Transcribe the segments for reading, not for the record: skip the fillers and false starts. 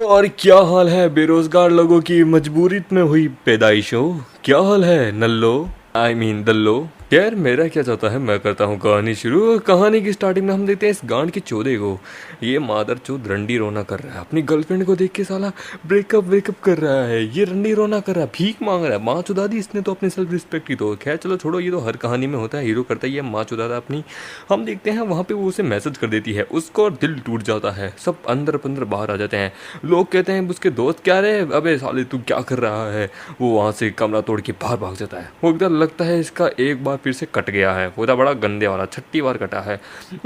और क्या हाल है बेरोजगार लोगों की मजबूरी में हुई पैदाइशों। क्या हाल है नल्लो, दल्लो। यार मेरा क्या चाहता है, मैं करता हूँ कहानी शुरू। कहानी की स्टार्टिंग में हम देखते हैं इस गांड के चौधे को। ये मादर चौध रंडी रोना कर रहा है अपनी गर्लफ्रेंड को देख के। साला ब्रेकअप कर रहा है, ये रंडी रोना कर रहा है, भीख मांग रहा है। माँ चुदा दी इसने तो अपनी सेल्फ रिस्पेक्ट की तो खैर चलो छोड़ो, ये तो हर कहानी में होता है, हीरो करता ही है माँ चुदा दा अपनी। हम देखते हैं वहाँ पे वो उसे मैसेज कर देती है, उसको दिल टूट जाता है, सब अंदर पंदर बाहर आ जाते हैं। लोग कहते हैं उसके दोस्त क्या रहे, अबे साले तू क्या कर रहा है। वो वहाँ से कमरा तोड़ के बाहर भाग जाता है। वो एकदम लगता है इसका एक बार फिर से कट गया है, वो बड़ा गंदे वाला छठी बार कटा है।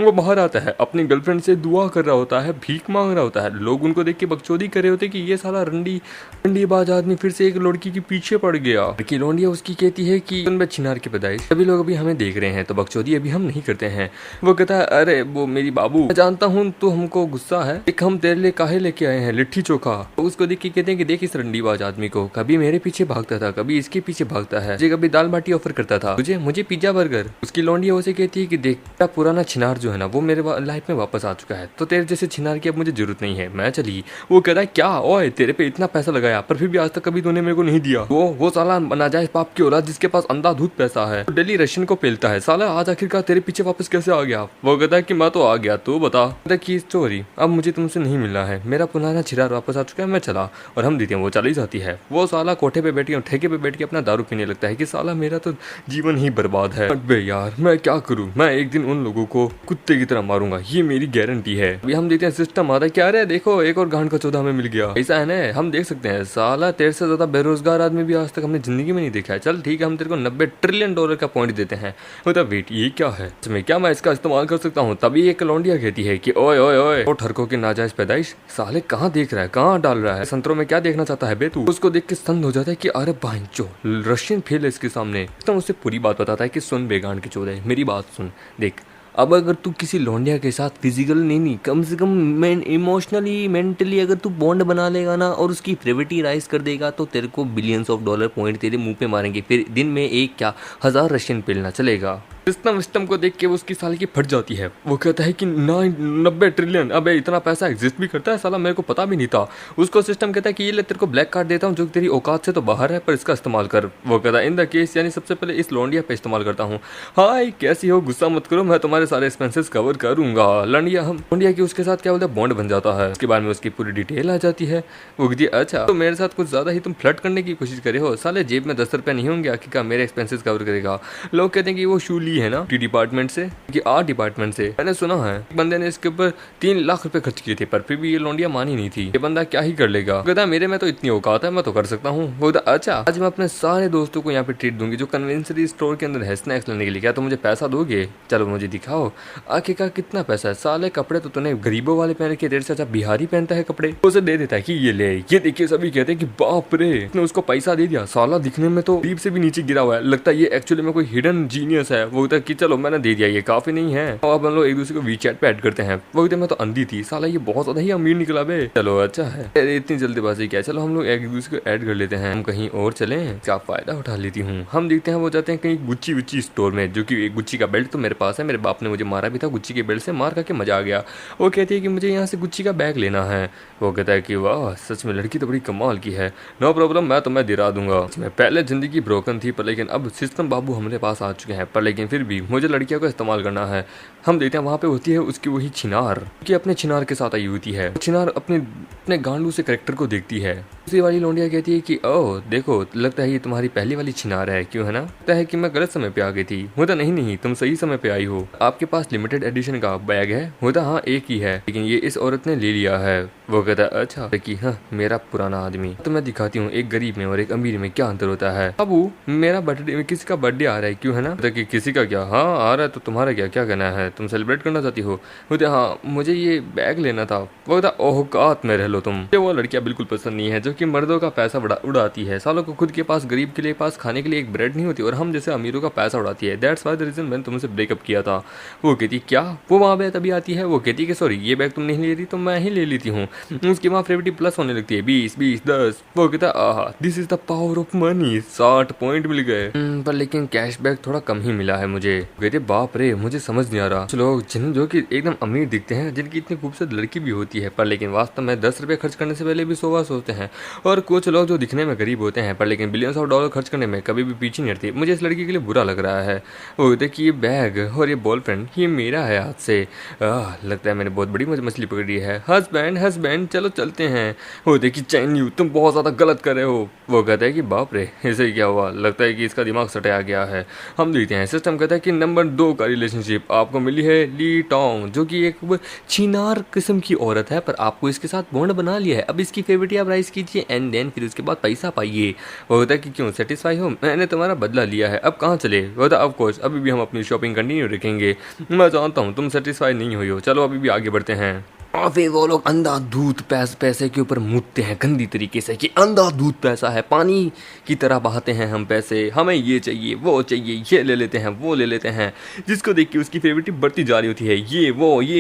वो बाहर आता है, अपनी गर्लफ्रेंड से दुआ कर रहा होता है, भीख मांग रहा होता है। लोग उनको देख के बकचोदी कर रहे होते कि ये साला रंडीबाज आदमी फिर से एक लड़की के पीछे पड़ गया। लड़की लौंडिया उसकी कहती है कि छिनार की पैदाइश। सभी लोग अभी हमें देख रहे हैं तो बकचोदी अभी हम नहीं करते हैं। वो कहता है अरे वो मेरी बाबू, मैं जानता हूँ तो हमको गुस्सा है, एक हम तेरे लिए काहे लेके आए हैं लिट्टी चोखा। तो उसको देख के कहते हैं कि देख इस रंडीबाज आदमी को, कभी मेरे पीछे भागता था, कभी इसके पीछे भागता है, कभी दाल बाटी ऑफर करता था, मुझे पिज्जा बर्गर। उसकी लौंडिया उसे कहती है कि देख पुराना छिनार जो है ना वो मेरे लाइफ में वापस आ चुका है, तो तेरे जैसे छिनार की अब मुझे जरूरत नहीं है, मैं चली। वो कहता है क्या ओए, तेरे पे इतना पैसा लगाया पर फिर भी आज तक कभी तूने मेरे को नहीं दिया। वो साला नाजायज पाप की औलाद जिसके पास अंधाधुंध पैसा है, तो डेली रशियन को पेलता है। साला आज आखिरकार तेरे पीछे वापस कैसे आ गया। वो कहता है कि मैं तो आ गया, तू बता। की स्टोरी अब मुझे तुमसे नहीं मिलना है, मेरा पुराना छिनार वापस आ चुका है, मैं चला। और हम देते हैं वो चली जाती है। वो साला कोठे पे बैठी ठेके पे बैठ के अपना दारू पीने लगता है कि साला मेरा तो जीवन ही बर्बाद है। अबे यार मैं क्या करूं, मैं एक दिन उन लोगों को कुत्ते की तरह मारूंगा, ये मेरी गारंटी है। अभी हम देखते हैं सिस्टम आता है, क्या रे देखो एक और गांड का चौथा हमें मिल गया। ऐसा है ना, हम देख सकते हैं साला तेरे से ज्यादा बेरोजगार आदमी भी आज तक हमने जिंदगी में नहीं देखा है। चल ठीक है, हम तेरे को 90 ट्रिलियन डॉलर का पॉइंट देते हैं। मतलब वेट ये क्या है, इसमें क्या मैं इसका इस्तेमाल कर सकता हूँ। तभी एक लौंडिया कहती है कि ओए ओए ओए वो ठरकों की नाजायज पैदाइश, साले कहाँ देख रहा है, कहाँ डाल रहा है, संतरों में क्या देखना चाहता है बे तू। उसको देख के स्तंभ हो जाता है कि अरे भाईचो रशियन फेल है इसके सामने। तो उससे पूरी बात बताता है कि सुन बेगान के चौधरी मेरी बात सुन, देख अब अगर तू किसी लौंडिया के साथ फिजिकल नहीं कम से कम इमोशनली मेंटली अगर तू बॉन्ड बना लेगा ना और उसकी प्राइवेटी राइज कर देगा, तो तेरे को बिलियंस ऑफ डॉलर पॉइंट तेरे मुंह पे मारेंगे, फिर दिन में एक क्या 1000 रशियन पेलना चलेगा। सिस्टम को देख के उसकी साल की फट जाती है। वो कहता है कि 90 ट्रिलियन, अबे इतना पैसा एग्जिस्ट भी करता है, साला मेरे को पता भी नहीं था। उसको सिस्टम कहता है कि ये ले तेरे को ब्लैक कार्ड देता हूँ जो तेरी औकात से तो बाहर है, पर इसका इस्तेमाल कर। वो कहता है इन द केस यानी सबसे पहले इस लौंडिया पे इस्तेमाल करता हूँ। हाय कैसी हो, गुस्सा मत करो, मैं तुम्हारे सारे एक्सपेंसेस कवर करूंगा। लौंडिया की उसके साथ क्या बोलते हैं बॉन्ड बन जाता है। उसके बाद में उसकी पूरी डिटेल आ जाती है। वो कहती है अच्छा तो मेरे साथ कुछ ज्यादा ही तुम फ्लर्ट करने की कोशिश करे हो, साले जेब में 10 रुपया नहीं होंगे आखिरकार मेरे एक्सपेंसेस कवर करेगा। लोग कहते हैं कि वो शूली है ना डिपार्टमेंट से कि आर्ट डिपार्टमेंट से। मैंने सुना है एक बंदे ने इसके ऊपर 3 लाख रुपए खर्च किए थे, पर फिर भी ये लौंडिया मानी नहीं थी। ये बंदा क्या ही कर लेगा। कहता मेरे में तो इतनी औकात है, मैं तो कर सकता हूँ। वो कहता अच्छा आज मैं अपने सारे दोस्तों को यहाँ पे ट्रीट दूंगी जो कन्वेंसरी स्टोर के अंदर है स्नैक्स लेने के लिए, क्या तो मुझे पैसा दोगे। चलो मुझे दिखाओ आखिरकार कितना पैसा है। साले कपड़े तो तूने गरीबों वाले पहन के, तेरे से अच्छा बिहारी पहनता है कपड़े। उसे दे देता है कि ये ले, ये देखिए सभी कहते हैं कि बाप रे इसने उसको पैसा दे दिया। साला दिखने में तो गरीब से भी नीचे गिरा हुआ है, लगता है ये एक्चुअली में कोई हिडन जीनियस है। वो कहता है कि चलो मैंने दे दिया, ये काफी नहीं है। और अब हम लोग एक दूसरे को वीचैट पे ऐड करते हैं। वो कहते मैं तो अंधी थी, साला ये बहुत ज्यादा ही अमीर निकला बे। चलो अच्छा है, अरे इतनी जल्दीबाजी क्या, चलो हम लोग एक दूसरे को ऐड कर लेते हैं, हम कहीं और चलें, क्या फायदा उठा लेती हूँ। हम देखते हैं वो जाते हैं कहीं गुच्ची वुच्ची स्टोर में, जो कि एक गुच्ची का बेल्ट तो मेरे पास है, मेरे बाप ने मुझे मारा भी था गुच्ची के बेल्ट से, मार खा के मजा आ गया। वो कहती है कि मुझे यहाँ से गुच्ची का बैग लेना है। वो कहता है कि वाह सच में लड़की तो बड़ी कमाल की है, नो प्रॉब्लम मैं तुम्हें दिला दूंगा। पहले जिंदगी ब्रोकन थी पर लेकिन अब सिस्टम बाबू हमारे पास आ चुके हैं, पर लेकिन फिर भी मुझे लड़कियों को इस्तेमाल करना है। हम देखते हैं वहाँ पे होती है उसकी वही छिनार, कि अपने छिनार के साथ आई होती है। छिनार अपने गांडू से करेक्टर को देखती है। दूसरी वाली लौंडिया कहती है कि ओह देखो लगता है ये तुम्हारी पहली वाली छिनार है, क्यों है ना। लगता है कि मैं गलत समय पे आ गई थी। होता नहीं तुम सही समय पे आई हो। आपके पास लिमिटेड एडिशन का बैग है। होता हाँ एक ही है, लेकिन ये इस औरत ने ले लिया है। वो कहता है अच्छा कि हाँ मेरा पुराना आदमी। तो मैं दिखाती हूँ एक गरीब में और एक अमीर में क्या अंतर होता है। बाबू मेरा बर्थडे, किसी का बर्थडे आ रहा है, क्यों है ना। कि किसी का क्या, हाँ आ रहा है तो तुम्हारा क्या क्या कहना है, तुम सेलिब्रेट करना चाहती हो। बोलते हाँ मुझे ये बैग लेना था। वो कहता औकात में रह लो तुम। वो लड़कियां बिल्कुल पसंद नहीं है जो कि मर्दों का पैसा उड़ाती है, सालों को खुद के पास गरीब के लिए पास खाने के लिए एक ब्रेड नहीं होती और हम जैसे अमीरों का पैसा उड़ाती है। दैट्स वाई द रीजन मैंने तुमसे ब्रेकअप किया था। वो कहती क्या, वो वहाँ पे तभी आती है, वो कहती कि सॉरी ये बैग तुम नहीं ले रही तो मैं ही ले लेती हूँ। उसकी वहाँ फेवरेट प्लस होने लगती है 20 20 10। वो कहता aha this is the power of money, 60 point मिल गए। पर लेकिन कैशबैक थोड़ा कम ही मिला है मुझे। कहते बाप रे मुझे समझ नहीं आ रहा। कुछ लोग जिन जो कि एकदम अमीर दिखते हैं, जिनकी इतनी खूबसूरत लड़की भी होती है, पर लेकिन वास्तव में 10 रुपए खर्च करने से पहले भी 100 बार सोचते हैं। और कुछ लोग जो दिखने में गरीब होते हैं पर लेकिन बिलियंस ऑफ डॉलर खर्च करने में कभी भी पीछे नहीं हटते। मुझे इस लड़की के लिए बुरा लग रहा है। वो कहते कि ये बैग और ये बॉयफ्रेंड ये मेरा है हाथ से। लगता है मैंने बहुत बड़ी मछली पकड़ी है। हस्बैंड हस्बैंड चलो चलते हैं। वो देखिए चैन यू तुम बहुत ज़्यादा गलत कर रहे हो। वो कहता है कि बाप रे ऐसे क्या हुआ, लगता है कि इसका दिमाग सटाया गया है। हम देखते हैं सिस्टम कहता है कि नंबर 2 का रिलेशनशिप आपको मिली है ली टोंग, जो कि एक छिनार किस्म की औरत है, पर आपको इसके साथ बॉन्ड बना लिया है। अब इसकी फेवरेट आप राइज कीजिए एंड देन फिर उसके बाद पैसा पाइए। वो होता है कि क्यों सेटिस्फाई हो, मैंने तुम्हारा बदला लिया है, अब कहाँ चले। वो होता ऑफ कोर्स अभी भी हम अपनी शॉपिंग कंटिन्यू रखेंगे। मैं जानता हूँ तुम सेटिस्फाई नहीं हुई हो, चलो अभी भी आगे बढ़ते हैं। और फिर वो लोग अंधाधुंध पैसे के ऊपर मुतते हैं गंदी तरीके से कि अंधाधुंध पैसा है, पानी की तरह बहाते हैं हम पैसे, हमें ये चाहिए वो चाहिए, ये ले लेते हैं वो ले लेते हैं। जिसको देख के उसकी फेवरेट बढ़ती जा रही होती है, ये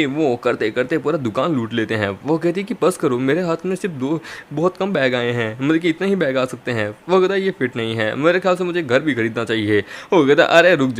वो करते करते पूरा दुकान लूट लेते हैं। वो कहती है कि बस करो, मेरे हाथ में सिर्फ 2 बहुत कम बैग आए हैं, मतलब कि इतने ही बैग आ सकते हैं। वो कहता है ये फिट नहीं है, मेरे ख्याल से मुझे घर भी खरीदना चाहिए। वो कहता है अरे रुक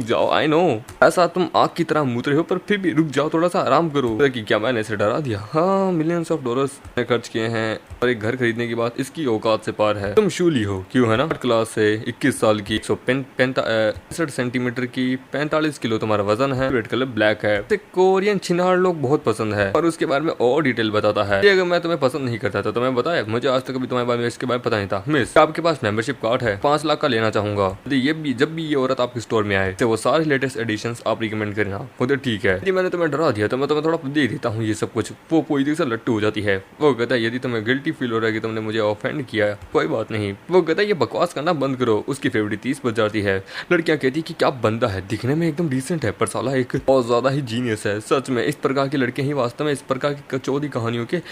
जाओ आई नो ऐसा तुम आग की तरह मूत रहे हो, पर फिर भी रुक जाओ थोड़ा सा आराम करो। कि क्या मैंने इसे डरा दिया? हाँ मिलियंस ऑफ डॉलर्स खर्च किए हैं और एक घर खरीदने की बात इसकी औकात से पार है। तुम शूली हो क्यों, है ना? क्लास से 21 साल की 165 सेंटीमीटर की 45 किलो तुम्हारा वजन है, रेड कलर ब्लैक है। कोरियन छिनार लोग बहुत पसंद है और उसके बारे में और डिटेल बताता है। अगर मैं तुम्हें पसंद नहीं करता तो तुम्हें बताया, मुझे आज तक कभी तुम्हारे बारे में इसके बारे में पता नहीं था। मिस आपके पास मेंबरशिप कार्ड है, 5 लाख का लेना चाहूंगा। जब भी ये औरत आपके स्टोर में आए तो वो सारे लेटेस्ट एडिशन आप रिकमेंड करना। वो ठीक है, यदि मैंने तुम्हें डरा दिया तो मैं तुम्हें थोड़ा दे देता हूँ ये सब कुछ। वो कोई देर से लट्टू हो जाती है। वो कहता है यदि तुम्हें गिल्टी फील हो रहा है कि तुमने मुझे ऑफेंड किया कोई बात नहीं। वो कहता है ये बकवास करना बंद करो। उसकी फेवरेट 30 बज जाती है। लड़कियां कहती कि क्या बंदा है, दिखने में एकदम डिसेंट है पर साला एक बहुत ज्यादा ही जीनियस है। सच में इस प्रकार की लड़के ही वास्तव में इस प्रकार की कचौदी कहानियों के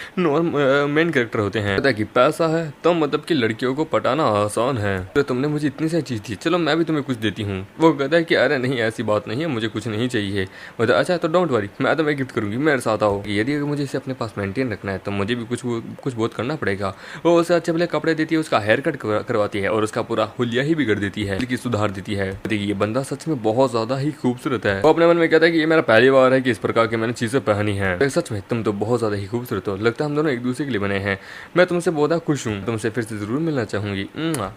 मेन कैरेक्टर होते हैं। कहता है कि पैसा है तो मतलब कि लड़कियों को पटाना आसान है, तो तुमने मुझे इतनी सी चीज दी, चलो मैं भी तुम्हें कुछ देती हूँ। वो कहता है कि अरे नहीं ऐसी बात नहीं है, मुझे कुछ नहीं चाहिए। अच्छा तो डोंट वरी, मैं तुम्हें गिफ्ट करूंगी, मेरे साथ आओ। यदि अगर मुझे इसे अपने पास मेंटेन रखना है तो मुझे भी कुछ बहुत करना पड़ेगा। वो उसे अच्छे भले कपड़े देती है, उसका हेयर कट करवाती है और उसका पूरा हुलिया ही बिगड़ देती है, बल्कि सुधार देती है। ये बंदा सच में बहुत ज्यादा ही खूबसूरत है। वो अपने मन में कहता है कि ये मेरा पहली बार है कि इस प्रकार की मैंने चीजें पहनी है। सच में तुम तो बहुत ज्यादा ही खूबसूरत हो, लगता है हम दोनों एक दूसरे के लिए बने हैं। मैं तुमसे बहुत खुश हूँ, तुमसे फिर से जरूर मिलना चाहूंगी।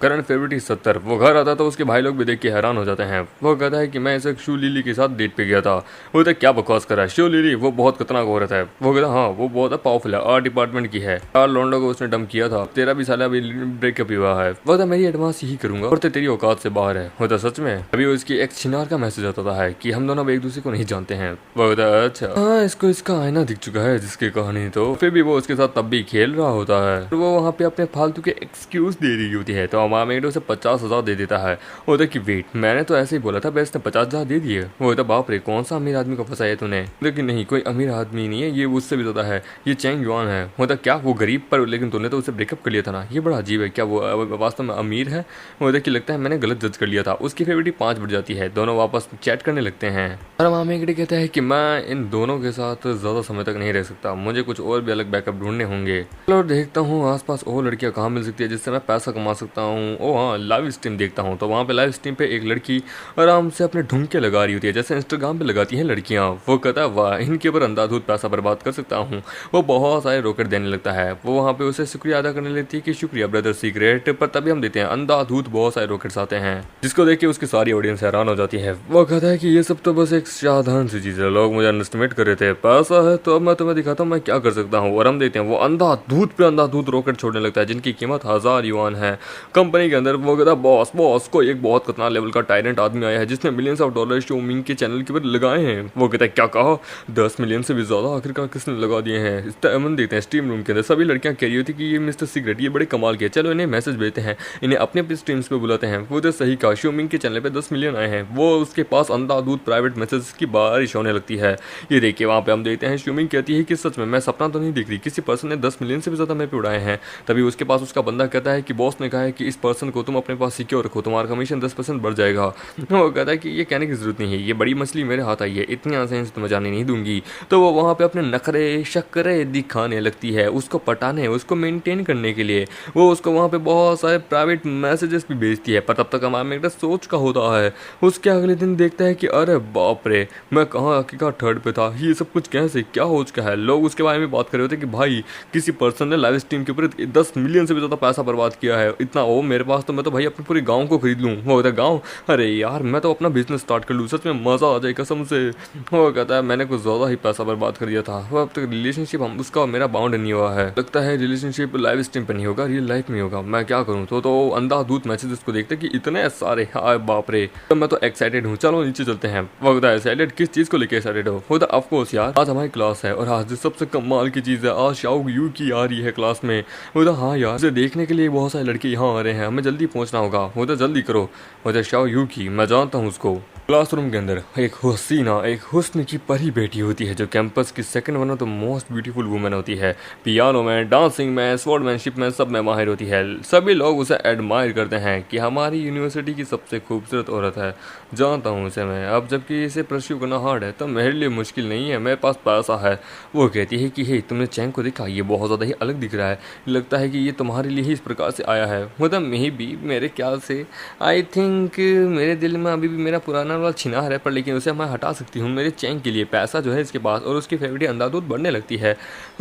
Current favourite 70। वो घर आता तो उसके भाई लोग भी देख के हैरान हो जाते हैं। वो कहता है कि मैं इसे शू लिली के साथ डेट पे गया था। वो तो क्या बकवास करा है, शू लिली वो बहुत खतरनाक औरत है। वो कहता हाँ वो बहुत पावरफुल है, आर्ट डिपार्टमेंट की है, 4 लौंडों को उसने डंप किया था, तेरा भी साला अभी ब्रेकअप हुआ है। वो तो मेरी एडवांस यही करूंगा और तेरी औकात से बाहर है। वो तो सच में अभी उसकी एक छिनार का मैसेज आता है कि हम दोनों एक दूसरे को नहीं जानते हैं। वो अच्छा हाँ इसको इसका आईना दिख चुका है जिसकी कहानी, तो फिर भी वो उसके साथ तब भी खेल रहा होता है। वो वहाँ पे अपने फालतू के एक्सक्यूज दे रही होती है, तो अमामेड उसे 50,000 दे देता है। वो तो कि वेट मैंने तो ऐसे ही बोला था, बस ने 50,000 दे दिए। वो तो बाप रे कौन सा अमीर आदमी को फंसाया तूने? लेकिन नहीं कोई अमीर आदमी नहीं है, ये उससे भी ज्यादा है, ये चैंग युआन है। होता क्या वो गरीब पर, लेकिन तूने तो उसे ब्रेकअप कर लिया था ना, ये बड़ा अजीब है। क्या वो वास्तव में अमीर है? वो देखिए लगता है मैंने गलत जज कर लिया था। उसकी फेवरेट 5 बढ़ जाती है, दोनों वापस चैट करने लगते हैं। और मामेगड़ी कहता है कि मैं इन दोनों के साथ ज्यादा समय तक नहीं रह सकता, मुझे कुछ और भी अलग बैकअप ढूंढने होंगे। चलो देखता हूँ आसपास और लड़कियां कहाँ मिल सकती है जिससे मैं पैसा कमा सकता हूँ। ओ हाँ लाइव स्ट्रीम देखता हूँ, तो वहाँ पे लाइव स्ट्रीम पे एक लड़की आराम से अपने ढुंके लगा रही होती है, जैसे इंस्टाग्राम पे लगाती है लड़कियां। वो कहता है वाह इनके ऊपर अंधाधुंध पैसा बर्बाद कर सकता हूँ। वो बहुत सारे रॉकेट देने लगता है। वो वहाँ पे उसे शुक्रिया अदा करने लगती है कि शुक्रिया ब्रदर सीक्रेट, पर तभी हम देते हैं अंधाधुंध बहुत सारे रॉकेट्स आते हैं, जिसको देख के उसकी सारी ऑडियंस हैरान हो जाती है। वो कहता है कि ये सब तो बस एक साधारण सी चीज है, लोग मुझे अंडरस्टिमेट कर रहे थे, पैसा है तो अब मैं तुम्हें दिखाता हूँ मैं क्या कर सकता हूँ। और हम देते हैं वो अंधाधुंध पे अंधाधुंध रॉकेट छोड़ने लगता है जिनकी कीमत 1000 युआन है कंपनी के अंदर। वो कहता है बॉस को एक बहुत खतरनाक लेवल का टायरेंट आदमी आया है जिसने मिलियंस ऑफ डॉलर शोमिंग के चैनल के ऊपर लगाए हैं। वो कहता है क्या कहा, 10 मिलियन से भी ज्यादा? आखिरकार लटका किसने लगा दिए हैं। हम देखते हैं स्ट्रीम रूम के अंदर सभी लड़कियां कह रही होती कि ये मिस्टर सीक्रेट ये बड़े कमाल के, चलो इन्हें मैसेज भेजते हैं, इन्हें अपने अपने स्ट्रीम्स पे बुलाते हैं। वो तो सही कहा, शोमिंग के चैनल पे 10 मिलियन आए हैं। वो उसके पास अंधाधुंध प्राइवेट मैसेज की बारिश होने लगती है। ये देखिए वहाँ पे हम देखते हैं शोमिंग कहती है कि सच में मैं सपना तो नहीं देख रही, किसी पर्सन ने 10 मिलियन से भी ज़्यादा मेरे पे उड़ाए हैं। तभी उसके पास उसका बंदा कहता है कि बॉस ने कहा है कि इस पर्सन को तुम अपने पास सिक्योर रखो, तुम्हारा कमीशन 10% बढ़ जाएगा। वो कहता है कि ये कहने की जरूरत नहीं है, ये बड़ी मछली मेरे हाथ आई है, इतनी आसानी से तुम्हें जाने नहीं दूंगी। तो वो वहाँ पे अपने नखरे शक्करे दिखाने लगती है, उसको पटाने, उसको मेंटेन करने के लिए। वो उसको वहाँ पे बहुत सारे प्राइवेट मैसेजेस भी भेजती है। पर तब तक हमारा मेरा सोच का होता है। उसके अगले दिन देखता है कि अरे बाप रे, मैं कहाँ हकीकत थर्ड पे था, ये सब कुछ कैसे क्या हो चुका है। लोग उसके बारे में बात कर रहे होते कि भाई किसी पर्सन ने लाइव स्ट्रीम के ऊपर 10 मिलियन से भी ज़्यादा पैसा बर्बाद किया है। इतना हो मेरे पास तो मैं तो भाई अपने पूरे गाँव को खरीद लूँ। वो कहता है गाँव, अरे यार मैं तो अपना बिजनेस स्टार्ट कर लूँ, सच में मज़ा आ जाए कसम से। वो कहता है मैंने कुछ ज़्यादा ही पैसा बर्बाद कर दिया था। वो अब तक रिलेशनशिप हम उसका और मेरा बाउंड नहीं हुआ है, लगता है रिलेशनशिप लाइव स्ट्रीम पर नहीं होगा, रियल लाइफ में होगा, मैं क्या करूँ। तो अंधाधुंध मैसेज उसको देखते कि इतने सारे, हाय बाप रे, तो मैं तो एक्साइटेड हूँ, चलो नीचे चलते हैं। वो कहता है एक्साइटेड किस चीज़ को लेकर एक्साइटेड हो। वो ऑफ कोर्स यार आज हमारी क्लास है और आज सबसे कमाल की चीज़ है, आज शाओ यू की आ रही है क्लास में। वो तो हाँ यार, उसे देखने के लिए बहुत सारे लड़के यहाँ आ रहे हैं, हमें जल्दी पहुँचना होगा। वो तो जल्दी करो। वो तो शाओ यू की, मैं जानता हूँ उसको। क्लासरूम के अंदर एक हसीना, एक हुस्न की परी बेटी होती है जो कैंपस की second one of the most beautiful women होती है। पियानो में, डांसिंग में, स्वॉर्डमैनशिप में, सब में माहिर होती है। सभी लोग उसे एडमायर करते हैं कि हमारी यूनिवर्सिटी की सबसे खूबसूरत औरत है। जानता हूँ उसे मैं, अब जबकि इसे परस्यू करना हार्ड है तो मेरे लिए मुश्किल नहीं है, मेरे पास पैसा है। वो कहती है कि हे तुमने चैंग को देखा, ये बहुत ज़्यादा ही अलग दिख रहा है, लगता है कि ये तुम्हारे लिए ही इस प्रकार से आया है। मतलब मे भी, मेरे ख्याल से, आई थिंक मेरे दिल में अभी भी मेरा पुराना वाला छिनार है, पर लेकिन उसे मैं हटा सकती हूँ मेरे चैंग के लिए। पैसा जो है इसके पास और उसकी फेवरेट अंधाधुंध बढ़ने लगती है।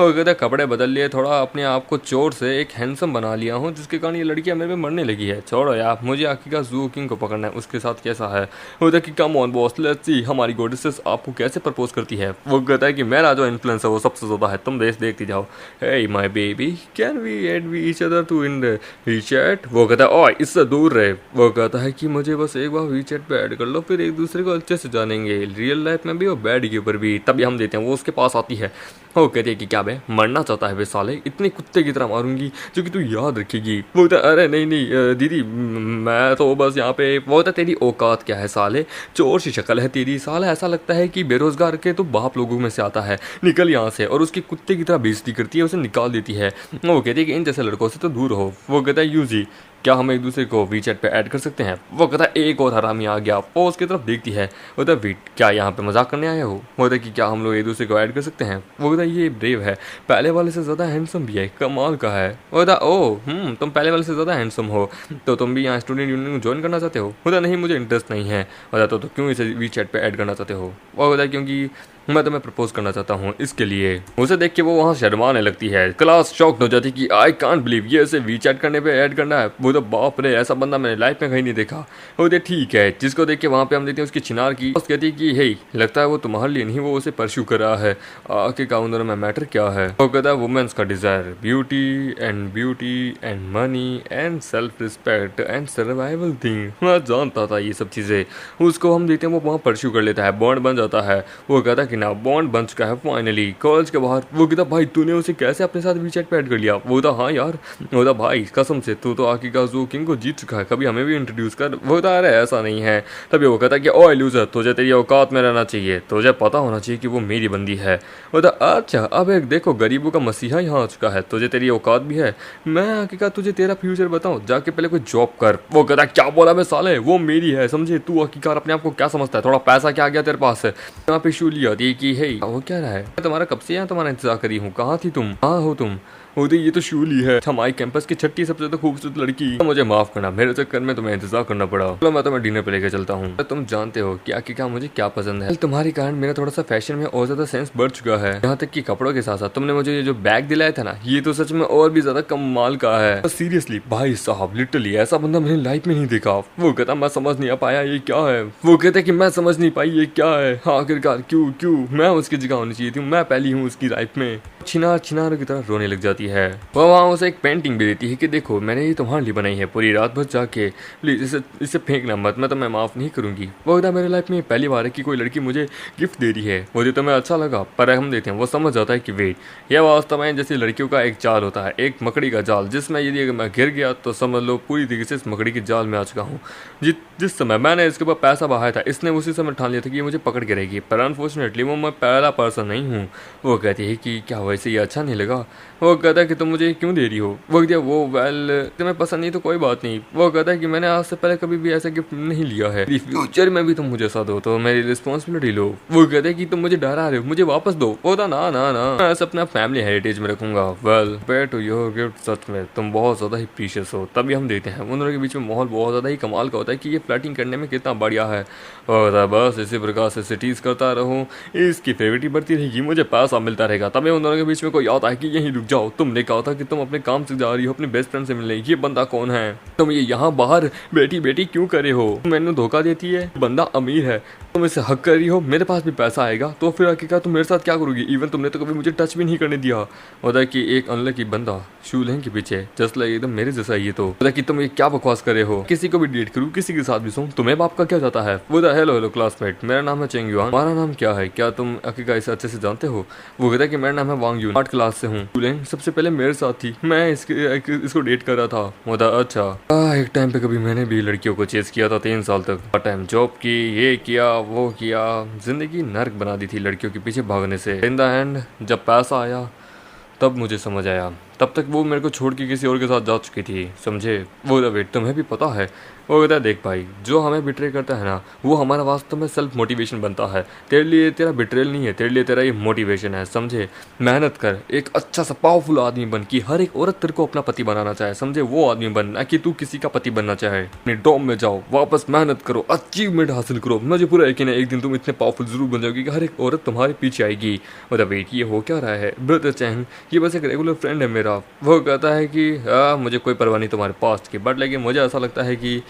वो कहता है कपड़े बदल लिए, थोड़ा अपने आप को चोर से एक हैंडसम बना लिया हूँ, जिसके कारण ये लड़कियाँ मेरे में मरने लगी है। छोड़ो यार, मुझे आखिरकार जू किंग को पकड़ना है, उसके साथ कैसा है। वो कहता है कि come on boss, let's see हमारी गॉडेसेस आपको कैसे प्रपोज करती है। वो कहता है कि मेरा जो इन्फ्लुएंस है वो सबसे ज़्यादा है, तुम देखती जाओ। Hey my baby, can we add each other too in WeChat. वो कहता है ओए इससे दूर रहे। वो कहता है कि मुझे बस एक बार वीचैट पे ऐड कर लो, फिर एक दूसरे को अच्छे से जानेंगे, रियल लाइफ में भी और बैड के ऊपर भी। तभी हम देते हैं, वो उसके पास आती है। वो कहती है कि क्या बे मरना चाहता है बे साले, इतने कुत्ते की तरह मारूंगी जो कि तू याद रखेगी। वो कहता है अरे नहीं नहीं दीदी, मैं तो बस यहाँ पे। वो कहता है तेरी औकात क्या है साले, चोर सी शक्ल है तेरी साले, ऐसा लगता है कि बेरोजगार के तो बाप लोगों में से आता है, निकल यहाँ से। और उसकी कुत्ते की तरह बेइज्जती करती है, उसे निकाल देती है। वो कहती है कि इन जैसे लड़कों से तो दूर हो। वो कहता है यूजी क्या हम एक दूसरे को वीचैट पे ऐड कर सकते हैं। वो कहता है एक और हरामी आ गया। वो उसकी तरफ देखती है, वो कहता है वीट क्या यहाँ पे मजाक करने आया हो। वो कहता है कि क्या हम लोग एक दूसरे को ऐड कर सकते हैं। वो कहता है ये ब्रेव है, पहले वाले से ज़्यादा हैंडसम भी है, कमाल का है। वो कहता है ओह तुम पहले वाले से ज़्यादा हैंडसम हो, तो तुम भी यहाँ स्टूडेंट यूनियन को ज्वाइन करना चाहते हो। वो कहता नहीं मुझे इंटरेस्ट नहीं है। वो कहता तो क्यों इसे वीचैट पे ऐड करना चाहते हो। वो कहता है क्योंकि मैं तुम्हें प्रपोज करना चाहता हूँ, इसके लिए। उसे देख के वो वहाँ शर्माने लगती है। क्लास शॉक्ड हो जाती कि आई कांट बिलीव ये इसे वीचैट करने पे ऐड करना है। वो तो बाप रे, ऐसा बंदा मैंने लाइफ में कहीं नहीं देखा। वो तो ठीक है, जिसको देख के वहाँ पे हम देखते हैं उसकी छिनार की कहती है कि हे लगता है वो तुम्हारे लिए नहीं, वो उसे परस्यू कर रहा है। आके का उन दोनों में मैटर क्या है। वो कहता है वुमेन्स का desire, beauty and money and self respect and survival thing. मैं जानता था ये सब चीज़ें। उसको हम देखते हैं वो वहाँ परस्यू कर लेता है, बॉन्ड बन जाता है। वो कहता है कि ना बॉन्ड बन चुका है फाइनली कॉलेज के बाहर। वो कहता भाई तूने उसे कैसे अपने साथ वीचैट पे ऐड कर लिया। वो था हाँ यार, वो था भाई कसम से तू तो आखिरकार जू किंग को जीत चुका है, कभी हमें भी इंट्रोड्यूस कर। वो था अरे ऐसा नहीं है। तभी वो कहता कि ओए लूजर, तुझे तेरी औकात में रहना चाहिए, तुझे पता होना चाहिए कि वो मेरी बंदी है। वो था अच्छा अब एक देखो गरीबों का मसीहा यहाँ आ चुका है, तुझे तेरी औकात भी है, मैं आखिरकार तुझे तेरा फ्यूचर बताऊँ, जाके पहले कोई जॉब कर। वो कहता क्या बोला मैं साले, वो मेरी है समझे, तू आखिरकार अपने आप को क्या समझता है, थोड़ा पैसा क्या आ गया तेरे पास है। यहाँ पे शूली आती है कि हे वो क्या रहा है, मैं तुम्हारा कब से यहाँ तुम्हारा इंतजार करी हूँ, कहाँ थी तुम, कहाँ हो तुम। होती ये तो शूली है, हमारी कैंपस की छठी सबसे तो खूबसूरत लड़की। मुझे माफ करना, मेरे चक्कर में तुम्हें इंतजार करना पड़ा। चलो मैं तुम्हें डिनर पे लेकर चलता हूँ। तुम जानते हो क्या कि क्या मुझे क्या पसंद है। तुम्हारे कारण मेरा थोड़ा सा फैशन में और ज्यादा सेंस बढ़ चुका है, यहाँ तक कि कपड़ों के साथ साथ तुमने मुझे ये जो बैग दिलाया था ना, ये तो सच में और भी ज्यादा कमाल का है। सीरियसली भाई साहब, लिटरली ऐसा बंदा मैंने लाइफ में नहीं देखा। वो कहता मैं समझ नहीं आ पाया ये क्या है। वो कहता कि मैं समझ नहीं पाई ये क्या है। आखिरकार क्यों मैं उसकी जगह होनी चाहिए थी, मैं पहली हूँ उसकी लाइफ में। छिनार छिनार की तरह रोने लग जाती है। वह वहाँ उसे एक पेंटिंग भी देती है कि देखो मैंने ये तुम्हारे लिए बनाई है, पूरी रात भर जाके, प्लीज इसे फेंकना मत, मैं तुम्हें माफ नहीं करूंगी। वो कहता मेरे लाइफ में पहली बार है कि कोई लड़की मुझे गिफ्ट दे रही है, मुझे तुम्हें अच्छा लगा। पर हम देखते हैं वो समझ जाता है कि वेट, यह वास्तव में जैसे लड़कियों का एक जाल होता है, एक मकड़ी का जाल, जिसमें यदि अगर मैं गिर गया तो समझ लो पूरी तरीके से इस मकड़ी के जाल में आ चुका हूँ। जिस समय मैंने इसके ऊपर पैसा बहाया था, इसने उसी समय ठान लिया था कि ये मुझे पकड़ के रहेगी, पर अनफॉर्चुनेटली वो मैं पहला पर्सन नहीं हूँ। वो कहती है कि क्या वैसे ये अच्छा नहीं लगा। वो कहता है कि तुम मुझे क्यों दे रही हो। वो कहती है वो वेल तुम्हें पसंद नहीं तो कोई बात नहीं। वो कहता है कि मैंने आज से पहले कभी भी ऐसा गिफ्ट नहीं लिया है, फ्यूचर में भी तुम मुझे ऐसा दो तो मेरी रिस्पॉन्सिबिलिटी लो। वो कहते हैं कि तुम मुझे डरा रहे हो, मुझे वापस दो। वो था ना ना ना, मैं ऐसा अपना फैमिली हेरिटेज में रखूंगा। वेल पे टू योर गिफ्ट, सच में तुम बहुत ज्यादा ही प्रीशियस हो। तभी हम देखते हैं उन दोनों के बीच में माहौल बहुत ज्यादा ही कमाल का होता है कि ये फ्लर्टिंग करने में कितना बढ़िया है। और बस इसी प्रकार से सिटीज करता रहूं, इसकी फेवरेट बढ़ती रहेगी, मुझे पैसा मिलता रहेगा। तभी उन दोनों के बीच में कोई आता है कि यहीं रुक जाओ, तुमने कहा था कि तुम अपने काम से जा रही हो अपने बेस्ट फ्रेंड से मिलने, ये बंदा कौन है, तुम ये यहाँ बाहर बेटी बेटी क्यों करे हो, मैंने धोखा देती है, बंदा अमीर है, तुम इसे हक कर रही हो, मेरे पास भी पैसा आएगा तो फिर आखिरकार तुम मेरे साथ क्या करोगी। इवन तुमने तो कभी मुझे टच भी नहीं करने दिया। होता है कि एक अनलकी बंदा शूलें के पीछे जस्ट लाइक एकदम मेरे जैसा ये तो होता है कि तुम ये क्या बकवास करे हो, किसी को भी डेट करूँ, किसी के साथ भी सोऊं, तुम्हें बाप का क्या जाता है। वो हेलो हेलो क्लासमेट, मेरा नाम है चेंग युआन, तुम्हारा नाम क्या है, क्या तुम आखिरकार इसे अच्छे से जानते हो। वो कहता है कि मेरा नाम है वांग यून, 8 क्लास से हूँ, शूलें सबसे पहले मेरे साथ थी, मैं इसको डेट कर रहा था। होता अच्छा एक टाइम पे कभी मैंने भी लड़कियों को चेस किया था 3 साल तक, पार्ट टाइम जॉब की, ये किया वो किया, जिंदगी नर्क बना दी थी लड़कियों के पीछे भागने से। इन द एंड जब पैसा आया तब मुझे समझ आया, तब तक वो मेरे को छोड़ के किसी और के साथ जा चुकी थी, समझे। वो वेट तुम्हें भी पता है। वो कहता है देख भाई, जो हमें बिट्रे करता है ना, वो हमारा वास्तव में सेल्फ मोटिवेशन बनता है। तेरे लिए तेरा बिट्रेल नहीं है, तेरे लिए तेरा ये मोटिवेशन है, समझे। मेहनत कर, एक अच्छा सा पावरफुल आदमी बन कि हर एक औरत तेरे को अपना पति बनाना चाहे, समझे। वो आदमी बन, ना कि तू किसी का पति बनना चाहे। अपने डॉम में जाओ, वापस मेहनत करो, अचीवमेंट हासिल करो, मुझे पूरा यकीन है एक दिन तुम इतने पावरफुल जरूर बन जाओगी कि हर एक औरत तुम्हारे पीछे आएगी। मतलब वेट ये हो क्या रहा है ब्रदर चैंग, ये बस एक रेगुलर फ्रेंड है मेरा। वो कहता है कि मुझे कोई परवाह नहीं तुम्हारे पास्ट की, बट लेकिन मुझे ऐसा लगता है कि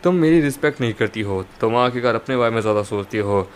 तुम मेरी रिस्पेक्ट नहीं करती हो, तुम आखिरकार अपने बारे में ज़्यादा सोचती हो,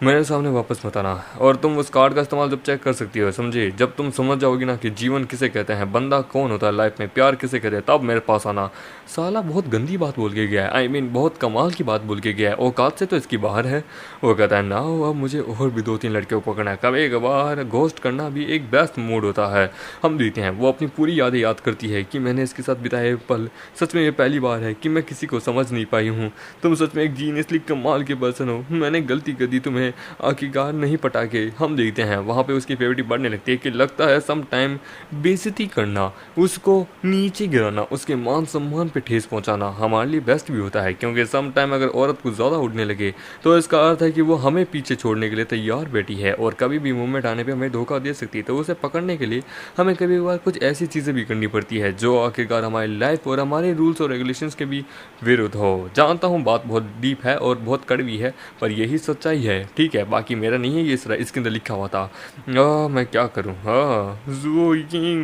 मेरे सामने वापस मत आना। और तुम उस कार्ड का इस्तेमाल जब चेक कर सकती हो, समझे। जब तुम समझ जाओगी ना कि जीवन किसे कहते हैं, बंदा कौन होता है लाइफ में, प्यार किसे कहते हैं, तब मेरे पास आना। साला बहुत गंदी बात बोल के गया है, आई मीन बहुत कमाल की बात बोल के गया है, औकात से तो इसकी बाहर है। वो कहता है ना अब मुझे और भी 2-3 लड़कियों को पकड़ना है, कभी कभार घोस्ट करना भी एक बेस्ट मूड होता है। हम देखते हैं वो अपनी पूरी यादें याद करती है कि मैंने इसके साथ बिताए पल, सच में ये पहली बार है कि मैं किसी को समझ नहीं पाई हूँ। तुम सच में एक जीनियसली कमाल के पर्सन हो, मैंने गलती कर दी तुम्हें आखिरकार नहीं पटा के। हम देखते हैं वहाँ पे उसकी फेवरेट बढ़ने लगती है कि लगता है सम टाइम बेइज्जती करना, उसको नीचे गिराना, उसके मान सम्मान पे ठेस पहुँचाना हमारे लिए बेस्ट भी होता है, क्योंकि सम टाइम अगर औरत कुछ ज़्यादा उड़ने लगे तो इसका अर्थ है कि वो हमें पीछे छोड़ने के लिए तैयार बैठी है और कभी भी मूवमेंट आने पर हमें धोखा दे सकती है। तो उसे पकड़ने के लिए हमें कभी कभार कुछ ऐसी चीज़ें भी करनी पड़ती है जो आखिरकार हमारी लाइफ और हमारे रूल्स और रेगुलेशंस के भी विरुद्ध हो। जानता हूँ बात बहुत डीप है और बहुत कड़वी है, पर यही सच्चाई है, ठीक है। बाकी मेरा नहीं है ये सरा, इसके अंदर लिखा हुआ था। मैं क्या करूँ,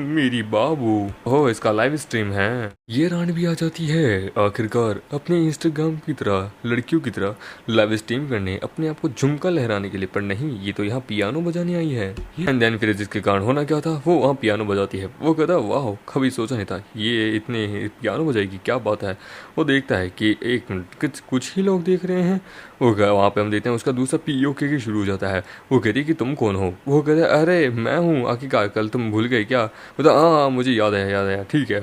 मेरी बाबू हो, इसका लाइव स्ट्रीम है। ये रानी भी आ जाती है आखिरकार अपने इंस्टाग्राम की तरह, लड़कियों की तरह लाइव स्ट्रीम करने, अपने आप को झुमका लहराने के लिए, पर नहीं, ये तो यहाँ पियानो बजाने आई है। एंड देन फिर जिसके कारण होना क्या था, वो वहाँ पियानो बजाती है। वो कहता है वाह, कभी सोचा नहीं था ये इतने पियानो बजाएगी, क्या बात है। वो देखता है कि एक मिनट कुछ ही लोग देख रहे हैं। वो वहाँ पे हम देखते हैं उसका दूसरा पीओके की शुरू हो जाता है। वो कहती है कि तुम कौन हो। वो कहता है अरे मैं हूँ आखिरकार, कल तुम भूल गए क्या। बोला हाँ मुझे याद है, ठीक है।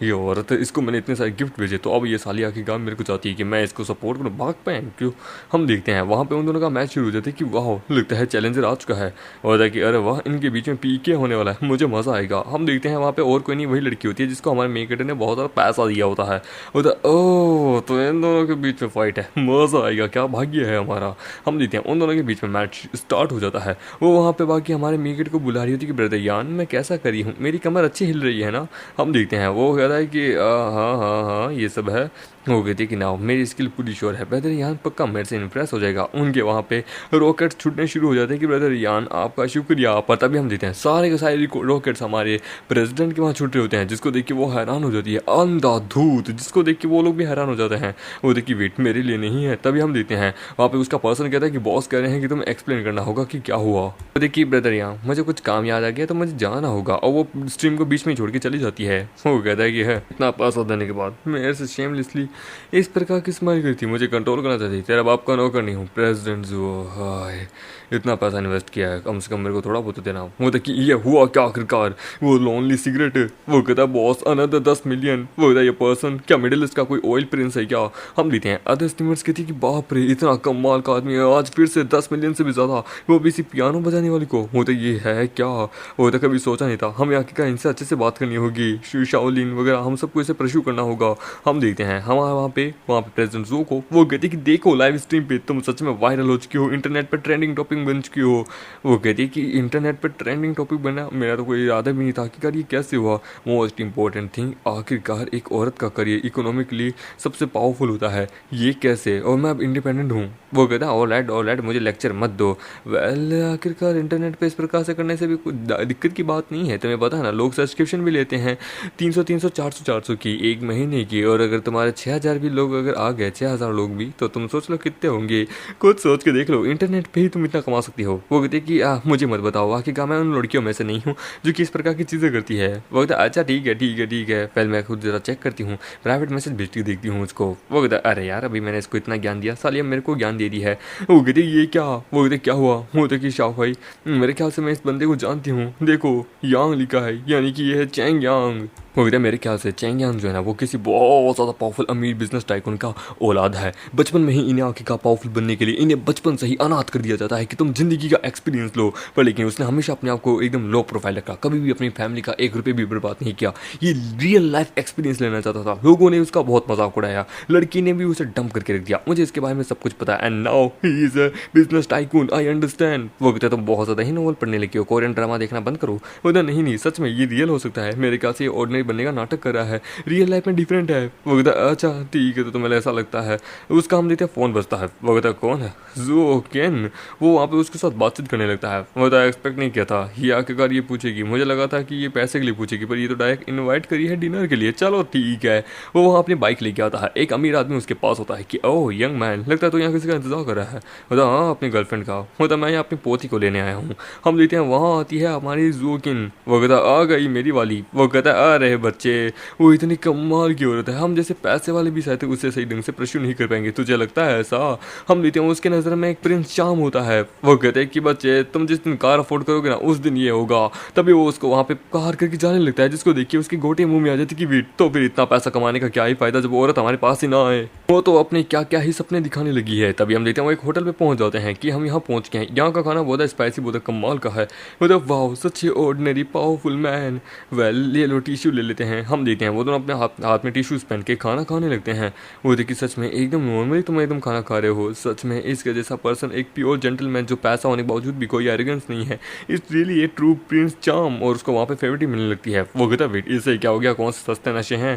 ये औरत, इसको मैंने इतने सारे गिफ्ट भेजे, तो अब ये साली आखिरकार मेरे को चाहती है कि मैं इसको सपोर्ट करूँ, भाग पाए क्यों। हम देखते हैं वहाँ पे उन दोनों का मैच शुरू हो जाता है कि वाह लगता है चैलेंजर आ चुका है। और कि अरे वाह इनके बीच में पीके होने वाला है, मुझे मज़ा आएगा। हम देखते हैं वहाँ पे और कोई नहीं, वही लड़की होती है जिसको हमारे मेकअप ने बहुत सारा पैसा दिया होता है। ओह तो इन दोनों के बीच में फाइट है, मज़ा आएगा, क्या भाग्य है हमारा। हम देखते हैं उन दोनों के बीच में मैच स्टार्ट हो जाता है। वो वहाँ पे बाकी हमारे मेकअप को बुला रही होती है कि ब्रदर यान मैं कैसा करी हूँ, मेरी कमर अच्छी हिल रही है ना। हम देखते हैं वो कह रहा है कि हाँ हाँ हाँ ये सब है। वो कहती है कि ना मेरी स्किल पूरी श्योर है, ब्रदर यान पक्का मेरे से इम्प्रेस हो जाएगा। उनके वहाँ पे रॉकेट छूटने शुरू हो जाते हैं कि ब्रदर यान आपका शुक्रिया। पर तभी हम देते हैं सारे के सारे रॉकेट्स हमारे प्रेसिडेंट के वहाँ छूट रहे होते हैं, जिसको देख के वो हैरान हो जाती है। अंधाधुंध, जिसको देख के वो लोग भी हैरान हो जाते हैं। वो देखिए वेट मेरे लिए नहीं है। तभी हम देते हैं वहाँ पे उसका पर्सन कहता है कि बॉस कह रहे हैं कि तुम्हें एक्सप्लेन करना होगा कि क्या हुआ। तो देखिए ब्रदर यहाँ मुझे कुछ काम याद आ गया तो मुझे जाना होगा, और वो स्ट्रीम को बीच में छोड़ के चली जाती है। वो कहता है कि है इतना पैसा देने के बाद मेरे से शेमलेसली इस प्रकार की स्माइल करी थी, मुझे कंट्रोल करना चाहती। तेरा बाप का नौकर नहीं हूँ, प्रेसिडेंट जो हाय इतना पैसा इन्वेस्ट किया है, कम से कम मेरे को थोड़ा बहुत देना। वो देखिए ये हुआ क्या आखिरकार, वो लोनली सिगरेट। वो कहता है बॉस अनदर 10 मिलियन। वो कहता है ये पर्सन क्या मिडिल ईस्ट का कोई ऑयल प्रिंस है क्या। हम देते हैं अदर स्टीमर्स कहती है कि बाप रे इतना कमाल का आदमी है, आज फिर से 10 मिलियन से भी ज़्यादा, वो भी इसी पियानो बजाने वाली को। वो तो ये है क्या, वो तो कभी सोचा नहीं था। हम यहाँ का इनसे अच्छे से बात करनी होगी, शाओलिन वगैरह हम सबको इसे प्रश्यू करना होगा। हम देखते हैं हमारे वहाँ पे प्रेसिडेंट जो को वो कहती है कि देखो लाइव स्ट्रीम पे तुम सच में वायरल हो चुकी हो, इंटरनेट पर ट्रेंडिंग टॉपिक बन चुकी हो। वो कहती है कि इंटरनेट पर ट्रेंडिंग टॉपिक बना, मेरा तो कोई इरादा भी नहीं था। आखिरकार ये कैसे हुआ। मोस्ट इंपॉर्टेंट थिंग, आखिरकार एक औरत का करियर इकोनॉमिकली सबसे पावरफुल होता है, ये कैसे, और मैं अब इंडिपेंडेंट हूँ। वो कहता है ऑलराइट मुझे लेक्चर मत दो। वेल आखिरकार इंटरनेट पे इस प्रकार से करने से भी कुछ दिक्कत की बात नहीं है। तुम्हें पता है ना लोग सब्सक्रिप्शन भी लेते हैं 300 400 की एक महीने की, और अगर तुम्हारे 6000 भी लोग अगर आ गए, 6000 लोग भी, तो तुम सोच लो कितने होंगे, कुछ सोच के देख लो। इंटरनेट पे ही तुम इतना कमा सकती हो। वो कहती है कि मुझे मत बताओ, आखिरकार मैं उन लड़कियों में से नहीं हूँ जो कि इस प्रकार की चीज़ें करती है। वो कहता है अच्छा ठीक है पहले मैं खुद जरा चेक करती हूँ, प्राइवेट मैसेज भेजती देखती हूँ उसको। वो कहता है अरे यार अभी मैंने इसको इतना ज्ञान दिया, साली अब मेरे को ज्ञान दे दी है। वो कहती है ये क्या। वो कहते क्या हुआ। वो कहते कि शाह भाई मेरे ख्याल से मैं इस बंदे को जानती हूँ, देखो यांग लिखा है, यानी कि ये है चैंग यांग। वो कहता है मेरे ख्याल से चैंग यांग जो है ना वो किसी बहुत ज़्यादा पावरफुल अमीर बिजनेस टाइकून का औलाद है। बचपन में ही इन्हें आखिरकार पावरफुल बनने के लिए इन्हें बचपन से ही अनाथ कर दिया जाता है कि तुम जिंदगी का एक्सपीरियंस लो। पर लेकिन उसने हमेशा अपने आप को एकदम लो प्रोफाइल रखा, कभी भी अपनी फैमिली का 1 रुपये भी बर्बाद नहीं किया। ये रियल लाइफ एक्सपीरियंस लेना चाहता था। लोगों ने उसका बहुत मजाक उड़ाया, लड़की ने भी उसे डंप करके रख दिया। मुझे इसके बारे में सब कुछ पता है, and now he is a business tycoon, I understand. वो कहते तुम बहुत ज़्यादा ही नॉवल पढ़ने लगे हो, कोरियन ड्रामा देखना बंद करो। वो नहीं सच में ये रियल हो सकता है, मेरे ख्याल से ये ऑर्डिनरी बनने का नाटक कर रहा है, रियल लाइफ में डिफरेंट है। वो कहता है अच्छा ठीक है तो तुम्हें ऐसा लगता है। उसका हम देते हैं फ़ोन बजता है। वो कहता है कौन है, जो केन। वो वहाँ पे उसके साथ बातचीत करने लगता है। वो कहता है एक्सपेक्ट नहीं किया था ये आखिरकार ये पूछेगी, मुझे लगा था कि ये पैसे के लिए पूछेगी, पर ये तो डायरेक्ट इन्वाइट करी है डिनर के लिए, चलो ठीक है। वो वहाँ अपनी बाइक लेके आता है, एक अमीर आदमी उसके पास होता है कि ओह यंग मैन, लगता है तो यहाँ किसी का इंतजार कर रहा है। होता हाँ अपनी गर्लफ्रेंड का। होता मैं यहाँ अपनी पोती को लेने आया हूँ। हम लेते हैं वहाँ आती है हमारी जोकिन। वो कहता आ गई मेरी वाली। वो कहता आ रहे बच्चे। वो इतनी कमाल की औरत है, हम जैसे पैसे वाले भी शायद उसे सही ढंग से प्रश्न नहीं कर पाएंगे, तुझे लगता है ऐसा। हम लेते हैं उसके नज़र में एक प्रिंस चार्म होता है। वो कहते हैं कि बच्चे तुम जिस दिन कार अफोर्ड करोगे ना उस दिन ये होगा। तभी वो उसको वहाँ पे कार करके जाने लगता है, जिसको देखिए उसकी गोटे मुंह में आ जाती कि वेट, तो फिर इतना पैसा कमाने का क्या ही फायदा जब औरत हमारे पास ही ना आए। वो तो अपने क्या क्या ही सपने दिखाने लगी है। तभी हम देखते हैं वो एक होटल पे पहुंच जाते हैं कि हम यहाँ पहुंच गए हैं, यहाँ का खाना बहुत स्पाइसी बहुत कमाल का है। मतलब वाह सच ऑर्डिनरी पावरफुल मैन। वेल ले लो टिश्यू ले लेते हैं। हम देते हैं वो दोनों अपने हाथ में टिश्यूज पहन के खाना खाने लगते हैं। वो देखिए सच में एकदम नॉर्मली तुम एकदम खाना खा रहे हो, सच में इसके जैसा पर्सन एक प्योर जेंटलमैन जो पैसा होने के बावजूद भी कोई एरोगेंस नहीं है, it's really a true Prince charm. और उसको वहाँ पे फेवरेट मिलने लगती है। वो कहता है वेट इससे क्या हो गया, कौन से सस्ते नशे हैं।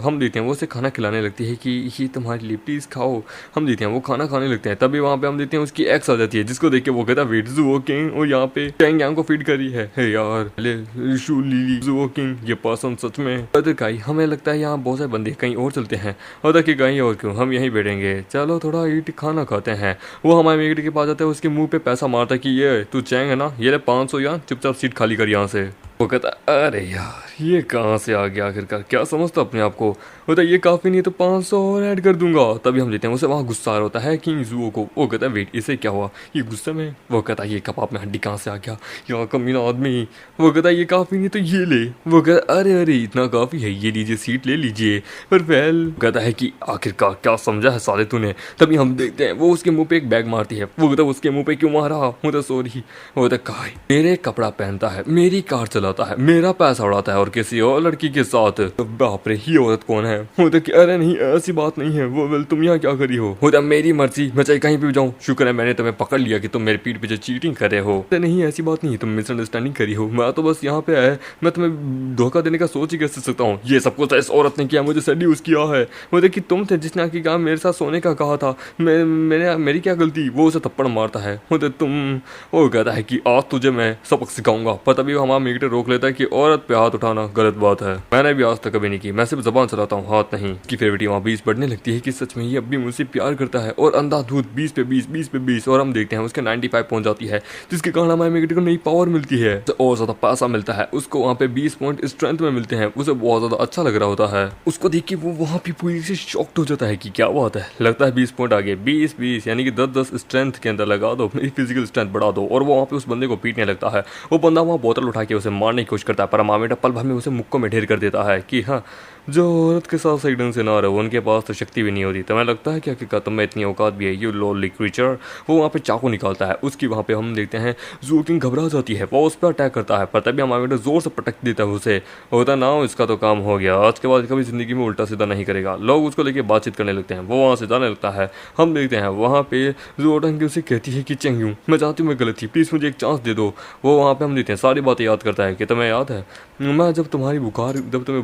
हम देते हैं वो उसे खाना खिलाने लगती है कि ये तुम्हारे लिए प्लीज़ खाओ। हम देते हैं वो खाना खाने लगते हैं। तभी वहाँ पे हम देते हैं उसकी एक्स आ जाती है, जिसको देख के वो कहता है वेट जुओ किंग और यहाँ पे टैंग यांग को फीड करी है। हे यार ले शू लीली जुओ किंग ये पर्सन सच में बदर का ही। हमें लगता है यहाँ बहुत सारे बंदे कहीं और चलते हैं, और कि कहीं और क्यों हम यहीं बैठेंगे, चलो थोड़ा ईट खाना खाते हैं। वो हमारे मेगड़ी के पास जाता है, उसके मुंह पे पैसा मारता है कि ये तू चैंग है ना, ये ले 500 यार, चुपचाप सीट खाली कर यहाँ से। वो कहता अरे यार ये कहाँ से आ गया आखिरकार, क्या समझता अपने आप को। होता ये काफ़ी नहीं तो 500 और ऐड कर दूंगा। तभी हम देते हैं उसे वहाँ गुस्सा आ रहा होता है किंग जुओ को। वो कहता है वेट इसे क्या हुआ, ये गुस्से में। वो कहता है ये कबाब में हड्डी कहाँ से आ गया, यहाँ कमीना आदमी। वो कहता है ये काफ़ी नहीं तो ये ले। वो कहता अरे इतना काफ़ी है, ये लीजिए सीट ले लीजिए। पर वेल कहता है कि आखिरकार क्या समझा है साले तूने। तभी हम देखते हैं वो उसके मुँह पे एक बैग मारती है। वो कहता उसके मुँह पे क्यों मारा। होता सॉरी। वो कहता मेरे कपड़ा पहनता है, मेरी कार चलाता जाता है, मेरा पैसा उड़ाता है और किसी और लड़की के साथ। तो बाप रे, ये औरत कौन है? होता कि अरे नहीं ऐसी बात नहीं है, वो वेल तुम यहाँ क्या करी हो? होता मेरी मर्जी, मैं चाहे कहीं भी जाऊँ, शुक्र है मैंने तुम्हें पकड़ लिया कि तुम मेरे पीठ पीछे चीटिंग कर रहे हो। नहीं ऐसी बात नहीं, तुम मिसअंडरस्टैंडिंग करी हो, मैं तो बस यहाँ पे आया, मैं तुम्हें धोखा देने का सोच ही कैसे सकता हूँ? ये सब कुछ इस औरत ने किया, मुझे सेड्यूस किया है। वो कि तुम थे जिसने आके कहा मेरे साथ सोने का कहा था, मेरी क्या गलती? वो उसे थप्पड़ मारता है। वो कहता है कि आज तुझे मैं सबक सिखाऊंगा, पर तभी हमारा मीटर रोक लेता है कि औरत पे हाथ उठाना गलत बात है। मैंने भी आज तक कभी नहीं की, मैं सिर्फ जबान चलाता हूँ, हाथ नहीं। की फेवरेट वहाँ 20 बढ़ने लगती है कि सच में ये अब भी मुझसे प्यार करता है, और अंधाधुंध 20 पे 20 20 पे 20, और हम देखते हैं उसके 95 पहुंच जाती है, जिसके कारण हमारे मीटर को नई पावर मिलती है और ज्यादा पैसा मिलता है। उसको वहाँ पे 20 पॉइंट स्ट्रेंथ में मिलते हैं, उसे बहुत ज्यादा अच्छा लग रहा होता है। उसको देख के वो वहाँ पे पूरी से शॉक्ड हो जाता है कि क्या बात है, लगता है 20 पॉइंट आगे, 20 यानी कि 10 स्ट्रेंथ के अंदर लगा दो, मेरी फिजिकल स्ट्रेंथ बढ़ा दो। और वो वहाँ पे उस बंदे को पीटने लगता है। वो बंदा वहाँ बोतल उठा के उसे मारने की कोशिश करता है, पर मामेटा पल भर में उसे मुक्कों में ढेर कर देता है कि हाँ, जो औरत के साथ सही ढंग से ना रहो उनके पास तो शक्ति भी नहीं होती। तुम्हें लगता है क्या कि तुम्हें इतनी औकात भी है, यू लोली क्रीचर। वो वहाँ पे चाकू निकालता है, उसकी वहाँ पे हम देखते हैं जू किंग घबरा जाती है, वो उस पर अटैक करता है, पर तभी हमारे बेटा जोर से पटक देता है उसे। होता ना इसका तो काम हो गया, आज के बाद कभी जिंदगी में उल्टा सीधा नहीं करेगा। लोग उसको लेके बातचीत करने लगते हैं, वो वहाँ से जाने लगता है। हम देखते हैं वहाँ पे जो की उसे कहती है कि चेंगयू, मैं चाहती हूँ मैं गलत थी, प्लीज़ मुझे एक चांस दे दो। वो वहाँ पे हम देखते हैं सारी बातें याद करता है कि तुम्हें याद है मैं जब तुम्हें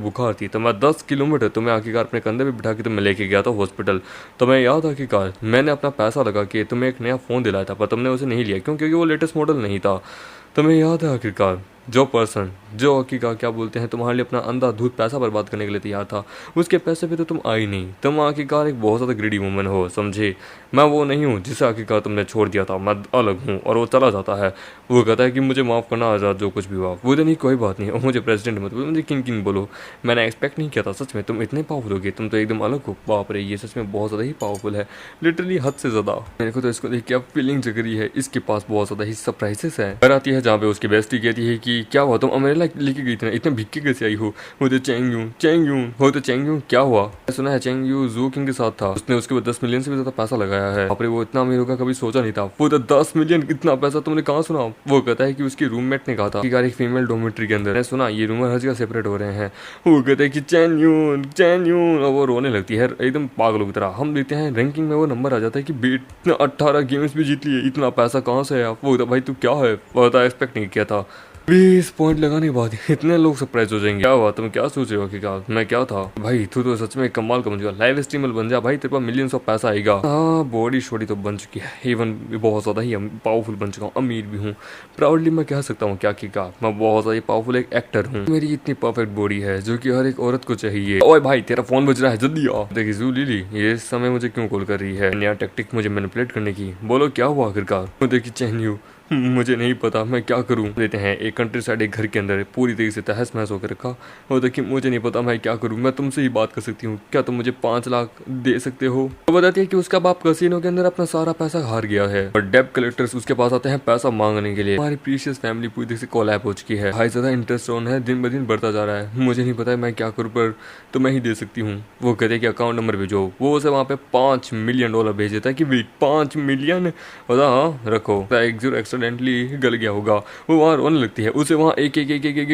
बुखार थी तो मैं 10 किलोमीटर तुम्हें आखिरकार अपने कंधे पे बिठा के तुम्हें लेके गया था हॉस्पिटल। तुम्हें याद आखिरकार मैंने अपना पैसा लगा के तुम्हें एक नया फ़ोन दिलाया था, पर तुमने उसे नहीं लिया क्योंकि वो लेटेस्ट मॉडल नहीं था। तुम्हें याद है आखिरकार जो पर्सन जो आखिरकार क्या बोलते हैं तुम्हारे लिए अपना अंधाधुंध पैसा बर्बाद करने के लिए तैयार था, उसके पैसे पे तो तुम आई नहीं। तुम आखिरकार एक बहुत ज़्यादा ग्रीडी वूमन हो, समझे? मैं वो नहीं हूँ जिसे आखिरकार तुमने छोड़ दिया था, मैं अलग हूँ। और वो चला जाता है। वो कहता है कि मुझे माफ़ करना आज़ाद, जो कुछ भी हुआ। वो नहीं कोई बात नहीं, और मुझे प्रेसिडेंट मत बोलो, मुझे किंग बोलो। मैंने एक्सपेक्ट नहीं किया था सच में तुम इतने पावरफुल होगे, तुम तो एकदम अलग हो। बाप रे, ये सच में बहुत ज़्यादा ही पावरफुल है, लिटरली हद से ज़्यादा। मेरे को तो इसको देख के अब फीलिंग जग रही है, इसके पास बहुत ज़्यादा ही सरप्राइजेस है। घर आती है जहाँ पे उसकी बेस्टी कहती है कि क्या हुआ, तुम अमेरिका लेके गई थी ना, इतने भिक्के कैसे आई हो? वो तो चेंगयू हो, तो चेंगयू क्या हुआ? मैं सुना है चेंगयू जू किंग के साथ था, उसने उसके बाद 10 मिलियन से भी ज्यादा पैसा लगाया है। बाप रे, वो इतना अमीर होगा कभी सोचा नहीं था। वो तो 10 मिलियन, इतना पैसा तुमने कहाँ सुना? वो कहता है कि उसकी रूममेट ने कहा था कि एक फीमेल डोमेट्री के अंदर, मैं सुना ये रूमर हर जगह सेपरेट हो रहे हैं। वो कहते हैं कि चेंगयू, और वो रोने लगती है एकदम पागलों की तरह। हम देखते हैं रैंकिंग में वो नंबर आ जाता है कि बेट 18 गेम्स भी जीत लिए, इतना पैसा कहाँ से है? वो भाई तू क्या है, वो एक्सपेक्ट नहीं किया था। 20 पॉइंट लगाने के बाद इतने लोग सरप्राइज हो जाएंगे। क्या हुआ, तुम क्या सोच रहे हो कि क्या मैं क्या था? भाई तू तो सच में कमाल का बन जाएगा, लाइव स्ट्रीमर बन जा भाई, तेरे पास मिलियंस ऑफ पैसा आएगा। हाँ, बॉडी शॉडी तो बन चुकी है, इवन बहुत ज़्यादा ही पावरफुल बन चुका हूँ, अमीर भी हूँ। प्राउडली मैं कह सकता हूँ क्या कि क्या मैं बहुत ज़्यादा पावरफुल एक एक्टर हूँ। मेरी इतनी परफेक्ट बॉडी है जो कि हर एक औरत को चाहिए। ओए भाई, तेरा फोन बज रहा है, जल्दी आ। देखिए जू लीली ये इस समय मुझे क्यों कॉल कर रही है? नया टेक्टिक मुझे मैनिपुलेट करने की। बोलो क्या हुआ आखिरकार? देखिए चेंगयू, मुझे नहीं पता मैं क्या करूं। देते हैं एक कंट्री साइड एक घर के अंदर पूरी तरीके से तहस महस होकर रखा। और देखिए मुझे नहीं पता मैं क्या करूं, मैं तुमसे ही बात कर सकती हूँ, क्या तुम मुझे 5 लाख दे सकते हो? तो बताती है कि उसका बाप कसिनो के अंदर अपना सारा पैसा हार गया है और डेब्ट कलेक्टर्स उसके पास आते हैं पैसा मांगने के लिए। हमारी प्रीशियस फैमिली पूरी तरीके से कोलैप हो चुकी है, भाई ज्यादा इंटरेस्ट ऑन है, दिन ब दिन बढ़ता जा रहा है। मुझे नहीं पता मैं क्या करूँ, पर तो मैं ही दे सकती हूँ। वो कहते हैं कि अकाउंट नंबर भेजो। वो उसे वहाँ पे $5 मिलियन भेज देता है कि वेट 5 मिलियन, बता हाँ रखो। एक जीरो एक्सीडेंटली गल गया होगा। वो वहाँ रोने लगती है, उसे वहाँ एक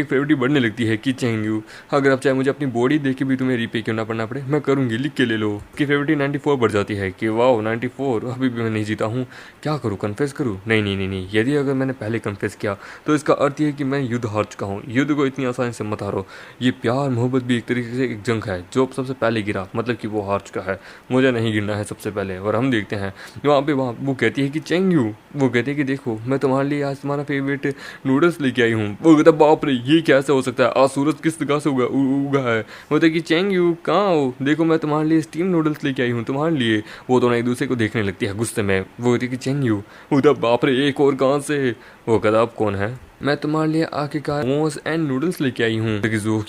फेवरेट बढ़ने लगती है कि चेंगयू, अगर आप चाहे मुझे अपनी बॉडी देख के भी तुम्हें रीपे क्यों ना पड़ना पड़े, मैं करूंगी, लिख के ले लो। की फेवरेट 94 बढ़ जाती है कि वाह 94, अभी भी मैं नहीं जीता हूँ, क्या करूँ, कन्फेस करूँ? नहीं, यदि अगर मैंने पहले कन्फेस किया तो इसका अर्थ ये है कि मैं युद्ध हार चुका हूँ। युद्ध को इतनी आसानी से मत हारो। ये प्यार मोहब्बत भी एक तरीके से एक जंग है, जो सबसे पहले गिरा मतलब कि वो हार चुका है, मुझे नहीं गिरना है सबसे पहले। और हम देखते हैं वहाँ पे वो कहती है कि चेंगयू, वो कहती है कि देखो मैं तुम्हारे लिए आज तुम्हारा फेवरेट नूडल्स लेके आई हूँ। वो कहता बाप रे ये कैसे हो सकता है, आज सूरज किस जगह से उगा है? वो कहता कि चेंगयू कहाँ हो, देखो मैं तुम्हारे लिए स्टीम नूडल्स लेके आई हूँ तुम्हारे लिए। वो दोनों एक दूसरे को देखने लगती है गुस्से में। वो कहती कि चेंगयू, वो कहता बाप रे एक और कहाँ से? वो कहता अब कौन है? मैं तुम्हारे लिए आखिरकार मोमोज एंड नूडल्स लेके आई हूँ।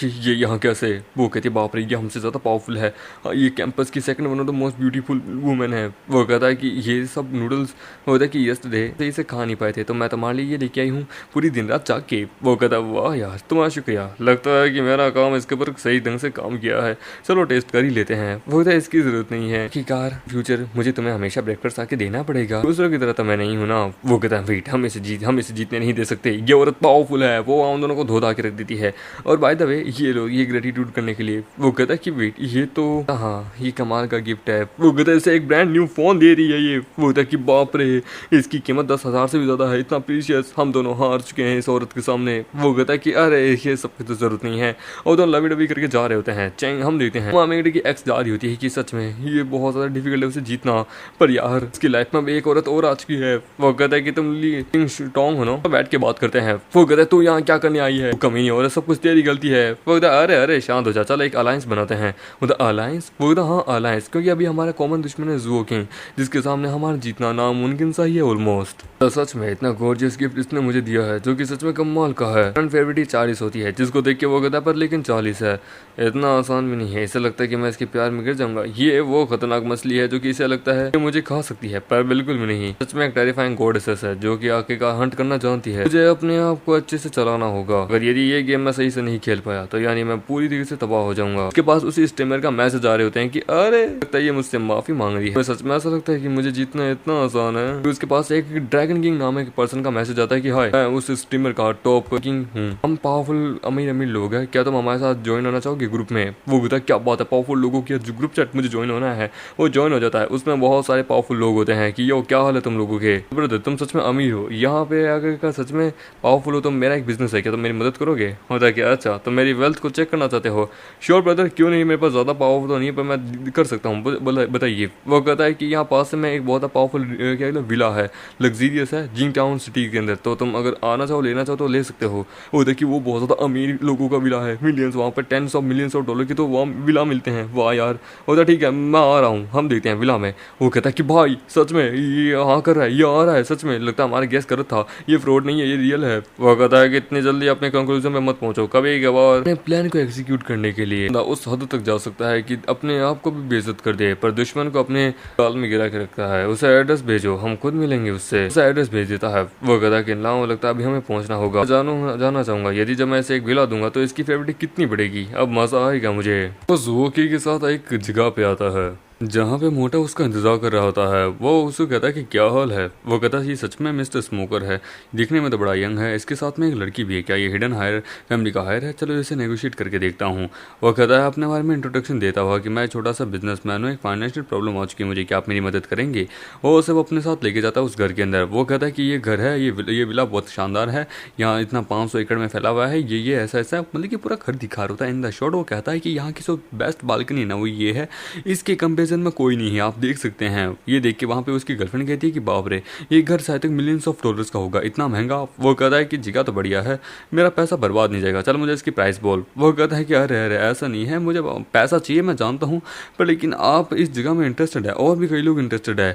ये यहाँ कैसे? वो कहती है बाप रे ये हमसे ज़्यादा पावरफुल है, ये कैंपस की second one of the most beautiful women है। वो कहता है कि ये सब नूडल्स होता है कि यस्टरडे से इसे खा नहीं पाए थे, तो मैं तुम्हारे लिए ये लेके आई हूँ पूरी दिन रात जाग के। वो कहता है वाह यार तुम्हारा शुक्रिया, लगता है कि मेरा काम इसके ऊपर सही ढंग से काम किया है, चलो टेस्ट कर ही लेते हैं। वो कहता है इसकी ज़रूरत नहीं है कि कार फ्यूचर मुझे तुम्हें हमेशा ब्रेकफास्ट आके देना पड़ेगा, दूसरों की तरह तो मैं नहीं हूँ ना। वो कहता है वेट हम इसे जीतने नहीं दे सकते, ये औरत पावरफुल है, वो हम दोनों को धो धा के रख देती है। और बाय द वे ये लोग ये ग्रेटिट्यूड करने के लिए वो कहता है कि वेट ये तो हाँ ये कमाल का गिफ्ट है। वो कहता है इसे एक ब्रांड न्यू फोन दे रही है ये। वो कहता है कि बाप रे इसकी कीमत 10,000 से भी ज्यादा है, इतना प्रीशियस। हम दोनों हार चुके हैं इस औरत के सामने। वो कहता है कि अरे ये सब की तो जरूरत नहीं है। और दोनों लवी डबी करके जा रहे होते हैं। चैंग हम देते हैं मामेगड़ी की एक्स जा रही होती है कि सच में ये बहुत ज्यादा डिफिकल्ट है उसे जीतना, पर यार उसकी लाइफ में एक औरत और आ चुकी है। वो कहता है कि तुम स्ट्रॉन्ग हो ना, तो बैठ के बात करते हैं। वो कहता है तू यहाँ क्या करने आई है, कमी और सब कुछ तेरी गलती है। वो कहता है अरे अरे शांत हो जा, चल एक अलायंस बनाते हैं। वो कहता अलायंस, वो कहता हाँ अलायंस, क्योंकि अभी हमारा कॉमन दुश्मन है ज़ुओ किंग, जिसके सामने हमारा जीतना नामुमकिन सा ही है ऑलमोस्ट। तो सच में इतना गॉर्जियस गिफ्ट इसने मुझे दिया है जो कि सच में कमाल का है। फ्रेंड फेवरेट 40 होती है, जिसको देख के वो कहता है पर लेकिन 40 है, इतना आसान भी नहीं है। इसे लगता है कि मैं इसके प्यार में गिर जाऊंगा। ये वो खतरनाक मछली है जो कि इसे लगता है कि मुझे खा सकती है, पर बिल्कुल भी नहीं। सच में एक टेरिफाइंग गॉडेसेस है जो कि आके का हंट करना जानती है। मुझे अपने आप को अच्छे से चलाना होगा। अगर यदि ये गेम मैं सही से नहीं खेल पाया तो यानी मैं पूरी तरीके से तबाह हो जाऊंगा। उसके पास उसी स्ट्रीमर का मैसेज आ रहे होते हैं कि अरे लगता है ये मुझसे माफी मांग रही है। सच में ऐसा लगता है कि मुझे जीतना इतना आसान है। तो उसके पास एक ड्रैगन किंग नाम के पर्सन का मैसेज आता है कि हाय मैं उस स्ट्रीमर का टॉप किंग हूँ, हम पावरफुल अमीर अमीर लोग हैं, क्या तुम हमारे साथ ज्वाइन होना चाहोगे ग्रुप में। वो कहता है क्या बात है, पावरफुल लोगों की ग्रुप चैट मुझे ज्वाइन होना है। वो ज्वाइन हो जाता है। उसमें बहुत सारे पावरफुल लोग होते हैं कि यो क्या हाल है तुम लोगों के, ब्रदर तुम सच में अमीर हो, यहाँ पे आकर का सच में पावरफुल हो, तुम मेरा एक बिजनेस है, क्या तुम मेरी मदद करोगे। होता है कि अच्छा तुम मेरी वेल्थ को चेक करना चाहते हो, श्योर ब्रदर क्यों नहीं, मेरे पास ज़्यादा पावरफुल तो नहीं है पर मैं कर सकता हूँ, बताइए। वो कहता है कि यहाँ पास में एक बहुत पावरफुल क्या विला है, लग्जीरियस है जिंग टाउन सिटी के अंदर, तो तुम अगर आना चाहो लेना चाहो तो ले सकते हो। वो देखिए वो बहुत ज़्यादा अमीर लोगों का विला है, मिलियंस, वहाँ पर tens of millions of dollar की तो वहाँ विला मिलते हैं। वाह यार, होता ठीक है मैं आ रहा हूँ, हम देखते हैं विला में। वो कहता है कि भाई सच में ये हाँ कर रहा है, ये आ रहा है, सच में लगता है हमारा गैस गलत था, ये फ्रॉड नहीं है ये रियल है। वो कहता है कि इतनी जल्दी अपने कंक्लूजन में मत पहुंचो, कभी कभार अपने प्लान को एग्जीक्यूट करने के लिए उस हद तक जा सकता है कि अपने आप को भी बेइज्जत कर दे, पर दुश्मन को अपने काल में गिरा के रखता है। उसे एड्रेस भेजो, हम खुद मिलेंगे उससे। उसे एड्रेस भेज देता है। वो कहता है कि ना लगता है अभी हमें पहुंचना होगा, जाना चाहूंगा, यदि जब मैं इसे एक विला दूंगा तो इसकी फेवरेट कितनी बढ़ेगी, अब मजा आएगा मुझे। तो ज़ुओकी के साथ एक जगह पे आता है जहाँ पे मोटा उसका इंतजार कर रहा होता है। वो उसको कहता है कि क्या हाल है। वो कहता है ये सच में मिस्टर स्मोकर है, दिखने में तो बड़ा यंग है, इसके साथ में एक लड़की भी है, क्या ये हिडन हायर फैमिली का हायर है, चलो इसे नेगोशिएट करके देखता हूँ। वो कहता है अपने बारे में इंट्रोडक्शन देता हुआ कि मैं छोटा सा बिजनेसमैन हूँ, एक फाइनेंशियल प्रॉब्लम आ चुकी है मुझे, क्या आप मेरी मदद करेंगे। वो उसे अपने साथ लेके जाता है उस घर के अंदर। वो कहता है कि ये घर है, ये विला बहुत शानदार है, यहाँ इतना 500 एकड़ में फैला हुआ है, ये ऐसा ऐसा मतलब कि पूरा घर दिखा रहा होता है इन द शॉट। वो कहता है कि यहाँ की जो बेस्ट बालकनी ना वो ये है, इसके कंपेरिजन में कोई नहीं है, आप देख सकते हैं। ये देख के वहाँ पे उसकी गर्लफ्रेंड कहती है कि बाप रे ये घर शायद तक मिलियंस ऑफ डॉलर्स का होगा, इतना महंगा। वो कहता है कि जगह तो बढ़िया है, मेरा पैसा बर्बाद नहीं जाएगा, चल मुझे इसकी प्राइस बोल। वो कहता है कि अरे अरे ऐसा नहीं है, मुझे पैसा चाहिए मैं जानता हूँ, पर लेकिन आप इस जगह में इंटरेस्टेड है और भी कई लोग इंटरेस्टेड है,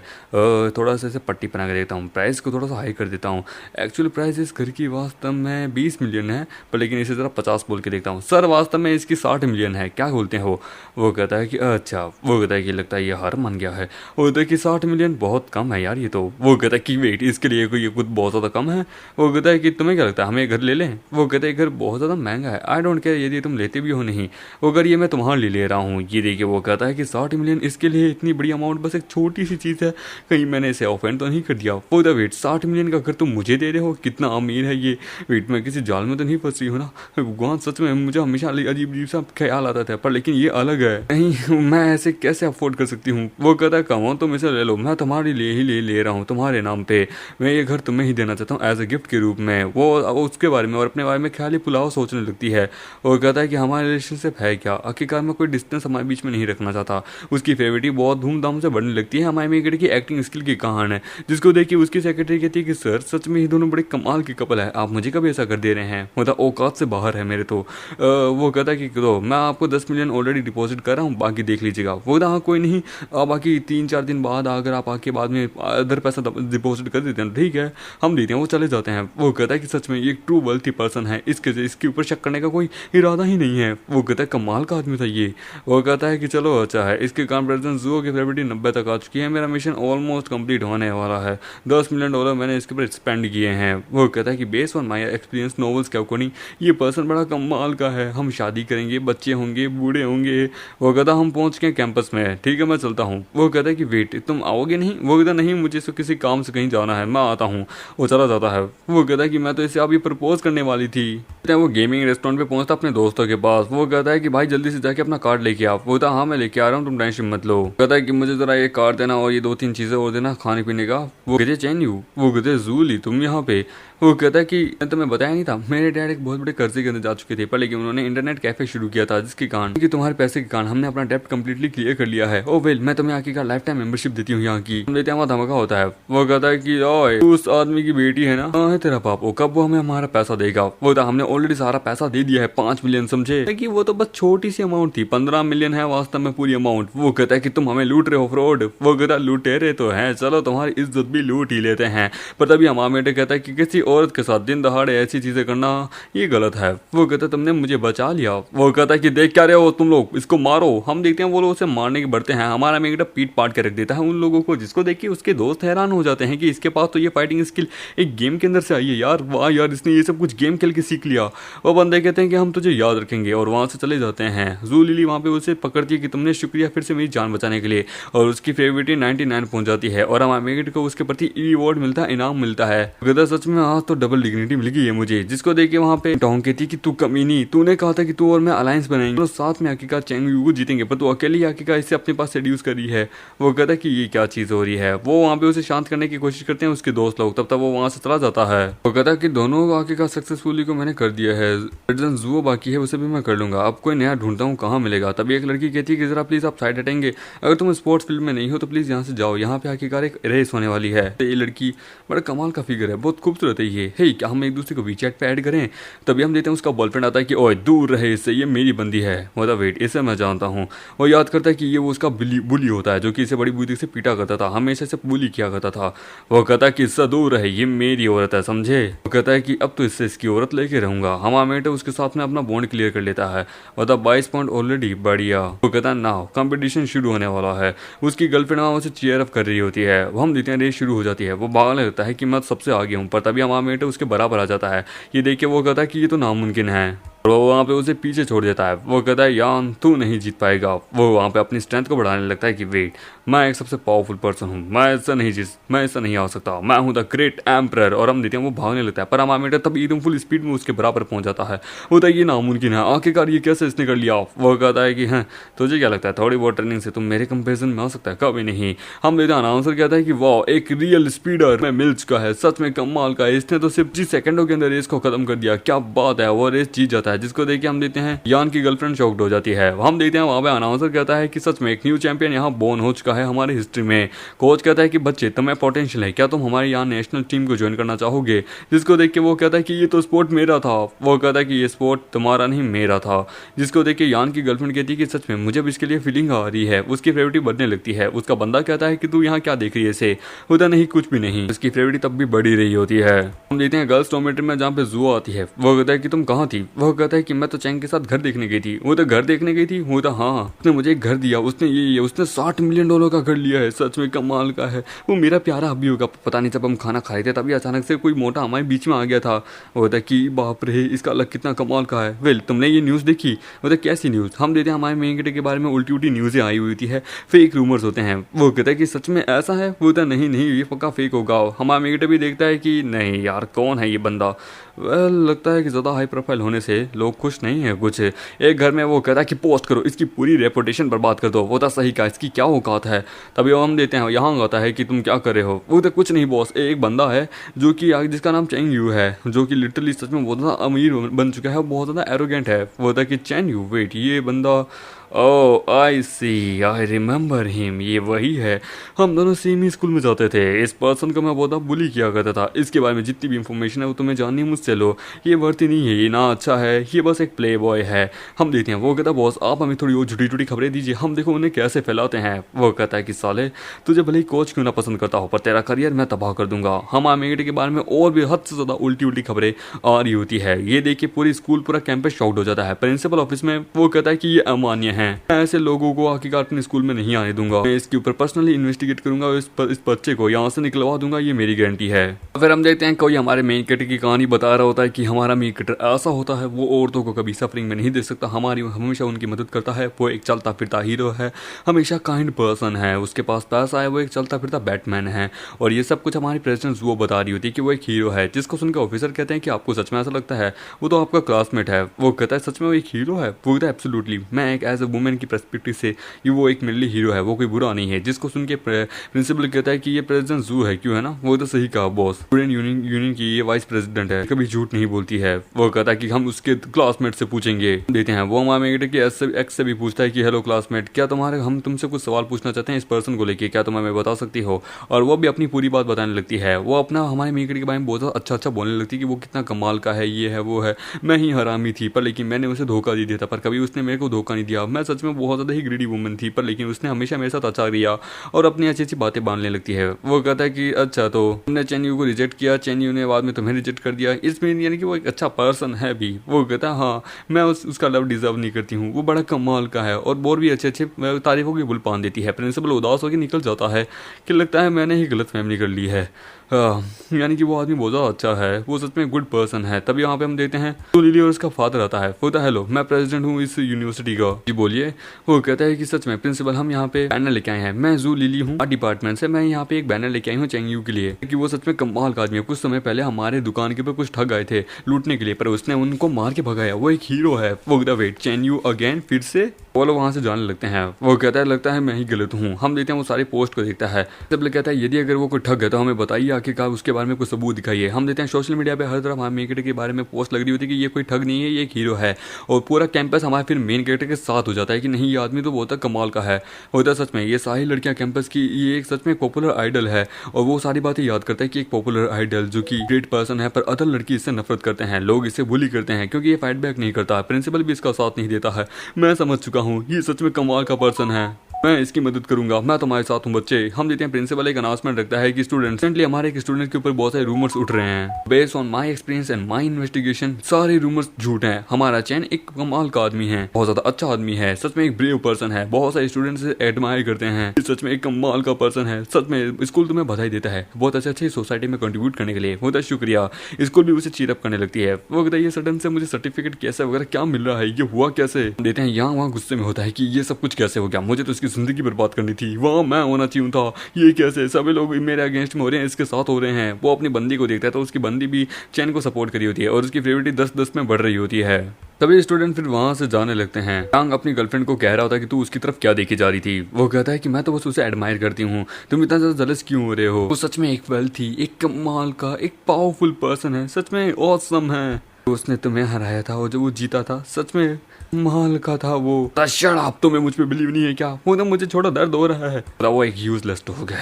थोड़ा सा इसे पट्टी बना के देता हूँ, प्राइस को थोड़ा सा हाई कर देता हूँ। एक्चुअली प्राइस इस घर की वास्तव में 20 मिलियन है, पर लेकिन इसे ज़रा 50 बोल के देखता हूँ। सर वास्तव में इसकी 60 मिलियन है, क्या बोलते हैं हो। वो कहता है कि अच्छा, वो कहता है कि लगता है ये हार मान गया है। वो कहता है कि 60 मिलियन बहुत कम है यार ये तो। वो कहता है कि वेट इसके लिए कोई ये कुछ बहुत ज़्यादा कम है। वो कहता है कि तुम्हें क्या लगता है हमें घर ले लें। वो कहता है घर बहुत ज़्यादा महंगा है, आई डोंट केयर यदि तुम लेते भी हो नहीं, वो अगर ये मैं तुम्हारे लिए ले रहा हूँ। ये देखिए वो कहता है कि 60 मिलियन इसके लिए इतनी बड़ी अमाउंट बस एक छोटी सी चीज़ है, कहीं मैंने इसे ऑफेंड तो नहीं कर दिया। वो कहता वेट 60 मिलियन का घर तुम मुझे दे रहे हो, कितना अमीर है ये, वेट मैं किसी जाल में तो नहीं फंस रही हूँ ना। भगवान सच में मुझे हमेशा अजीब अजीब सा ख्याल आता था, पर लेकिन ये अलग है, नहीं मैं ऐसे कैसे अफोर्ड कर सकती हूँ। वो कहता है कमाओ तुम इसे ले लो, मैं तुम्हारे लिए ही ले रहा हूँ, तुम्हारे नाम पे, मैं ये घर तुम्हें ही देना चाहता हूँ एज ए गिफ्ट के रूप में। वो उसके बारे में और अपने बारे में ख्याली पुलाव सोचने लगती है। वो कहता है कि हमारा रिलेशनशिप है क्या, आखिरकार मैं कोई डिस्टेंस हमारे बीच में नहीं रखना चाहता। उसकी फेवरेट बहुत धूमधाम से बढ़ने लगती है। हमारे मेगड़ की एक्टिंग स्किल की कहानी है, जिसको देखिए उसकी सेक्रेटरी कहती है कि सर सच में ये दोनों बड़े कमाल के कपल है, आप मुझे कभी ऐसा कर दे रहे हैं, मतलब औकात से बाहर है मेरे तो। वो कहता है कि दो मैं आपको 10 मिलियन ऑलरेडी डिपॉजिट कर रहा हूँ, बाकी देख लीजिएगा। वो कहता हाँ कोई नहीं, बाकी 3-4 दिन बाद अगर आप आके बाद में अदर पैसा डिपॉजिट कर देते हैं ठीक है हम देते हैं। वो चले जाते हैं। वो कहता है कि सच में ये एक ट्रू वेल्थी पर्सन है, इसके ऊपर शक करने का कोई इरादा ही नहीं है। वो कहता है कमाल का आदमी था ये। वो कहता है कि चलो अच्छा है, इसके कंपैरिजन ज़ुओ की फेवरेट 90 तक आ चुकी है, मेरा मिशन ऑलमोस्ट कंप्लीट होने वाला है, 10 मिलियन डॉलर मैंने इसके ऊपर स्पेंड किए हैं। वो कहता है कि based on my experience novels क्या कोनी, ये पर्सन बड़ा कमाल का है, हम शादी करेंगे, बच्चे होंगे, बूढ़े होंगे। वो कहता हम पहुंच गए कैंपस में, ठीक ठीक है मैं चलता हूँ। वो कहता है कि वेट तुम आओगे नहीं? वो कहता नहीं मुझे इसको किसी काम से कहीं जाना है, मैं आता हूँ। वो चला जाता है। वो कहता है कि मैं तो इसे अभी प्रपोज करने वाली थी। वो गेमिंग रेस्टोरेंट पे पहुंचता अपने दोस्तों के पास। वो कहता है कि भाई जल्दी से जाके अपना कार्ड लेके आओ। वो कहता हाँ मैं लेके आ रहा हूँ, तुम टेंशन मत लो। कहता है कि मुझे जरा ये कार्ड देना और ये 2-3 चीजें और देना खाने पीने का। वो कहते चैन यू, वो कहते जूली तुम यहाँ पे? वो कहता है कि तुम्हें बताया नहीं था, मेरे डैड एक बहुत बड़े कर्जे के अंदर जा चुके थे, पर लेकिन उन्होंने इंटरनेट कैफे शुरू किया था जिसके कारण कि तुम्हारे पैसे के कारण हमने अपना डेप्ट कंप्लीटली क्लियर कर लिया है। ओ वेल मैं तुम्हें आगे का लाइफ टाइम मेंबरशिप देती हूँ यहाँ की। हम देते हैं वहाँ धमाका होता है। वो कहता है कि ओए तू उस आदमी की बेटी है ना? हाँ है तेरा पापा, कब वो हमें हमारा पैसा देगा? वो था हमने ऑलरेडी सारा पैसा दे दिया है 5 मिलियन, समझे कि वो तो बस छोटी सी अमाउंट थी, 15 मिलियन है वास्तव में पूरी अमाउंट। वो कहता है कि तुम हमें लूट रहे हो फ्रॉड। वो कहता है लुटेरे तो हैं, चलो तुम्हारी इज्जत भी लूट ही लेते हैं। पर तभी हमारा बेटे कहता है कि किसी औरत के साथ दिन दहाड़े ऐसी चीजें करना ये गलत है। वो कहता है तुमने मुझे बचा लिया। वो कहता है कि देख क्या रहे हो तुम लोग, इसको मारो। हम देखते हैं वो लोग उसे मारने के बढ़ते हैं। हमारा बेटा पीट पाट के रख देता है उन लोगों को, जिसको देख के उसके दोस्त हैरान हो जाते हैं कि इसके पास तो ये फाइटिंग स्किल एक गेम के अंदर से आई है यार, वाह यार इसने ये सब कुछ गेम खेल के सीख लिया। वो बंदे कहते हैं कि हम तुझे याद रखेंगे और वहां से चले जाते हैं। जू लिली वहां पे उसे पकड़ती है कि तुमने शुक्रिया फिर से मेरी जान बचाने के लिए, और उसकी फेवरेट 99 पहुंच जाती है और हमारे मेगेट को उसके प्रति रिवॉर्ड मिलता है, इनाम मिलता है। कहता सच में आज तो डबल डिग्निटी मिल गई है मुझे। जिसको देख के वहां पे टोंग कहती कि तू कमीनी, तूने कहा था कि तू और मैं अलायंस बनाएंगे तो साथ में आकिका चेंग यू को जीतेंगे, पर तू अकेली आकिका इसे अपने पास सेड्यूस करी है। वो कहता है कि ये क्या चीज हो रही है। वो वहां पे उसे शांत करने की कोशिश करते हैं उसके दोस्त लोग, तब तक वो वहां से चला जाता है। वो कहता है कि दोनों आकिका सक्सेसफुली को मैंने कर दिया है, जो बाकी है उसे भी मैं कर लूंगा, अब कोई नया ढूंढता हूँ कहाँ मिलेगा। तभी एक लड़की कहती है कि जरा प्लीज आप साइड हटेंगे, अगर तुम स्पोर्ट्स फील्ड में नहीं हो तो प्लीज यहाँ से जाओ, यहाँ पे आखिरकार एक रेस होने वाली है। ये लड़की बड़ा कमाल का फिगर है, बहुत खूबसूरत है ये। हे क्या हम एक दूसरे को वीचैट पे ऐड करें? तभी हम देते हैं उसका बॉयफ्रेंड आता है कि ओए दूर रहे इससे, ये मेरी बंदी है। मतलब वेट इसे मैं जानता हूँ। वो याद करता है कि ये वो उसका बुली होता है जो कि इसे बड़ी बुद्धि से पीटा करता था, हमेशा से बुली किया करता था। वो कहता है कि इससे दूर रहे, ये मेरी औरत है समझे। वो कहता है कि अब तो इससे इसकी औरत लेके रहूंगा। हमारा मेट उसके साथ में अपना बॉन्ड क्लियर कर लेता है। मतलब 22 पॉइंट ऑलरेडी, बढ़िया। वो कहता है ना कंपटीशन शुरू होने वाला है। उसकी गर्लफ्रेंड वहाँ उसे चीयर अप कर रही होती है। वो हम देते हैं रेस शुरू हो जाती है। वो भागने लगता है कि मैं सबसे आगे हूँ, पर तभी हमारा मेट उसके बराबर आ जाता है। ये देख के वो कहता है कि ये तो नामुमकिन है, और वो वहाँ पे उसे पीछे छोड़ देता है। वो कहता है यान तू नहीं जीत पाएगा। वो वहाँ पे अपनी स्ट्रेंथ को बढ़ाने लगता है कि वेट मैं एक सबसे पावरफुल पर्सन हूँ, मैं इससे नहीं आ सकता, मैं हूँ द ग्रेट एम्परर। और हम देते हैं वो भागने लगता है, पर हमारा बेटा तब एकदम फुल स्पीड में उसके बराबर पहुंच जाता है। वो तो ये नामुमकिन है, आखिरकार ये कैसे इसने कर लिया। वो कहता है कि हाँ तुझे क्या लगता है थोड़ी बहुत ट्रेनिंग से तुम मेरे कंपेरिजन में आ सकता है? कभी नहीं। हम देते हैं अनाउंसर कहता है कि वाह एक रियल स्पीडर में मिल चुका है, सच में कमाल का है, इसने तो सिर्फ 10 सेकंडों के अंदर रेस को खत्म कर दिया, क्या बात है। वो रेस जीत जाता है, जिसको देख के हम देते हैं यान की गर्लफ्रेंड शॉक्ड हो जाती है। हम देखते हैं वहां पे अनाउंसर कहता है कि सच में एक न्यू चैंपियन यहाँ बोर्न हो चुका है हमारी हिस्ट्री में। कोच कहता है कि बच्चे तुम्हें पोटेंशियल है, क्या तुम हमारी यहाँ नेशनल टीम को ज्वाइन करना चाहोगे? जिसको देख के वो कहता है कि ये तो स्पोर्ट मेरा था। वो कहता है कि ये स्पोर्ट तुम्हारा नहीं मेरा था। जिसको देख के यान की गर्लफ्रेंड कहती है कि सच में मुझे भी इसके लिए फीलिंग आ रही है। उसकी फेवरेट बढ़ने लगती है। उसका बंदा कहता है कि तू यहाँ क्या देख रही है इसे? होता नहीं कुछ भी नहीं, उसकी फेवरेट तब भी बढ़ी रही होती है। हम देखते हैं गर्ल्स टॉर्नामेंट में जहाँ पे जू आती है। वो कहता है कि तुम कहाँ थी? वो कहता है कि मैं तो चैंग के साथ घर देखने गई थी। वो तो घर देखने गई थी? वो तो हाँ उसने मुझे एक घर दिया, उसने $60 मिलियन का घर लिया है, सच में कमाल का है। वो मेरा प्यारा अभी होगा। पता नहीं जब हम खाना खा रहे थे तभी अचानक से कोई मोटा हमारे बीच में आ गया था। वो होता कि बाप रे इसका अलग कितना कमाल का है। वेल तुमने ये न्यूज़ देखी? वो कैसी न्यूज़? हम देते हैं हमारे मेंगटे के बारे में उल्टी उल्टी न्यूज़ें आई हुई थी है, फेक रूमर्स होते हैं। वो कहता है कि सच में ऐसा है? वो होता नहीं ये पक्का फेक होगा। हमारा मेंगटे भी देखता है कि नहीं यार कौन है ये बंदा। वेल लगता है कि ज़्यादा हाई प्रोफाइल होने से लोग खुश नहीं है कुछ। एक घर में वो कहता है कि पोस्ट करो, इसकी पूरी रेपुटेशन बर्बाद कर दो। वो तो सही कहा, इसकी क्या औकात है। तभी हम देते हैं यहाँ आता है कि तुम क्या कर रहे हो? वो तो कुछ नहीं बॉस, एक बंदा है जो कि जिसका नाम चैंग यू है, जो कि लिटरली सच में बहुत ज़्यादा अमीर बन चुका है, बहुत ज़्यादा एरोगेंट है। वो था कि चैंग यू वेट ये बंदा, ओह आई सी आई रिमेंबर हिम, ये वही है, हम दोनों सेम ही स्कूल में जाते थे। इस पर्सन को मैं बहुत बुली किया करता था। इसके बारे में जितनी भी इंफॉर्मेशन है वो तुम्हें जाननी मुझसे लो। ये वर्ती नहीं है, ये ना अच्छा है, ये बस एक प्ले बॉय है। हम देखते हैं वो कहता बॉस आप हमें थोड़ी वो झूठी झूठी खबरें दीजिए, हम देखो उन्हें कैसे फैलाते हैं। वो कहता है कि साले तुझे भले ही कोच क्यों ना पसंद करता हो, पर तेरा करियर मैं तबाह कर दूंगा। हम आमेगटे के बारे में और भी हद से ज़्यादा उल्टी उल्टी खबरें आ रही होती है। ये देख के पूरी स्कूल पूरा कैंपस शॉक्ड हो जाता है। प्रिंसिपल ऑफिस में वो कहता है कि ये अमान्य हैं। मैं ऐसे लोगों को आखिरकार अपने स्कूल में नहीं आने दूंगा। मैं इसके ऊपर पर्सनली इन्वेस्टिगेट करूंगा और इस बच्चे को यहाँ से निकलवा दूंगा, ये मेरी गारंटी है। फिर हम देखते हैं कोई हमारे मेन कैरेक्टर की कहानी बता रहा होता है कि हमारा मेन कैरेक्टर ऐसा होता है, वो औरतों को कभी सफरिंग में नहीं देख सकता, हमारी हमेशा उनकी मदद करता है, वो एक चलता फिरता हीरो है, हमेशा काइंड पर्सन है, उसके पास पैसा है, वो एक चलता फिरता बैटमैन है। और ये सब कुछ हमारी प्रेसिडेंट वो बता रही होती है कि वो एक हीरो है, जिसको सुनकर ऑफिसर कहते हैं कि आपको सच में ऐसा लगता है? वो तो आपका क्लासमेट है। वो कहता है सच में वो एक हीरो है? वो कहता है एब्सोल्युटली, मैं एक एज ए वुमेन की पर्सपेक्टिव से ये वो एक मेरे लिए हीरो है, वो कोई बुरा नहीं है। जिसको सुन के प्रिंसिपल कहता है कि ये प्रेसिडेंट जू है, क्यों है ना? वो तो सही कहा बॉस, स्टूडेंट यूनियन की ये वाइस प्रेसिडेंट है, कभी झूठ नहीं बोलती है। वो कहता है कि हम उसके क्लासमेट से पूछेंगे, देते हैं। वो हमारे एक्स से भी पूछता है कि हेलो क्लासमेट, क्या हम तुमसे कुछ सवाल पूछना चाहते हैं इस पर्सन को लेके, क्या तुम हमें बता सकती हो? और वो भी अपनी पूरी बात बताने लगती है। वो अपना हमारे मेकड़ के बारे में बहुत अच्छा बोलने लगती है कि वो कितना कमाल का है, ये है वो है, मैं ही हरामी थी पर लेकिन मैंने उसे धोखा दे दिया था, पर कभी उसने मेरे को धोखा नहीं दिया, मैं सच में बहुत ज़्यादा ही ग्रीडी वुमन थी, पर लेकिन उसने हमेशा मेरे साथ अच्छा किया। और अपनी अच्छी अच्छी बातें बांधने लगती है। वो कहता है कि अच्छा तो हमने चेन्यू को रिजेक्ट किया, चेन्यू ने बाद में तुम्हें रिजेक्ट कर दिया, इसमें यानी कि वो एक अच्छा पर्सन है भी। वो कहता है हाँ, मैं उसका लव डिजर्व नहीं करती हूँ, वो बड़ा कमाल का है। और और भी अच्छे अच्छे तारीफों की बुल पान देती है। प्रिंसिपल उदास होकर निकल जाता है कि लगता है मैंने ही गलत फहमी कर ली है। यानी कि वो आदमी बहुत ज़्यादा अच्छा है, वो सच में गुड पर्सन है। तभी यहाँ पे हम देखते हैं तो लिली और उसका फादर आता है। वो कहता है हेलो, मैं प्रेसिडेंट हूँ इस यूनिवर्सिटी का। जी बोलिए। वो कहता है कि सच में प्रिंसिपल, हम यहाँ पे बैनर लेके आए हैं, मैं जू लिली हूँ डिपार्टमेंट से, मैं यहाँ पे एक बैनर लेके आई हूँ चेंगयू के लिए कि वो सच में कमाल का आदमी है। कुछ समय पहले हमारे दुकान के ऊपर कुछ ठग आए थे लूटने के लिए, पर उसने उनको मार के भगाया, वो एक हीरो है। वो कहता है वेट, चेंगयू अगेन? फिर से? वो लोग वहाँ से जाने लगते हैं। वो कहता है लगता है मैं ही गलत हूँ। हम देखते हैं वो सारी पोस्ट को देखता है। जब कहता है यदि अगर वो कोई ठग है तो हमें बताइए, आखिरकार उसके बारे में कुछ सबूत दिखाइए। हम देते हैं सोशल मीडिया पे हर तरफ हमारे मेन कैरेक्टर के बारे में पोस्ट लग रही होती है कि ये कोई ठग नहीं है, ये एक हीरो है। और पूरा कैंपस हमारे फिर मेन कैरेक्टर के साथ हो जाता है कि नहीं, ये आदमी तो बहुत कमाल का है। होता है सच में, ये सारी लड़कियां कैंपस की ये एक सच में पॉपुलर आइडल है। और वो सारी बातें याद करता है कि एक पॉपुलर आइडल जो कि ग्रेट पर्सन है, पर अदर लड़की इससे नफरत करते हैं, लोग इसे बुली करते हैं क्योंकि ये फाइट बैक नहीं करता। प्रिंसिपल भी इसका साथ नहीं देता है। मैं समझ चुका हूँ, ये सच में कमाल का पर्सन है, मैं इसकी मदद करूंगा, मैं तुम्हारे साथ हूँ बच्चे। हम देते हैं प्रिंसिपल एक अनाउंसमेंट रखता है कि स्टूडेंट्स, रिसेंटली हमारे एक स्टूडेंट के ऊपर बहुत सारे रूमर्स उठ रहे हैं। Based on my experience and my investigation, सारे रूमर्स झूठ हैं। हमारा चैन एक कमाल का आदमी है, बहुत ज्यादा अच्छा आदमी है, सच में एक ब्रेव पर्सन है, बहुत सारे स्टूडेंट्स एडमायर करते हैं, सच में एक कमाल का पर्सन है। सच में स्कूल तुम्हें बधाई देता है बहुत अच्छे सोसाइटी में कंट्रीब्यूट करने के लिए, बहुत शुक्रिया। स्कूल भी उसे चीरअप करने लगती है। वो कहता है ये सडन से मुझे सर्टिफिकेट कैसे वगैरह क्या मिल रहा है, ये हुआ कैसे? देते हैं यहाँ वहाँ गुस्से में होता है कि ये सब कुछ कैसे हो गया, मुझे तो इसकी जिंदगी बर्बाद करनी थी, वहाँ मैं होना चाहिए था, ये कैसे? सभी लोग मेरे अगेंस्ट में हो रहे हैं, इसके साथ हो रहे हैं। वो अपनी बंदी को देखता है तो उसकी बंदी भी चैन को सपोर्ट करी होती है और उसकी फेवरेट 10-10 में बढ़ रही होती है। तभी स्टूडेंट फिर वहां से जाने लगते हैं। टांग अपनी गर्लफ्रेंड को कह रहा होता है कि तू उसकी तरफ क्या देखी जा रही थी। वो कहता है कि मैं तो बस उसे एडमायर करती हूँ, तुम इतना ज्यादा जलस क्यों हो रहे हो? वो सच में एक वेल्थी, एक कमाल का, एक पावरफुल पर्सन है, सच में ऑसम है। उसने तुम्हें हराया था और जब वो जीता था सच में माल का था वो। शट अप, तुम्हें मुझ पे बिलीव नहीं है क्या? वो ना मुझे छोड़ा दर्द हो रहा है। वो एक यूजलेस हो गया,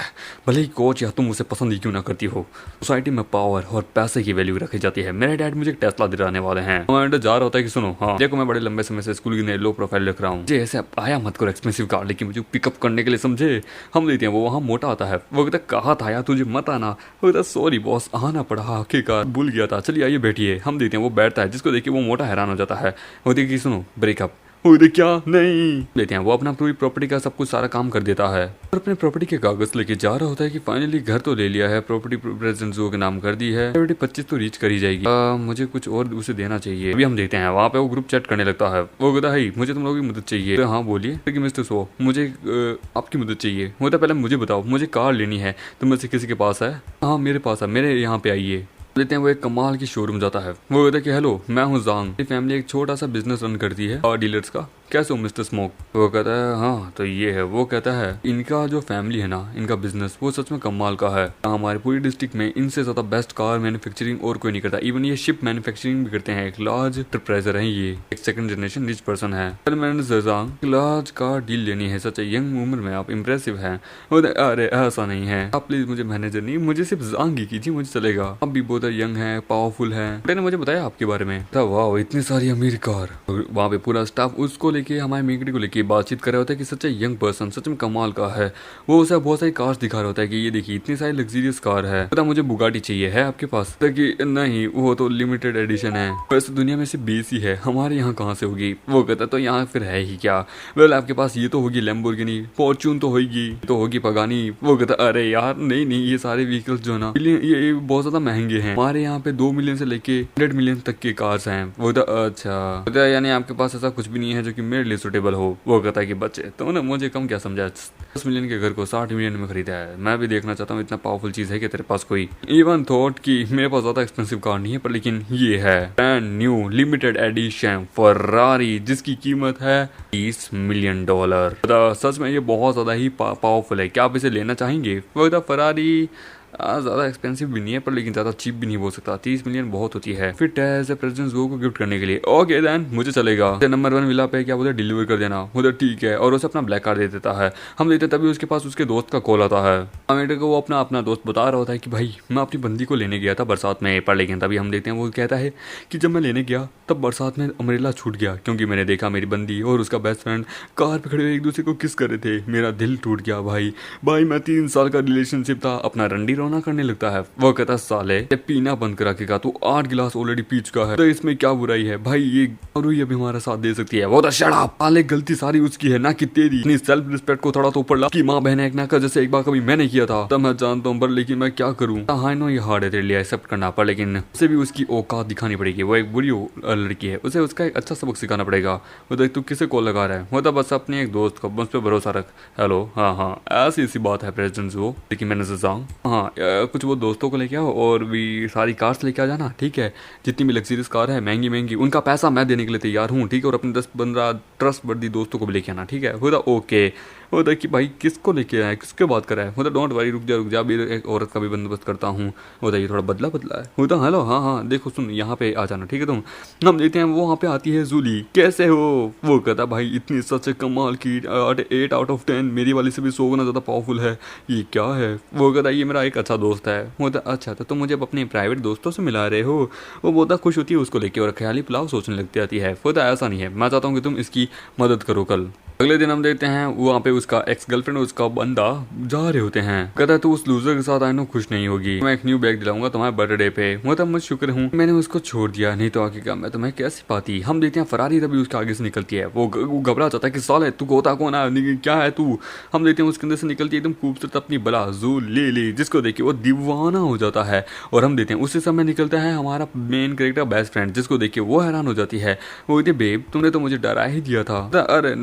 भले ही कोच या तुम उसे पसंद ही क्यों ना करती हो। सोसाइटी में पावर और पैसे की वैल्यू रखी जाती है। मेरे डैड मुझे एक टेस्ला दिलाने वाले हैं। मैं जा रहा होता है कि सुनो, हाँ देखो मैं बड़े लंबे समय से स्कूल की नई लो प्रोफाइल रख रहा हूँ, मुझे ऐसे आया मत करो एक्सपेंसिव कार, लेकिन मुझे पिकअप करने के लिए समझे। हम देते हैं वो वहाँ मोटा आता है। वो कहता कहा था यार तुझे मत आना। वो कहता सॉरी बॉस, आना पड़ा, आखिरकार भूल गया था, चलिए आइए बैठिए। हम देते हैं वो बैठता है, जिसको देखिए वो मोटा हैरान हो जाता है। वो देखिए सुनो ब्रेकअप। क्या नहीं लेते हैं। वो अपना पूरी प्रॉपर्टी का सब कुछ सारा काम कर देता है और अपने प्रॉपर्टी के कागज लेके जा रहा होता है कि फाइनली घर तो ले लिया है, प्रॉपर्टी प्रेसिडेंट जो के नाम कर दी है, 25 तो रीच करी जाएगी, मुझे कुछ और उसे देना चाहिए। अभी हम देखते हैं वहाँ पे वो ग्रुप चैट करने लगता है। वो कहता है मुझे तुम लोगों की मदद चाहिए। तो हाँ बोलिए मिस्टर सो, मुझे आपकी मदद चाहिए। वो पहले मुझे बताओ, मुझे कार लेनी है, तुम में से किसी के पास है? हाँ मेरे पास है, मेरे यहाँ पे आइए। लेते हैं वो एक कमाल की शोरूम जाता है। वो कहता है कि हेलो मैं हूँ जांग, मेरी फैमिली एक छोटा सा बिजनेस रन करती है और डीलर्स का, कैसे हो मिस्टर स्मोक? वो कहता है हाँ तो ये है। वो कहता है इनका जो फैमिली है ना, इनका बिजनेस वो सच में कमाल का है। हमारे पूरी डिस्ट्रिक्ट में इनसे ज्यादा बेस्ट कार मैन्युफैक्चरिंग और कोई नहीं करता। इवन ये शिप मैन्युफैक्चरिंग भी करते हैं। एक लार्ज एंटरप्राइजर है, ये एक सेकंड जनरेशन रिच पर्सन है। मैंने लार्ज कार डील लेनी है, सच यंग उम्र में आप इम्प्रेसिव है। अरे ऐसा नहीं है, आप प्लीज मुझे मैनेजर नहीं, मुझे सिर्फ जांग ही कीजिए, मुझे चलेगा। आप भी बहुत यंग है, पावरफुल है। मैंने मुझे बताया आपके बारे में। वाह इतनी सारी अमीर कार। वहाँ पे पूरा स्टाफ उसको लेके, हमारे मेकड़ी को लेके बातचीत कर रहा होता है कि सच यंग पर्सन सच में कमाल का है। वो उसे बहुत सारी कार्स दिखा रहा होता है कि ये देखिए इतनी सारी लग्जरियस कार है, पता मुझे बुगाटी चाहिए, है आपके पास? कि नहीं, वो तो लिमिटेड एडिशन है, वैसे दुनिया में सिर्फ 20 ही है, हमारे यहाँ कहाँ से होगी? वो कहता तो यहाँ फिर है ही क्या? वेल आपके पास ये तो होगी लैम्बोर्गिनी, फॉर्च्यून तो होगी, तो होगी पगानी। वो कहता अरे यार नहीं नहीं, ये सारे व्हीकल्स जो ना ये बहुत ज्यादा महंगे हैं, हमारे यहाँ पे 2 मिलियन से लेके 100 मिलियन तक के कार्स हैं। वो तो अच्छा, यानी आपके पास ऐसा कुछ भी नहीं है जो कि मेरे लिए सुटेबल हो। वो कहता है कि बच्चे तो ना मुझे कम क्या समझा, 10 मिलियन के घर को 60 मिलियन में खरीदा है, मैं भी देखना चाहता हूँ इतना पावरफुल चीज है कि तेरे पास कोई इवन थॉट कि मेरे पास ज्यादा एक्सपेंसिव कार नहीं है, पर लेकिन ये है brand new limited edition Ferrari जिसकी कीमत है $30 मिलियन। सच में ये बहुत ज्यादा ही पावरफुल है, क्या आप इसे लेना चाहेंगे? वो फरारी ज़्यादा एक्सपेंसिव भी नहीं है, पर लेकिन ज़्यादा चीप भी नहीं बोल सकता, 30 मिलियन बहुत होती है। फिट है एज ए प्रेसिडेंट को गिफ्ट करने के लिए। ओके देन मुझे चलेगा, नंबर 1 विला पे क्या बोलते डिलीवर कर देना, उधर ठीक है। और उसे अपना ब्लैक कार्ड दे देता है, हम देते तभी उसके पास उसके दोस्त का कॉल आता है। अमेरिका को वो अपना दोस्त बता रहा होता है कि भाई मैं अपनी बंदी को लेने गया था बरसात में, पर लेकिन तभी हम देखते हैं वो कहता है कि जब मैं लेने गया तब बरसात में अम्ब्रेला छूट गया, क्योंकि मैंने देखा मेरी बंदी और उसका बेस्ट फ्रेंड कार पे खड़े हुए एक दूसरे को किस कर रहे थे, मेरा दिल टूट गया भाई। मैं 3 साल का रिलेशनशिप था, अपना रंडी रोना करने लगता है। वो कहता साले पीना बंद करा के का, तू 8 गिलास ऑलरेडी पी चुका है, तो इसमें क्या बुराई है भाई, ये और ये भी हमारा साथ दे सकती है। वो तो शट अप, साले गलती सारी उसकी है ना कि तेरी। अपनी सेल्फ रिस्पेक्ट को थोड़ा तो ऊपर ला कि माँ बहन एक ना कर, जैसे एक बार कभी मैंने किया था, तब मैं जानता हूँ, पर लेकिन मैं क्या करूँ। हाँ नो ये हार्ड है तेरे लिए एक्सेप्ट करना, पर लेकिन उसे भी उसकी औकात दिखानी पड़ेगी। वो एक बुरी लड़की है, उसे उसका एक अच्छा सबक सिखाना पड़ेगा। वो देख तू किसे कॉल लगा रहा है, वो तो बस अपने एक दोस्त को, उस पर भरोसा रख। हेलो हाँ ऐसी सी बात है प्रेसिडेंट वो, लेकिन मैंने सोचा हाँ कुछ वो दोस्तों को लेके आओ और भी सारी कार्स लेके आ जाना, ठीक है? जितनी भी लग्जरियस कार है महंगी महंगी, उनका पैसा मैं देने के लिए तैयार हूँ, ठीक है? और अपने 10-15 ट्रस्ट वर्दी दोस्तों को भी लेके आना, ठीक है? बोला ओके। होता कि भाई किसको लेके आया, किसके बात कर रहा है? होता डोंट वरी, रुक जा भी एक औरत का भी बंदोबस्त करता हूँ। होता ये थोड़ा बदला है। होता हेलो हाँ देखो सुन यहाँ पे आ जाना, ठीक है? तुम हम देखते हैं वो वहाँ पे आती है जूली, कैसे हो? वो कहता भाई इतनी सच कमाल की 8 आउट ऑफ 10, मेरी वाली से भी 100 गुना ज़्यादा पावरफुल है, ये क्या है? वो कहता ये मेरा एक अच्छा दोस्त है। होता अच्छा तो तुम मुझे अपने प्राइवेट दोस्तों से मिला रहे हो? वो बहुत खुश होती है उसको लेके और ख्याली पुलाव सोचने लगती आती है। होता ऐसा नहीं है, मैं चाहता हूँ कि तुम इसकी मदद करो। कल अगले दिन हम देखते हैं वहाँ पे उसका एक्स गर्लफ्रेंड और उसका बंदा जा रहे होते हैं। कहता है तू उस लूजर के साथ आई नो खुश नहीं होगी, मैं एक न्यू बैग दिलाऊंगा तुम्हारे बर्थडे पे। मतलब मैं शुक्र हूँ मैंने उसको छोड़ दिया, नहीं तो आगे का मैं तुम्हें कैसे पाती। हम देखते हैं फरारी तभी उसके आगे से निकलती है, वो घबरा जाता है कि साले तू होता कौन है, क्या है तू? हम देखते हैं उसके अंदर से निकलती है एकदम खूबसूरत अपनी बला जूली, जिसको देखिए वो दीवाना हो जाता है। और हम देखते हैं उसी समय निकलता है हमारा मेन कैरेक्टर बेस्ट फ्रेंड, जिसको देखिए वो हैरान हो जाती है। वो कहती है बेब तुमने तो मुझे डरा ही दिया था। अरे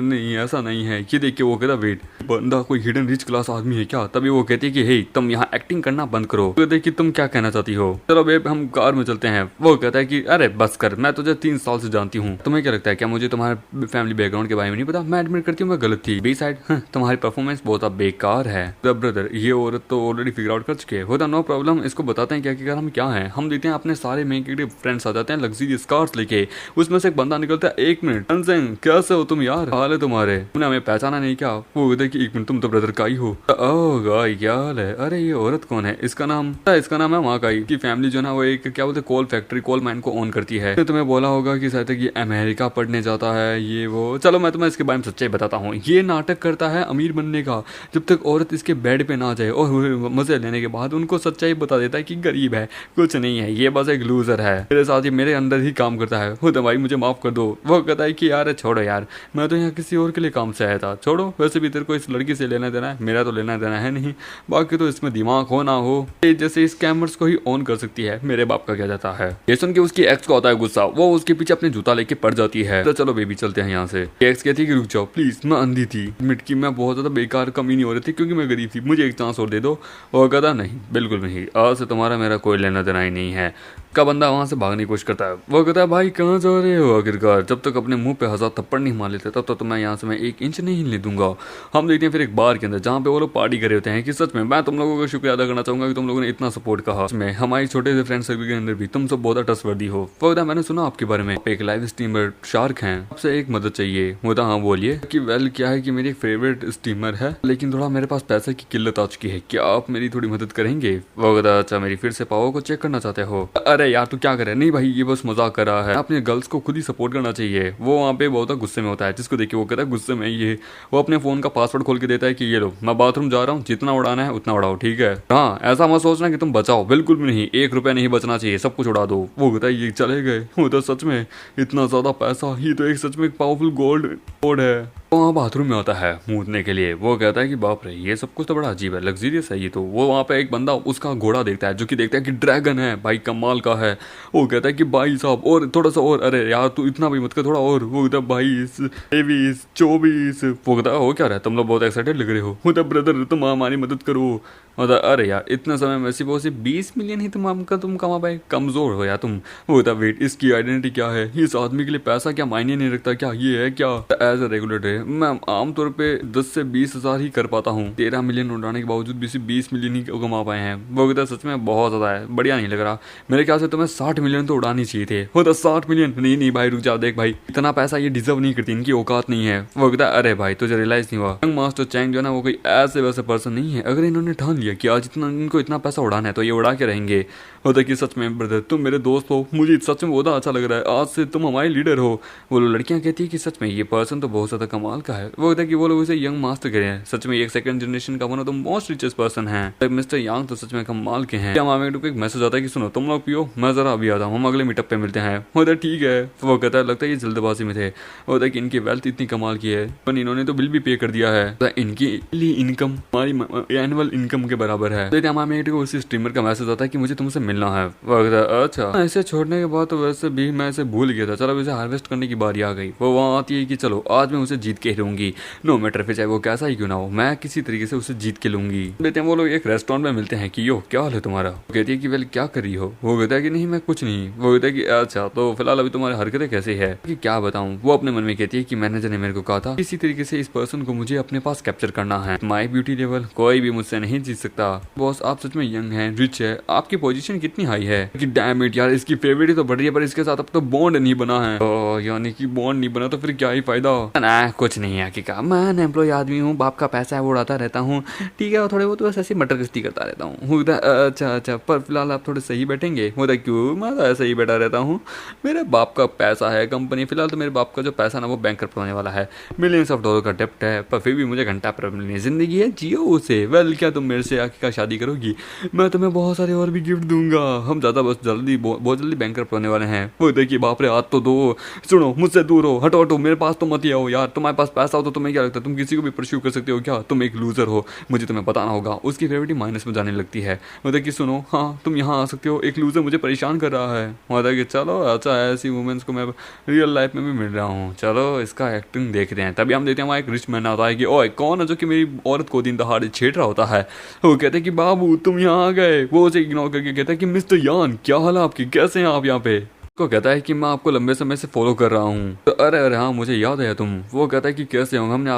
नहीं ऐसा नहीं है, ये देख के वो कहता वेट बंदा कोई हिडन रिच क्लास आदमी है क्या? तभी वो कहती है कि हे तुम यहाँ एक्टिंग करना बंद करो। कहते कि तुम क्या कहना चाहती हो? चलो बेब हम कार में चलते हैं। वो कहता है कि अरे बस कर, मैं तुझे 3 साल से जानती हूँ, तुम्हें क्या लगता है क्या मुझे तुम्हारे फैमिली बैकग्राउंड के बारे में नहीं पता? मैं एडमिट करती हूँ मैं गलत थी। बी साइड तुम्हारी परफॉर्मेंस बहुत बेकार है। ब्रदर ये औरत तो ऑलरेडी फिगर आउट कर चुके हैं। होता नो प्रॉब्लम, इसको बताते हैं क्या हम क्या है। हम देखते हैं अपने सारे मेन फ्रेंड्स आ जाते हैं लग्जरियस कार्स लेके, उसमें से एक बंदा निकलता है। 1 मिनट कैसे हो तुम यार, हाल है तुम्हारे, तुमने हमें पहचाना नहीं क्या? वो कहते कि 1 मिनट तुम तो ब्रदर का ही हो। ओह गाय क्या हाल है? अरे ये औरत कौन है? इसका नाम है माकाई की फैमिली जो ना वो एक क्या बोलते कोल फैक्ट्री कोल माइन को ऑन करती है। तो तुम्हें बोला होगा कि शायद ये अमेरिका पढ़ने जाता है ये वो। चलो मैं तुम्हें इसके बारे में सच्चाई बताता हूँ। ये नाटक करता है अमीर बनने का, जब तक औरत इसके बेड पे ना जाए और मजे लेने के बाद उनको सच्चाई बता देता है कि गरीब है, कुछ नहीं है, ये बस एक लूजर है, मेरे साथ ही मेरे अंदर ही काम करता है। हो तो भाई मुझे माफ कर दो। वो कहता है कि यार छोड़ो यार, मैं तो यहाँ किसी और के लिए काम से आया था, छोड़ो। वैसे भी तेरे को इस लड़की से लेना देना है, मेरा तो लेना देना है नहीं। बाकी तो इसमें दिमाग हो ना हो जैसे स्कैमर्स को ही ऑन कर सकती है, मेरे बाप का क्या जाता है। ये सुन के उसकी एक्स को आता है गुस्सा, वो उसके पीछे अपने जूता लेके पड़ जाती है। तो चलो बेबी चलते हैं यहाँ से। एक्स कहती है कि रुक जाओ प्लीज, मैं अंधी थी, मिटकी मैं बहुत ज्यादा बेकार कमी नहीं हो रही थी क्योंकि मैं गरीब थी, मुझे एक चांस और दे दो। और कहता नहीं बिल्कुल नहीं, आज से तुम्हारा मेरा कोई लेना देना ही नहीं है। का बंदा वहां से भागने की कोशिश करता है। वो कहता है भाई कहाँ जा रहे हो आखिरकार, जब तक अपने मुंह पे 1000 थप्पड़ नहीं मार लेते तब तक तो मैं यहाँ से मैं 1 इंच नहीं हिलने दूंगा। हम देखते हैं फिर एक बार के अंदर जहाँ पे वो लोग पार्टी कर रहे होते हैं कि सच में मैं तुम लोगों का शुक्रिया अदा करना चाहूंगा कि तुम लोगों ने इतना सपोर्ट कहा। मैं हमारे छोटे से फ्रेंड सर्कल के अंदर भी तुम सब बहुत ट्रस्टवर्दी हो। वगैरह मैंने सुना आपके बारे में एक लाइव स्ट्रीमर शार्क हैं, आपसे एक मदद चाहिए। वो हाँ बोलिए कि वेल क्या है कि मेरी एक फेवरेट स्ट्रीमर है लेकिन थोड़ा मेरे पास पैसे की किल्लत आ चुकी है, क्या आप मेरी थोड़ी मदद करेंगे? वगैरह अच्छा मेरी फिर से पावर को चेक करना चाहते हो? अरे यार तू क्या करे? नहीं भाई ये बस मजाक कर रहा है, अपने गर्ल्स को खुद ही सपोर्ट करना चाहिए। वो वहाँ पे बहुत गुस्से में होता है, जिसको देखिए वो कहता है गुस्से में ये वो अपने फोन का पासवर्ड खोल के देता है कि ये लो मैं बाथरूम जा रहा हूँ, जितना उड़ाना है उतना उड़ाओ, ठीक है? हाँ ऐसा मत सोचना कि तुम बचाओ, बिल्कुल भी नहीं, 1 रुपया नहीं बचना चाहिए, सब कुछ उड़ा दो। वो कहता है ये चले गए, वो तो सच में इतना ज्यादा पैसा, ये तो एक सच में पावरफुल गोल्ड कोड है। वहाँ बाथरूम में होता है मूतने के लिए, वो कहता है कि बाप रे ये सब कुछ तो बड़ा अजीब है, लग्जरियस है ये तो। वो वहाँ पे एक बंदा उसका घोड़ा देखता है जो कि देखता है कि ड्रैगन है भाई, कमाल का है। वो कहता है कि भाई साहब और थोड़ा सा और, अरे यार तू इतना भी मत कर, थोड़ा और। वो कहता है 22, 23, 24। वो कहता है हो क्या रहा है, तुम लोग बहुत एक्साइटेड लग रहे हो। वो कहता है ब्रदर तुम हमारी मदद करो। मतलब अरे यार इतना समय में सिर्फ 20 मिलियन ही तुम कमा पाए, कमजोर हो यार तुम। वो कहता वेट इसकी आइडेंटिटी क्या है, इस आदमी के लिए पैसा क्या मायने नहीं रखता क्या, ये है क्या? एज ए रेगुलेटर मैं आमतौर पे 10 से 20 हजार ही कर पाता हूँ, 13 मिलियन उड़ाने के बावजूद भी सिर्फ 20 मिलियन ही कमा पाए हैं। वो कहता सच में बहुत ज्यादा है, बढ़िया नहीं लग रहा, मेरे ख्याल से तुम्हें 60 मिलियन तो उड़ानी चाहिए थे। वो 60 मिलियन नहीं भाई रुक जाओ, देख भाई इतना पैसा ये डिजर्व नहीं करती, इनकी औकात नहीं है। वो कहता अरे भाई तुझे रियलाइज नहीं हुआ, यंग मास्टर चैंग जो है ना वो कोई ऐसे वैसे पर्सन नहीं है, अगर इन्होंने ठान लिया कि आज इनको इतना पैसा उड़ाना है तो ये उड़ा के रहेंगे। होता कि सच में ब्रदर तुम मेरे दोस्त हो, मुझे सच में बहुत अच्छा लग रहा है, आज से तुम हमारे लीडर हो। वो लड़कियां कहती है कि सच में ये पर्सन तो बहुत ज्यादा कमाल का है। वो कहता है कि वो लोग इसे यंग मास्टर कह रहे हैं, सच में एक सेकंड जनरेशन का one of the most richest person है। मिस्टर यांग तो सच में कमाल के हैं। मामे को एक मैसेज आता है कि सुनो तुम लोग पियो, मैं जरा अभी आता हूँ, हम अगले मीटअप पे मिलते हैं। होता है ठीक है। वो कहता है लगता है ये जल्दबाजी में थे। होता है कि इनकी वेल्थ इतनी कमाल की है पर इन्होंने तो बिल भी पे कर दिया है, इनकी इनकम हमारी एनुअल इनकम के बराबर है। मामे को उसी स्ट्रीमर का मैसेज आता है कि मुझे तुमसे मिलना है। अच्छा ऐसे छोड़ने के बाद तो वैसे भी मैं इसे भूल गया था, चलो इसे हार्वेस्ट करने की बारी आ गई। वो वहाँ आती है कि चलो आज मैं उसे जीत के ही रहूंगी, नो मैटर फिर चाहे वो कैसा ही क्यों ना हो, मैं किसी तरीके से उसे जीत के लूंगी। देते हैं वो लोग एक रेस्टोरेंट में मिलते हैं कि यो क्या हाल है तुम्हारा? वो कहती है कि वेल क्या कर रही हो? वो कहता है कि नहीं मैं कुछ नहीं। वो कहता है कि अच्छा तो फिलहाल अभी तुम्हारी हरकतें कैसे है कि क्या बताऊं? वो अपने मन में कहती है कि मैनेजर ने मेरे को कहा था किसी तरीके से इस पर्सन को मुझे अपने पास कैप्चर करना है, माई ब्यूटी लेवल कोई भी मुझसे नहीं जीत सकता। बॉस आप सच में यंग हैं, रिच है, आपकी पोजीशन कितनी हाई है कि डैम इट यार इसकी फेवरेट ही तो बढ़ रही है पर इसके साथ अब तो बॉन्ड नहीं बना है। यानी कि बॉन्ड नहीं बना तो फिर क्या ही फायदा? ना कुछ नहीं है कि क्या, मैं एम्प्लॉय आदमी हूँ, बाप का पैसा है वो उड़ाता रहता हूँ, ठीक है, और थोड़े बहुत बस ऐसी मटर गश्ती करता रहता हूँ। अच्छा पर फिलहाल आप थोड़े सही बैठेंगे? होता क्यों, मैं तो ऐसे ही बैठा रहता हूँ, मेरे बाप का पैसा है कंपनी, फिलहाल तो मेरे बाप का जो पैसा ना वो बैंकरप्ट होने वाला है, मिलियंस ऑफ डॉलर का डेप्ट है, पर फिर भी मुझे घंटा पर मिलनी जिंदगी है, जियो उसे। वेल क्या तुम मेरे से आके का शादी करोगी? मैं तुम्हें बहुत सारे और भी गिफ्ट दूंगा, हम ज्यादा बस जल्दी बहुत जल्दी बैंकरप्ट होने वाले हैं। वो देखिए बाप रे हाथ तो दो, सुनो मुझसे दूर हो, हटो हटो, मेरे पास तो मत ही आओ यार, तुम्हारे पास पैसा हो तो तुम्हें क्या लगता है तुम किसी को भी परस्यू कर सकते हो क्या? तुम एक लूजर हो, मुझे तुम्हें बताना होगा। उसकी फेवरेट माइनस में जाने लगती है। मतलब कि सुनो हाँ तुम यहाँ आ सकते हो, एक लूजर मुझे परेशान कर रहा है। मतलब कि चलो अच्छा ऐसी वुमेन्स को मैं रियल लाइफ में भी मिल रहा हूँ, चलो इसका एक्टिंग देखते हैं। तभी हम देखते हैं वहाँ एक रिच मैन आता है कि ओए कौन है जो कि मेरी औरत को दिन दहाड़े छेड़ रहा होता है। वो कहते हैं कि बाबू तुम यहाँ आ गए। वो उसे इग्नोर करके कहता है कि मिस्टर यान क्या हाल है आपकी, कैसे हैं आप यहाँ पे? को कहता है कि मैं आपको लंबे समय से फॉलो कर रहा हूँ। तो अरे हाँ मुझे याद है तुम। वो कहता है कि कैसे होंगे,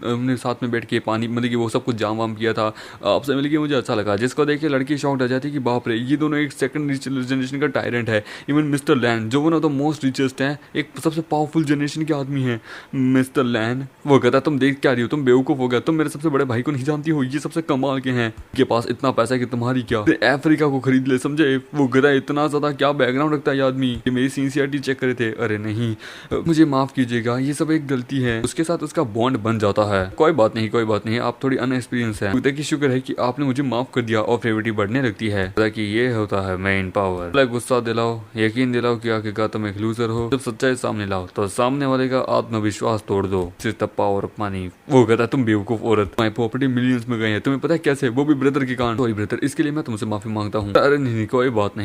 हमने साथ में बैठ के पानी मतलब कि वो सब कुछ जाम वाम किया था, आपसे मिल के मुझे अच्छा लगा। जिसको देख के लड़की शॉक्ड हो जाती है कि बाप रे ये दोनों एक सेकंड जनरेशन का टायरेंट है। इवन मिस्टर लैन जो one of the most richest है, एक सबसे पावरफुल जनरेशन के आदमी है मिस्टर लैन। वो कहता है तुम देख क्या रही हो, तुम बेवकूफ हो गया, तुम मेरे सबसे बड़े भाई को नहीं जानती हो, ये सबसे कमाल के हैं, के पास इतना पैसा है कि तुम्हारी क्या अफ्रीका को खरीद ले, समझे? वो कहता है इतना ज्यादा क्या बैकग्राउंड रखता है आदमी, मेरी सिंसियरिटी चेक करे थे। अरे नहीं मुझे माफ कीजिएगा, ये सब एक गलती है। उसके साथ उसका बॉन्ड बन जाता है। कोई बात नहीं, आप थोड़ी अनएक्सपीरियंस है, खुदा की शुक्र है कि आपने मुझे माफ कर दिया, और फेवरेटी बढ़ने लगती है। कि ये होता है मेन पावर। गुस्सा दिलाओ, यकीन दिलाओ कि आखिरकार तुम एक लूजर हो। जब सच्चाई सामने लाओ तो सामने वाले का आत्मविश्वास तोड़ दो। सिर्फ पावर ऑफ मनी। वो कहता है तुम बेवकूफ औरत, तुम्हारी प्रॉपर्टी मिलियंस में गई है, तुम्हें पता है कैसे? वो भी ब्रदर के कारण। सॉरी ब्रदर, इसके लिए मैं तुमसे माफी मांगता हूँ। अरे नहीं कोई बात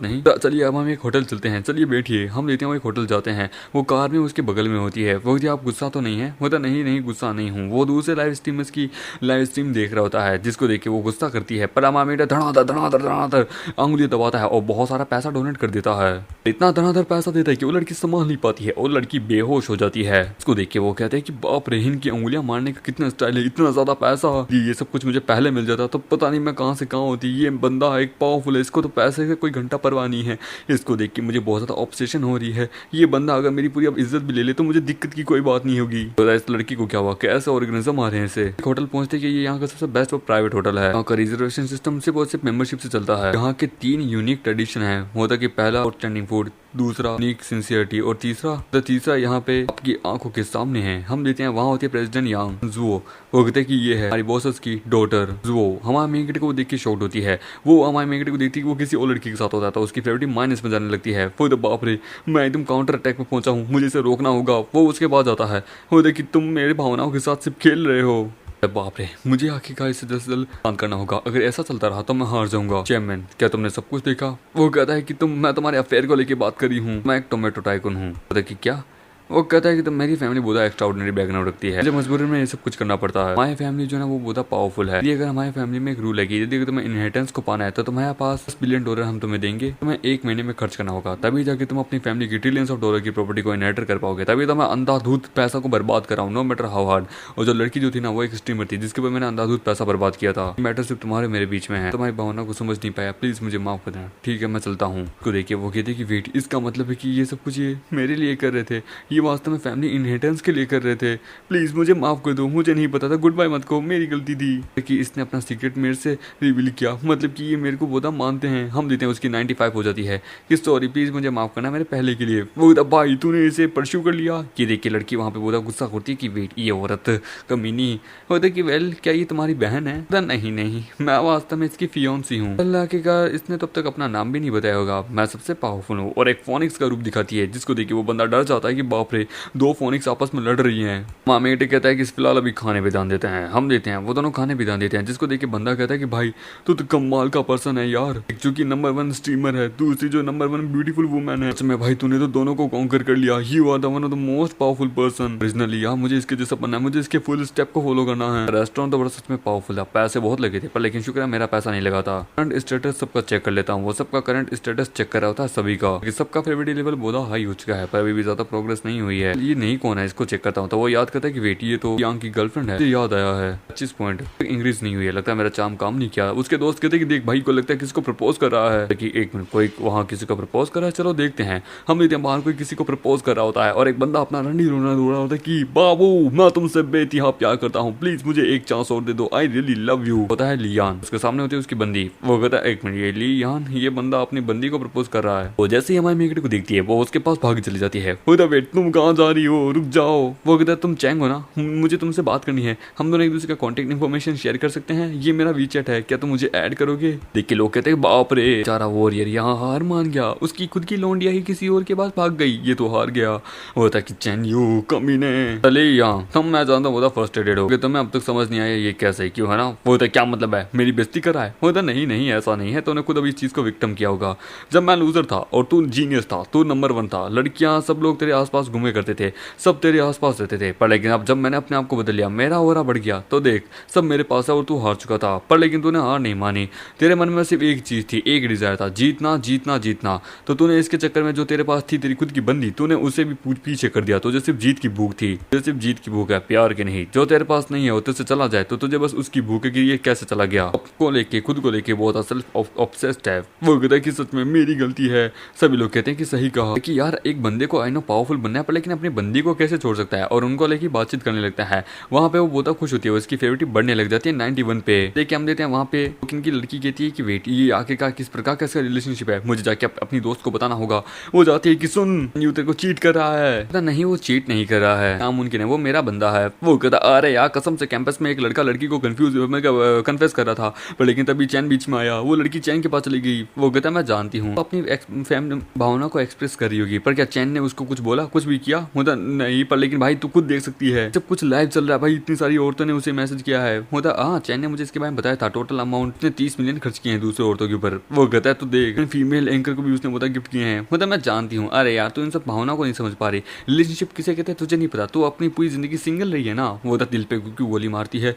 नहीं। चलिए अब हम एक होटल चलते हैं हैं, चलिए बैठिए, हम लेते हैं, वो एक होटल जाते हैं। वो कार में उसके बगल में होती है। वो आप गुस्सा तो नहीं है? होता नहीं नहीं गुस्सा नहीं हूँ। वो दूसरे लाइव स्ट्रीमर्स की लाइव स्ट्रीम देख रहा होता है, जिसको देख के वो गुस्सा करती है। पर अमामेटा धड़ाधड़ धड़ाधड़ धड़ाधड़ अंगुली दबाता है और बहुत सारा पैसा डोनेट कर देता है। इतना धड़ाधड़ पैसा देता है कि वो लड़की संभाल नहीं पाती है और लड़की बेहोश हो जाती है। उसको देख के वो कहते हैं कि बाप रे, इनकी उंगलियां मारने का कितना स्टाइल है, इतना ज्यादा पैसा, ये सब कुछ मुझे पहले मिल जाता तो पता नहीं मैं कहाँ से कहाँ होती। ये बंदा एक पावरफुल है, इसको तो पैसे से कोई घंटा परवाह नहीं है। इसको देख के मुझे बहुत ज्यादा ऑब्सेशन हो रही है। ये बंदा अगर मेरी पूरी अब इज्जत भी ले ले तो मुझे दिक्कत की कोई बात नहीं होगी। तो इस लड़की को क्या हुआ, कैसे ऑर्गेनिज्म आ रहे हैं इसे। होटल पहुंचते कि ये यहाँ का सबसे बेस्ट और प्राइवेट होटल है। यहाँ का रिजर्वेशन सिस्टम सिर्फ और सिर्फ मेंबरशिप से चलता है। यहाँ के 3 यूनिक ट्रेडिशन है। होता कि पहला आउटस्टैंडिंग फूड, दूसरा यूनिक सिंसियरिटी और तीसरा यहाँ पे आपकी आंखों के सामने है। हम देते हैं, वहाँ होती है प्रेसिडेंट यांग जुओ। वो कहते हैं कि ये है हमारी बॉसेस की डॉटर जुओ। हमारे मेन को देख के शॉक्ड होती है। वो हमारे मेन को देखती है कि वो किसी और लड़की के साथ होता है, उसकी फेवरेट माइनस में जाने लगती है। वो बाप रे, मैं एकदम काउंटर अटैक में पहुंचा हूँ, मुझे इसे रोकना होगा। वो उसके बाद आता है, वो देखिए तुम मेरे भावनाओं के साथ सिर्फ खेल रहे हो। बाप रे, मुझे आखिरकार इससे जल्द से जल्द काम करना होगा। अगर ऐसा चलता रहा तो मैं हार जाऊंगा। चेयरमैन, क्या तुमने सब कुछ देखा? वो कहता है कि मैं तुम्हारे अफेयर को लेके बात करी हूँ। मैं एक टोमेटो टाइकून हूँ। पता कि क्या? वो कहता है कि तो मेरी फैमिली बहुत एक्स्ट्राऑर्डिनरी बैकग्राउंड रखती है, मुझे मजबूरी में ये सब कुछ करना पड़ता है। हमारी फैमिली जो है ना वो बहुत पावरफुल है। अगर हमारी फैमिली में एक रूल है कि यदि तुम्हें इनहेरिटेंस को पाना है तो तुम्हारे पास $10 बिलियन हम तुम्हें देंगे। तुम्हें 1 महीने में खर्च करना होगा, तभी जाके तुम अपनी फैमिली की ट्रिलियंस ऑफ डॉलर की प्रॉपर्टी को इनहेरिट कर पाओगे। तभी तो मैं अंधाधुंध पैसा को बर्बाद कराऊँ, नो मैटर हाउ हार्ड। और जो लड़की जो थी ना वो एक स्ट्रीमर थी जिसके ऊपर मैंने अंधाधुंध पैसा बर्बाद किया था। मैटर सिर्फ तुम्हारे मेरे बीच में है। तुम्हारी भावना को समझ नहीं पाया, प्लीज मुझे माफ कर देना। ठीक है, मैं चलता हूँ। को देखिए वो कहते कि वेट, इसका मतलब है कि ये सब कुछ ये मेरे लिए कर रहे थे, ये वास्तव में फैमिली इनहेरिटेंस के लिए कर रहे थे। प्लीज मुझे माफ कर दो, मुझे नहीं पता था, गुड बाय मत कहो, मेरी गलती थी। कि इसने अपना सीक्रेट मेरे से रिवील किया, मतलब कि ये मेरे को बहुत मानते हैं। हम देते हैं, उसकी 95 हो जाती है कि सॉरी प्लीज मुझे माफ करना मेरे पहले के लिए। वो भाई तूने इसे परस्यू कर लिया। कि देखिए लड़की वहां पे बहुत गुस्सा होती है कि वेट, ये औरत कमीनी। होता कि वेल, क्या ये तुम्हारी बहन है? नहीं नहीं, मैं वास्तव में इसकी फियोंसी हूँ। अल्लाह के का इसने तब तक अपना नाम भी नहीं बताया होगा। मैं सबसे पावरफुल हूँ। और एक फोनिक्स का रूप दिखाती है, जिसको देखिए वो बंदा डर जाता है कि बाप रे, 2 फोनिक्स आपस में लड़ रही हैं। मामेटे कहता है कि फिलहाल अभी खाने पे ध्यान देते हैं। हम देते हैं, वो दोनों खाने पे ध्यान देते हैं। जिसको देख के बंदा कहता है कि भाई तू तो कमाल का पर्सन है यार, एक जो कि नंबर 1 स्ट्रीमर है, दूसरी जो नंबर 1 ब्यूटीफुल वुमेन है। में भाई तूने तो दोनों को कॉन्कर कर लिया। You are the one of the most powerful person. Originally यार मुझे इसके जैसा बनना है, मुझे इसके फुल स्टेप को फॉलो करना है। रेस्टोरेंट तो बड़ा सच में पावरफुल है, पैसे बहुत लगे थे पर लेकिन शुक्र है मेरा पैसा नहीं लगा था। करंट स्टेटस सबका चेक कर लेता हूँ। वो सबका करंट स्टेटस चेक कर रहा होता है सभी का। सबका फेवरेट लेवल बहुत हाई हो चुका है पर अभी भी ज्यादा प्रोग्रेस नहीं हुई है। ये नहीं कौन है, इसको चेक करता हूँ तो वो याद करता है कि वेट, ये तो यांग की गर्लफ्रेंड है। याद आया है 25 पॉइंट इंक्रीज नहीं हुई है, लगता है मेरा चाम काम नहीं किया। उसके दोस्त कहते कि देख भाई को लगता है किसको प्रपोज कर रहा है। कि 1 मिनट, कोई वहाँ किसी को प्रपोज कर रहा है, चलो देखते हैं। हम देखते हैं बाहर कोई किसी को प्रपोज कर रहा होता है और एक बंदा अपना रंडी रोना रो रहा होता है कि बाबू मैं तुमसे बेइंतहा प्यार करता हूँ, प्लीज मुझे एक चांस और दे दो, आई रियली लव यू। होता है लियान, उसके सामने होती है उसकी बंदी। वो कहता है 1 मिनट, ये लियान, ये बंदा अपनी बंदी को प्रपोज कर रहा है। वो जैसे ही हमारी मेकड़ी को देखती है वो उसके पास भाग चली जाती है। वेट, तुम कहाँ जा रही हो, रुक जाओ। वो कहता है तुम चैंग हो ना, मुझे तुमसे बात करनी है, हम दोनों एक दूसरे का कॉन्टेक्ट इन्फॉर्मेशन शेयर कर सकते हैं, ये मेरा वीचैट है, क्या तुम मुझे ऐड करोगे? देख के लोग कहते हैं बाप रे, बेचारा वॉरियर यहाँ हार मान गया, उसकी खुद की लौंडिया ही किसी और के पास भाग गई, ये तो हार गया। होता कि चैन यू कमीने चले यहाँ, तुम मैं जानता हूँ फ्रस्ट्रेटेड हो गए, तुम्हें अब तक समझ नहीं आया ये कैसे क्यों है ना। वो होता क्या मतलब है, मेरी बेइज्जती कर रहा है? होता नहीं नहीं ऐसा नहीं है, तूने खुद अभी इस चीज को विक्टिम किया होगा। जब मैं लूजर था और तू जीनियस था, तू नंबर 1 था, लड़कियां सब लोग तेरे आसपास घूमे करते थे, सब तेरे आसपास रहते थे, पर लेकिन अब जब मैंने अपने आप को बदल लिया, मेरा ओरा बढ़ गया, तो देख सब मेरे पास है और तू हार चुका था। पर लेकिन तूने हार नहीं मानी, तेरे मन में सिर्फ एक चीज थी, एक डिजायर था, जीतना जीतना जीतना। तो तूने इसके चक्कर में जो तेरे पास थी तेरी खुद की बंदी, तूने उसे भी पीछे कर दिया। तुझे सिर्फ जीत की भूख थी, तुझे सिर्फ जीत की भूख है, प्यार की नहीं। जो तेरे पास नहीं है वो तुझसे चला जाए तो तुझे बस उसकी भूख है कि ये कैसे चला गया। को लेके खुद को लेके बहुत सेल्फ ऑब्सेस्ड है। वो कहता है कि सच में मेरी गलती है। सभी लोग कहते हैं कि सही कहा कि यार एक बंदे को आई नो पावरफुल बनना है पर लेकिन अपनी बंदी को कैसे छोड़ सकता है, और उनको लेके बातचीत करने लगता है। वहाँ पे वो बहुत खुश होती है, उसकी फेवरेट बढ़ने लग जाती है 91 पे। देखिए हम देते हैं वहाँ पे इनकी लड़की कहती है कि वेट, ये आखिरकार किस प्रकार का इसका रिलेशनशिप है, मुझे जाके अपनी दोस्त को बताना होगा। वो जाती है कि सुन, यू तेरे को चीट कर रहा है। नहीं वो चीट नहीं कर रहा है, नामुमकिन है, वो मेरा बंदा है। वो कहता अरे यार कसम से कैंपस में एक लड़का लड़की को कन्फेस कर रहा था, पर लेकिन तभी चैन बीच में आया, वो लड़की चैन के पास चली गई। वो कहता मैं जानती हूँ अपनी भावना को एक्सप्रेस कर रही होगी, पर क्या चैन ने उसको कुछ बोला, कुछ भी किया? होता नहीं, पर लेकिन भाई तू खुद देख सकती है, जब कुछ लाइव चल रहा है भाई, इतनी सारी औरतों ने उसे मैसेज मैसेज किया है। होता हाँ चैन ने मुझे इसके बारे में बताया था, टोटल अमाउंट ने 30 मिलियन खर्च किए हैं दूसरे औरतों के ऊपर। वो कहता है तो देख फीमेल एंकर को भी उसने बोला गिफ्ट किए हैं। होता मैं जानती हूँ, अरे यार तू इन सब भावनाओं को नहीं समझ पा रही, रिलेशनशिप किसे कहते हैं तुझे नहीं पता, तू अपनी पूरी जिंदगी सिंगल रही है ना। वो होता दिल पे क्यों गोली मारती है,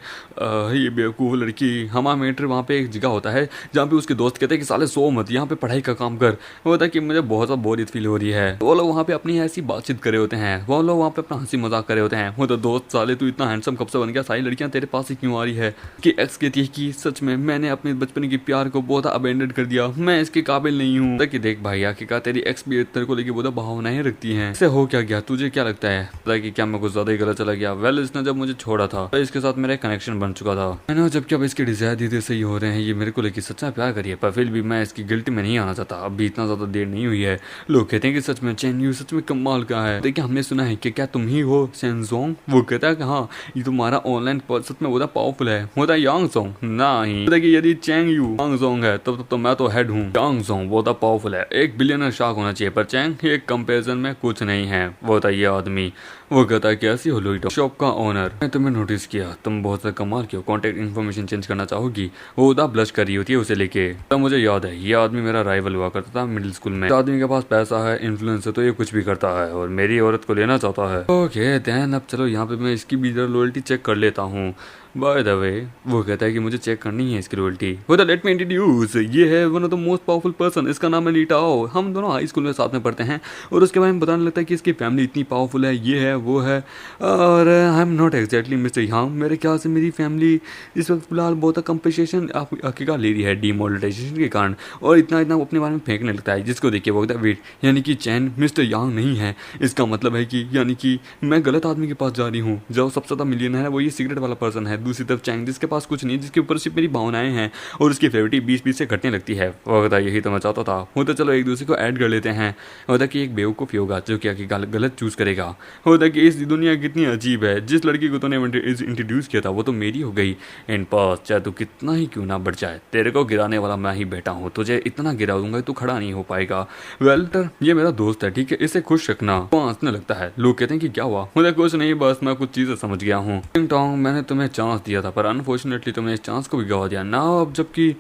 ये बेवकूफ़ लड़की। हमारा मेटर वहाँ पे एक जगह होता है जहाँ पे उसके दोस्त कहते हैं कि साले सो मत, यहाँ पे पढ़ाई का काम कर। वो होता है कि मुझे बहुत ज़्यादा बोरियत फील हो रही है। वो लोग वहाँ पे अपनी ऐसी बातचीत करे होते हैं, वो लोग वहाँ पे अपना हंसी मजाक करे होते हैं। वो तो दोस्त साले तू इतना हैंडसम कब से बन गया, सारी लड़कियाँ तेरे पास ही क्यों आ रही है। कि एक्स कहती है कि सच में मैंने अपने बचपन के प्यार को बहुत अबेंडन कर दिया, मैं इसके काबिल नहीं हूँ। कि देख भाई आखिरकार तेरी एक्स भी तेरे को लेके बहुत भावनाएं रखती हैं, इससे हो क्या गया, तुझे क्या लगता है कि क्या मैं कुछ ज्यादा ही गलत चला गया। वेल इसने जब मुझे छोड़ा था तो इसके साथ मेरा कनेक्शन बन चुका था, मैंने जबकि अब इसके डिजायर धीरे सही हो रहे हैं, ये मेरे को लेके सच्चा प्यार करिए, पर फिर भी मैं इसकी गिल्ट में नहीं आना चाहता। अभी इतना ज्यादा देर नहीं हुई है। लोग कहते हैं कि सच में चैन यू सच में कमाल का है। देखिए हमने सुना है कि क्या तुम ही हो सेंजोंग। वो कहता है कि हाँ ये तुम्हारा ऑनलाइन सच में बहुत पावरफुल है। होता है यांग सोंग नहीं, कि यदि चैंग यू यांग सोंग है तब तो मैं तो हेड हूँ। यांग सोंग बहुत पावरफुल है, 1 बिलियनर शार्क होना चाहिए, पर चैंग एक कंपैरिजन में कुछ नहीं है। वो था ये आदमी। वो कहता है कैसी हो लुई शॉप का ओनर, मैं तुम्हें नोटिस किया, तुम बहुत सा कमाल की हो, कॉन्टेक्ट इन्फॉर्मेशन चेंज करना चाहोगी। वो उदा ब्लश कर रही होती है उसे लेके। तब मुझे याद है ये आदमी मेरा राइवल हुआ करता था मिडिल स्कूल में। आदमी के पास पैसा है, इन्फ्लुएंस है, तो ये कुछ भी करता है और मेरी औरत को लेना चाहता है। ओके देन अब चलो यहाँ पे मैं इसकी भी लॉयल्टी चेक कर लेता हूँ। बाय द वे वो कहता है कि मुझे चेक करनी है इसकी रॉयल्टी। वो तो लेट मी इंट्रोड्यूस, ये है one of the most powerful person, इसका नाम है ली टाओ। हम दोनों हाई स्कूल में साथ में पढ़ते हैं और उसके बारे में बताने लगता है कि इसकी फैमिली इतनी पावरफुल है, ये है वो है। और I am not exactly mister Yang, मेरे ख्याल से मेरी फैमिली इस वक्त फिलहाल बहुत कंपनसेशन हकीकत ले रही है डीमोनेटाइजेशन के कारण, और इतना अपने बारे में फेंकने लगता है, जिसको देखिए वो वेट यानी कि चैन मिस्टर यांग नहीं है। इसका मतलब है कि यानी कि मैं गलत आदमी के पास जा रही हूँ। जो सबसे ज़्यादा मिलियनर है वो ये सिगरेट वाला पर्सन है। दूसरी तरफ चैंग जिसके पास कुछ नहीं, जिसके ऊपर सिर्फ मेरी भावनाएं हैं और उसकी फेवरेटी 20-20 से घटने लगती है। वो कहता है यही तो मैं चाहता था। होता चलो एक दूसरे को ऐड कर लेते हैं। होता कि एक बेवकूफ़ होगा जो क्या कि गलत चूज करेगा। होता कि इस दुनिया कितनी अजीब है, जिस लड़की को तूने इंट्रोड्यूस किया था वो तो मेरी हो गई इन पास, चाहे तू कितना ही क्यों ना बढ़ जाए, तेरे को गिराने वाला मैं ही बैठा हूँ, तुझे इतना गिरा दूंगा तू खड़ा नहीं हो पाएगा। वेल ये मेरा दोस्त है, ठीक है, इसे खुश रखना। वो हंसने लगता है। लोग कहते हैं कि क्या हुआ। मुझे कुछ नहीं, बस मैं कुछ चीजें समझ गया हूँ। टोंग मैंने तुम्हें चांस दिया था पर अनफॉर्चुनेटली तुमने इस चांस को भी गवा दिया ना। अब जबकि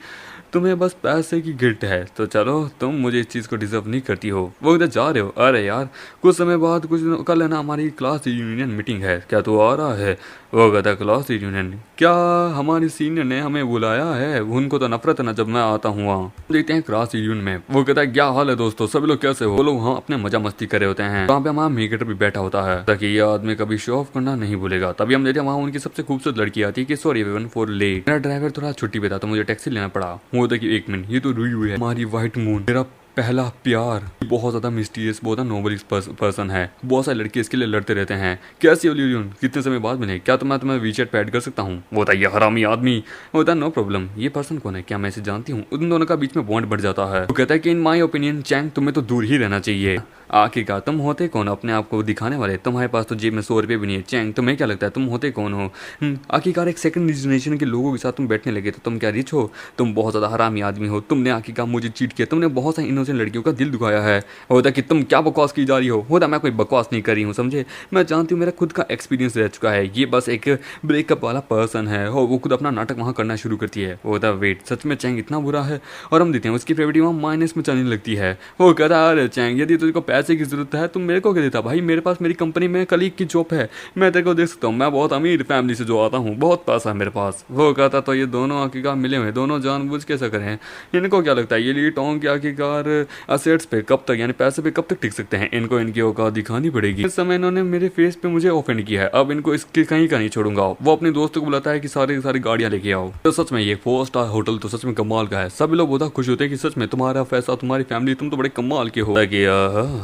तुम्हें बस पैसे की गिल्ट है तो चलो तुम मुझे इस चीज़ को डिजर्व नहीं करती हो। वो इधर जा रहे हो, अरे यार कुछ समय बाद कुछ कल है ना हमारी क्लास यूनियन मीटिंग है, क्या तू आ रहा है। वो कहता क्लास यूनियन क्या, हमारी सीनियर ने हमें बुलाया है, उनको तो नफरत है ना जब मैं आता हूँ वहाँ। देखते हैं क्लास यूनियन में। वो कहता है क्या हाल है दोस्तों, सभी लोग कैसे हो। वो लोग वहाँ अपने मजा मस्ती करे होते हैं। वहाँ पे हमारा मेकेटर भी बैठा होता है ताकि ये आदमी कभी शो ऑफ करना नहीं भूलेगा। तभी हम देखते हैं वहाँ उनकी सबसे खूबसूरत लड़की आती है कि सॉरी 1 लेट, मेरा ड्राइवर थोड़ा छुट्टी पे था तो मुझे टैक्सी लेना पड़ा। वो होता कि 1 मिनट, ये तो रुई हुई है हमारी व्हाइट मून, मेरा पहला प्यार। बहुत ज्यादा मिस्टीरियस, बहुत नोबल पर्सन है, बहुत सारे लड़के इसके लिए लड़ते रहते हैं। कैसी हो ल्यूरियन, कितने समय बाद मिले, क्या मैं तुम्हें वीचैट पे ऐड कर सकता हूँ। वो था ये हरामी आदमी। वो था नो प्रॉब्लम, ये पर्सन कौन है, क्या मैं इसे जानती हूँ। उन दोनों का बीच में बॉन्ड बढ़ जाता है। वो कहता है कि इन माई ओपिनियन चैंग तुम्हें तो दूर ही रहना चाहिए। आखिरकार तुम होते कौन अपने आप को दिखाने वाले, तुम्हारे पास तो जेब में 100 रुपये भी नहीं है। चैंग तुम्हें क्या लगता है तुम होते कौन हो। आखिरकार एक सेकंड जनरेशन के लोगों के साथ तुम बैठने लगे तो तुम क्या रिच हो, तुम बहुत ज्यादा हरामी आदमी हो। तुमने आखिरकार मुझे चीट किया, तुमने बहुत सारी इनोसेंट लड़कियों का दिल दुखाया है। होता कि तुम क्या बकवास की जा रही हो। होता मैं कोई बकवास नहीं कर रही हूँ, समझे, मैं जानती हूँ मेरा खुद का एक्सपीरियंस रह चुका है। ये बस एक ब्रेकअप वाला पर्सन है, हो वो खुद अपना नाटक वहाँ करना शुरू करती है। वो होता वेट सच में चैंग इतना बुरा है। और हम देते हैं उसकी फेवरेट वहाँ माइनस में चलने लगती है। वो कहता है अरे चैंग यदि तुझको पैसे की जरूरत है तुम मेरे को क्या देता भाई, मेरे पास मेरी कंपनी में कलीग की जॉब है, मैं तेरे को देख सकता हूँ, मैं बहुत अमीर फैमिली से जो आता हूँ, बहुत पैसा है मेरे पास। वो कहता तो ये दोनों आखिरकार मिले हुए, दोनों जानबूझ कैसे करें। इनको क्या लगता है ये ली टोंग के आखिरकार असेट्स पे कब तक यानी पैसे पे कब तक टिक सकते हैं। इनको इनकी औकात दिखानी पड़ेगी। इस समय इन्होंने मेरे फेस पे मुझे ऑफेंड किया है, अब इनको इसके कहीं का नहीं छोड़ूंगा। वो अपने दोस्तों को बुलाता है कि सारी गाड़ियां लेके आओ। तो सच में ये 4 स्टार होटल तो सच में कमाल का है। सभी लोग बहुत खुश होते हैं कि सच में तुम्हारा पैसा, तुम्हारी फैमिली, तुम तो बड़े कमाल के हो।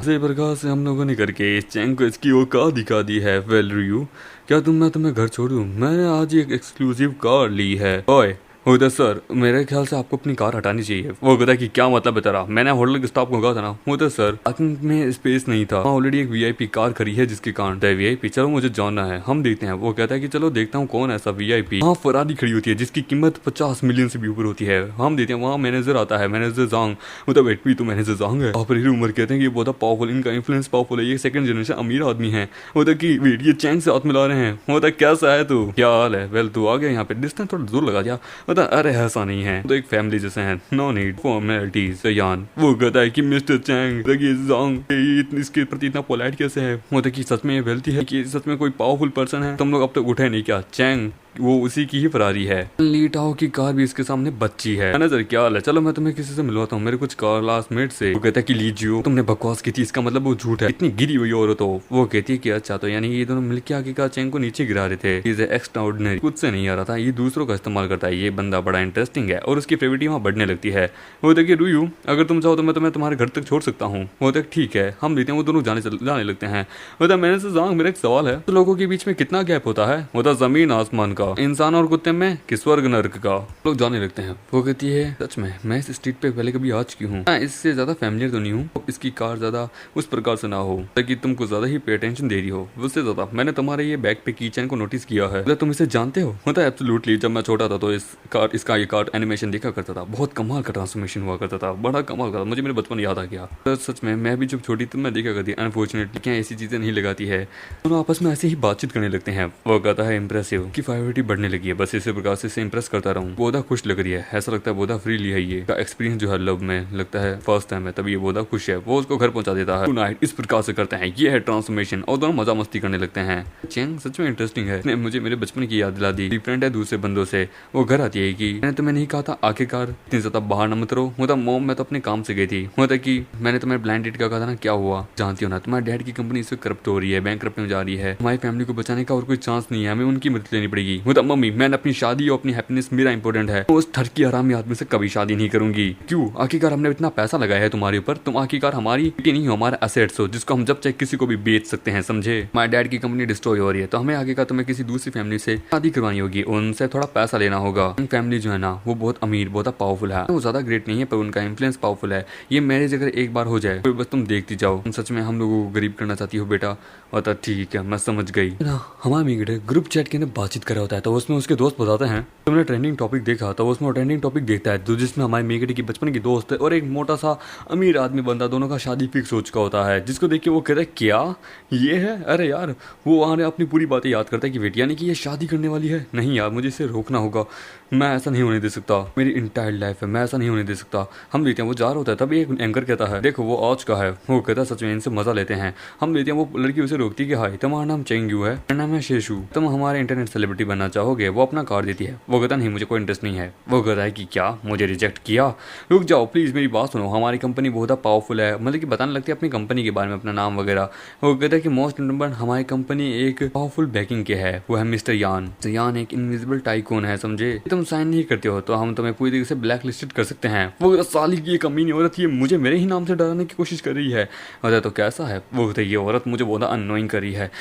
प्रकार से हम लोगों ने करके इस चैंग को इसकी औकात दिखा दी है। वेल रियू क्या मैं तुम्हें घर छोड़ूं, मैंने आज एक एक्सक्लूसिव कार ली है। ओए होता सर मेरे ख्याल से आपको अपनी कार हटानी चाहिए। वो कहता है कि क्या मतलब है तेरा, मैंने होटल के स्टाफ को कहा था ना। होता सर पार्किंग में स्पेस नहीं था, ऑलरेडी एक वीआईपी कार खड़ी है जिसके कारण वीआईपी, चलो मुझे जानना है, हम देखते हैं। वो कहता है कि चलो देखता हूँ कौन ऐसा वीआईपी। वहाँ फरारी खड़ी होती है जिसकी कीमत 50 मिलियन से भी ऊपर होती है। हम देखते हैं वहाँ मैनेजर आता है, मैनेजर जांग। मतलब वेट भी तो मैनेजर जांग है। आप उमर कहते हैं कि बहुत पावरफुल, इनका इन्फ्लुएंस पावरफुल है, ये सेकंड जनरेशन अमीर आदमी है। होता कि वेट ये चैंग से हाथ मिला रहे हैं। होता कैसा है तू, क्या हाल है? वेल तू आ गया यहाँ पे, डिस्टेंस थोड़ा दूर लगा दिया। होता अरे ऐसा नहीं है, तो एक फैमिली जैसे हैं, नो नीड फॉर्मेलिटीज। यान वो कहता है कि मिस्टर चैंग इसके प्रति इतना पोलाइट कैसे है? होता कि सच में ये वेल्थी है कि सच में कोई पावरफुल पर्सन है? तुम लोग अब तक उठे नहीं क्या? चैंग वो उसी की ही फरारी है। लीटाओ की कार भी इसके सामने बच्ची है। मैनेजर क्या हाल है, चलो मैं तुम्हें किसी से मिलवाता हूँ, मेरे कुछ क्लासमेट से। वो कहता है कि लीजियो, तुमने बकवास की थी, इसका मतलब वो झूठ है, इतनी गिरी हुई औरत हो। वो कहती है कि अच्छा तो यानी ये दोनों मिलकर आखिरकार चैंग को नीचे गिरा रहे थे। इज एक्स्ट्राऑर्डिनरी, खुद से नहीं आ रहा था, ये दूसरों का इस्तेमाल करता है, ये बंदा बड़ा इंटरेस्टिंग है और उसकी फेवरेट वहाँ बढ़ने लगती है। वो देखिए रूयू, अगर तुम चाहो तो मैं तुम्हें तुम्हारे घर तक छोड़ सकता हूँ। वो तक ठीक है, हम लेते हैं। वो दोनों जाने लगते हैं। वो मैंने से जांग, मेरा एक सवाल है, तो लोगों के बीच में कितना गैप होता है? वो जमीन आसमान का, इंसान और कुत्ते में कि स्वर्ग नर्क का? लोग जाने लगते हैं। वो कहती है सच में मैं इस स्ट्रीट पे पहले कभी आ चुकी हूँ, इससे ज्यादा फैमिलियर तो नहीं हूँ, इसकी कार ज्यादा उस प्रकार से ना हो ताकि तुमको ज्यादा ही पे अटेंशन दे रही हो। उससे ज्यादा मैंने तुम्हारे ये बैग पे की चैन को नोटिस किया है। मतलब तुम इसे जानते हो? मतलब एब्सोल्युटली, जब मैं छोटा था तो इसका ये कार्ड एनिमेशन देखा करता था, बहुत कमाल का ट्रांसफॉर्मेशन हुआ करता था, बड़ा कमाल का, मुझे मेरे बचपन याद आ गया। तो सच में मैं भी जब छोटी थी मैं देखा करती, अनफॉर्चुनेटली क्या ऐसी चीजें नहीं लगाती है। दोनों आपस में ऐसे ही बातचीत करने लगते हैं। वो कहता है इंप्रेसिव की फाइवरिटी बढ़ने लगी है, बस इसी प्रकार से इम्प्रेस करता रहूं। बोधा खुश लग रही है, ऐसा लगता है बोधा फ्रीली है। ये का एक्सपीरियंस जो है लव में लगता है फर्स्ट टाइम है, तभी ये बोधा खुश है। वो उसको घर पहुंचा देता है। टुनाइट इस प्रकार से करते हैं, ये है ट्रांसफॉर्मेशन, और दोनों मजा मस्ती करने लगते हैं। चैंग सच में इंटरेस्टिंग है, इसने मुझे मेरे बचपन की याद दिला दी। डिफरेंट है दूसरे बंदों से। वो घर आती है कि मैंने तुम्हें नहीं कहा था आखिरकार इतनी ज्यादा बाहर न मत रहो। होता मॉम मैं तो अपने काम से गई थी। होता कि मैंने तुम्हें ब्लाइंड डेट का कहा था ना, क्या हुआ जानती हो ना? तुम्हारे डैड की कंपनी इस वक्त करप्ट हो रही है, बैंक में जा रही है, हमारी फैमिली को बचाने का और कोई चांस नहीं है, हमें उनकी मदद लेनी पड़ेगी। होता मम्मी मैंने अपनी शादी और अपनी हैप्पीनेस मेरा इंपॉर्टेंट है, उस ठरकी हरामी आदमी से कभी शादी नहीं करूंगी। क्यों? आखिरकार हमने इतना पैसा लगाया है तुम्हारे ऊपर, तुम आखिरकार हमारी बेटी नहीं हो, हमारा एसेट्स हो जिसको हम जब चाहे किसी को भी बेच सकते हैं, समझे? हमारे डैड की कंपनी डिस्ट्रॉय हो रही है तो हमें आखिरकार तुम्हें किसी दूसरी फैमिली से शादी करवानी होगी, उनसे थोड़ा पैसा लेना होगा। फैमिली जो है ना वो बहुत अमीर, बहुत पावरफुल है, वो ज्यादा ग्रेट नहीं है पर उनका इन्फ्लुएंस पावरफुल है। ये मैरिज अगर एक बार हो जाए तो बस तुम देखती जाओ। तुम सच में हम लोगों को गरीब करना चाहती हो बेटा? और ठीक है मैं समझ गई ना। हमारा मीगड़े ग्रुप चैट के अंदर बातचीत कर रहा होता है तो उसमें उसके दोस्त बताते हैं तुमने ट्रेंडिंग टॉपिक देखा, तो उसमें ट्रेंडिंग टॉपिक देखता है जिसमें हमारे मेगड़ी की बचपन की दोस्त है और एक मोटा सा अमीर आदमी बंदा, दोनों का शादी फिक्स हो चुका होता है। जिसको देख के वो कहता है क्या ये है? अरे यार वो वहाँ अपनी पूरी बातें याद करता है कि बेटी यानी कि ये शादी करने वाली है। नहीं यार मुझे इसे रोकना होगा, मैं ऐसा नहीं होने दे सकता, मेरी इंटायर लाइफ है, मैं ऐसा नहीं होने दे सकता। हम लेते हैं वो जा रहा होता है तभी एक एंकर कहता है देखो वो आज का है। वो कहता है सच में इनसे मजा लेते हैं। हम लेते हैं वो लड़की उसे रोकती है कि हाय तुम्हारा नाम चेंगयू है, मेरा नाम है शेशु, तुम हमारे इंटरनेट सेलिब्रिटी बनना चाहोगे? वो अपना कार्ड देती है। वो कहता नहीं मुझे कोई इंटरेस्ट नहीं है। वो कहता है कि क्या मुझे रिजेक्ट किया? रुक जाओ प्लीज मेरी बात सुनो, हमारी कंपनी बहुत पावरफुल है, मतलब कि बताने लगती है अपनी कंपनी के बारे में, अपना नाम वगैरह। वो कहता है कि मोस्ट नंबर हमारी कंपनी एक पावरफुल बैकिंग के है, वो है मिस्टर यान। यान एक इनविजिबल टाइकून है, समझे? तुम साइन नहीं करते हो तो हम तुम्हें पूरी तरीके से ब्लैक लिस्टेड कर सकते हैं। वो साली की कमीनी औरत ये मुझे मेरे ही नाम से डराने की कोशिश कर रही है। अरे तो कैसा है? वो कहते ये औरत मुझे बहुत अननोइंग कर रही है,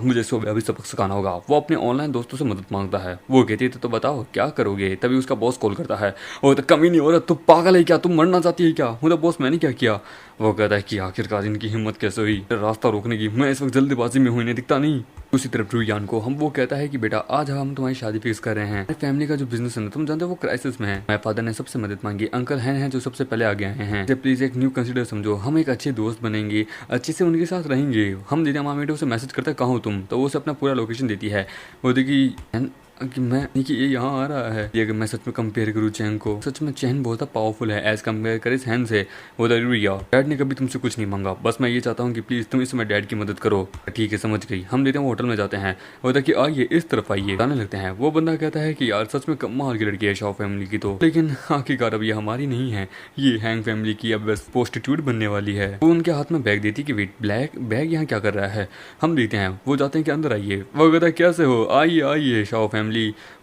मुझे इसको अभी सबक सिखाना होगा। वो अपने ऑनलाइन दोस्तों से मदद मांगता है। वो कहती तो बताओ क्या करोगे? तभी उसका बॉस कॉल करता है। वो तो कमीनी औरत तू पागल है क्या? तुम मरना चाहती है क्या? मतलब बॉस मैंने क्या किया? वो कहता है कि आखिरकार इनकी हिम्मत कैसे हुई रास्ता रोकने की, मैं इस वक्त जल्दबाजी में हूँ, इन्हें दिखता नहीं। दूसरी तरफ यान को वो कहता है कि बेटा आज हम तुम्हारी शादी फिक्स कर रहे हैं, फैमिली का जो बिजनेस है ना तुम जानते हो वो क्राइसिस में है। मेरे फादर ने सबसे मदद मांगी, अंकल हैं जो सबसे पहले आगे आए हैं, प्लीज एक न्यू कंसिडर समझो, हम एक अच्छे दोस्त बनेंगे, अच्छे से उनके साथ रहेंगे। हम दीदी मामी उसे मैसेज करते कहाँ हो तुम, तो वो उसे अपना पूरा लोकेशन देती है। वो देखी कि मैं कि ये यहाँ आ रहा है। ये अगर मैं सच में कंपेयर करूँ चैन को, सच में चैन बहुत पावरफुल है एज कम्पेयर करे हैन से। वो डैड ने कभी तुमसे कुछ नहीं मांगा, बस मैं ये चाहता हूँ कि प्लीज तुम इस समय डैड की मदद करो। ठीक है समझ गई। हम देते हैं होटल में जाते हैं। होता कि आइए इस तरफ आइए, जाने लगते हैं। वो बंदा कहता है कि यार सच में कमाल की लड़की है शॉ फैमिली की, तो लेकिन आखिरकार अब ये हमारी नहीं है, ये हैंग फैमिली की अब बस प्रोस्टिट्यूट बनने वाली है। वो उनके हाथ में बैग देती कि वेट ब्लैक बैग यहाँ क्या कर रहा है? हम देखते हैं वो जाते हैं कि अंदर आइए। वो कहता है कैसे हो, आइए आइए शॉ फैमिली।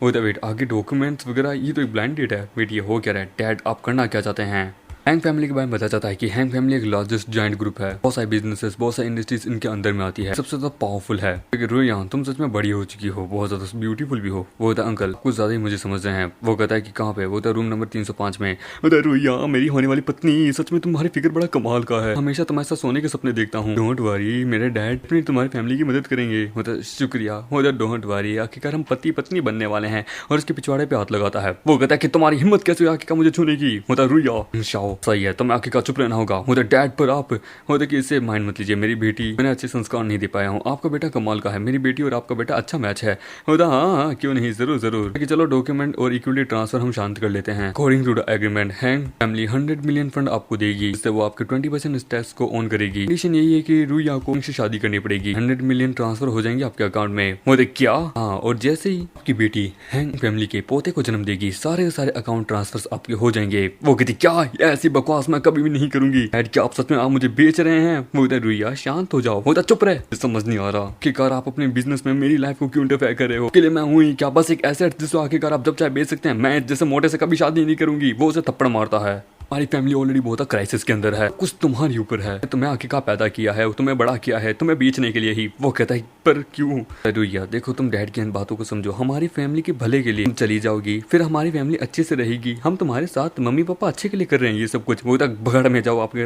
होता वेट आगे डॉक्यूमेंट्स वगैरह, ये तो एक ब्लाइंड डेट है। वेट ये हो क्या रहा है? डैड आप करना क्या चाहते हैं? हैंग फैमिली के बारे में बताया जाता है कि हैंग फैमिली एक लार्जेस्ट जॉइंट ग्रुप है। बहुत सारी बिजनेसेस, बहुत सारी इंडस्ट्रीज इनके अंदर में आती है। सबसे ज्यादा पावरफुल है। रोहिया तुम सच में बड़ी हो चुकी हो, बहुत ज्यादा ब्यूटीफुल भी हो। वो होता अंकल कुछ ज्यादा ही मुझे समझ रहे हैं। वो कहता है कि कहाँ पे? वो होता रूम नंबर 305 में। होता रोहिया मेरी होने वाली पत्नी, सच में तुम्हारी फिक्र बड़ा कमाल का है। हमेशा तुम्हारे साथ सोने के सपने देखता हूँ। डोंट वरी, मेरे डैड अपनी तुम्हारी फैमिली की मदद करेंगे। होता शुक्रिया। होता डोंट वरी, आखिरकार हम पति पत्नी बनने वाले हैं। और उसके पिछवाड़े पे हाथ लगाता है। वो कहता है कि तुम्हारी हिम्मत कैसे हुई आखिरकार मुझे छूने की? होता रोहिया शाओ सही है, तो मैं आखिरकार चुप रहना होगा। होता डैड पर आप होता कि इससे माइंड मत लीजिए, मेरी बेटी मैंने अच्छे संस्कार नहीं दे पाया हूँ। आपका बेटा कमाल का है, मेरी बेटी और आपका बेटा अच्छा मैच है। होता हाँ क्यों नहीं, जरूर जरूर। कि चलो डॉक्यूमेंट और इक्विटी ट्रांसफर हम शांत कर लेते हैं। According to the agreement Hang family 100 million fund आपको देगी, जिससे वो आपके 20% टैक्स को ऑन करेगी। कंडीशन यही है कि रुइया को उनसे शादी करनी पड़ेगी। 100 मिलियन ट्रांसफर हो जाएंगे आपके अकाउंट में। बोले क्या? हाँ, और जैसे ही आपकी बेटी हैंग फैमिली के पोते को जन्म देगी, सारे अकाउंट ट्रांसफर आपके हो जाएंगे। वो कहती क्या? ऐसी बकवास मैं कभी भी नहीं करूंगी। डैड क्या आप सच में आप मुझे बेच रहे हैं? वो कहता रुइया शांत हो जाओ। होता चुप रहे, समझ नहीं आ रहा कि कार आप अपने बिजनेस में मेरी लाइफ को क्यों इंटरफेयर कर रहे हो? के लिए मैं हूँ ही क्या? बस एक एसेट जिसको आखिरकार आप जब चाहे बेच सकते हैं। मैं जैसे मोटे से कभी शादी नहीं करूंगी। वो उसे थप्पड़ मारता है। हमारी फैमिली ऑलरेडी बहुत क्राइसिस के अंदर है, कुछ तुम्हारे ऊपर है। तुम्हें आखिरकार पैदा किया है, तुम्हें बड़ा किया है, तुम्हें बेचने के लिए ही। वो कहता है पर क्यों? रुइया देखो तुम डैड की इन बातों को समझो, हमारी फैमिली के भले के लिए। तुम चली जाओगी फिर हमारी फैमिली अच्छे से रहेगी। हम तुम्हारे साथ मम्मी पापा अच्छे के लिए कर रहे हैं ये सब कुछ। वो तक भगड़ में जाओ आपके,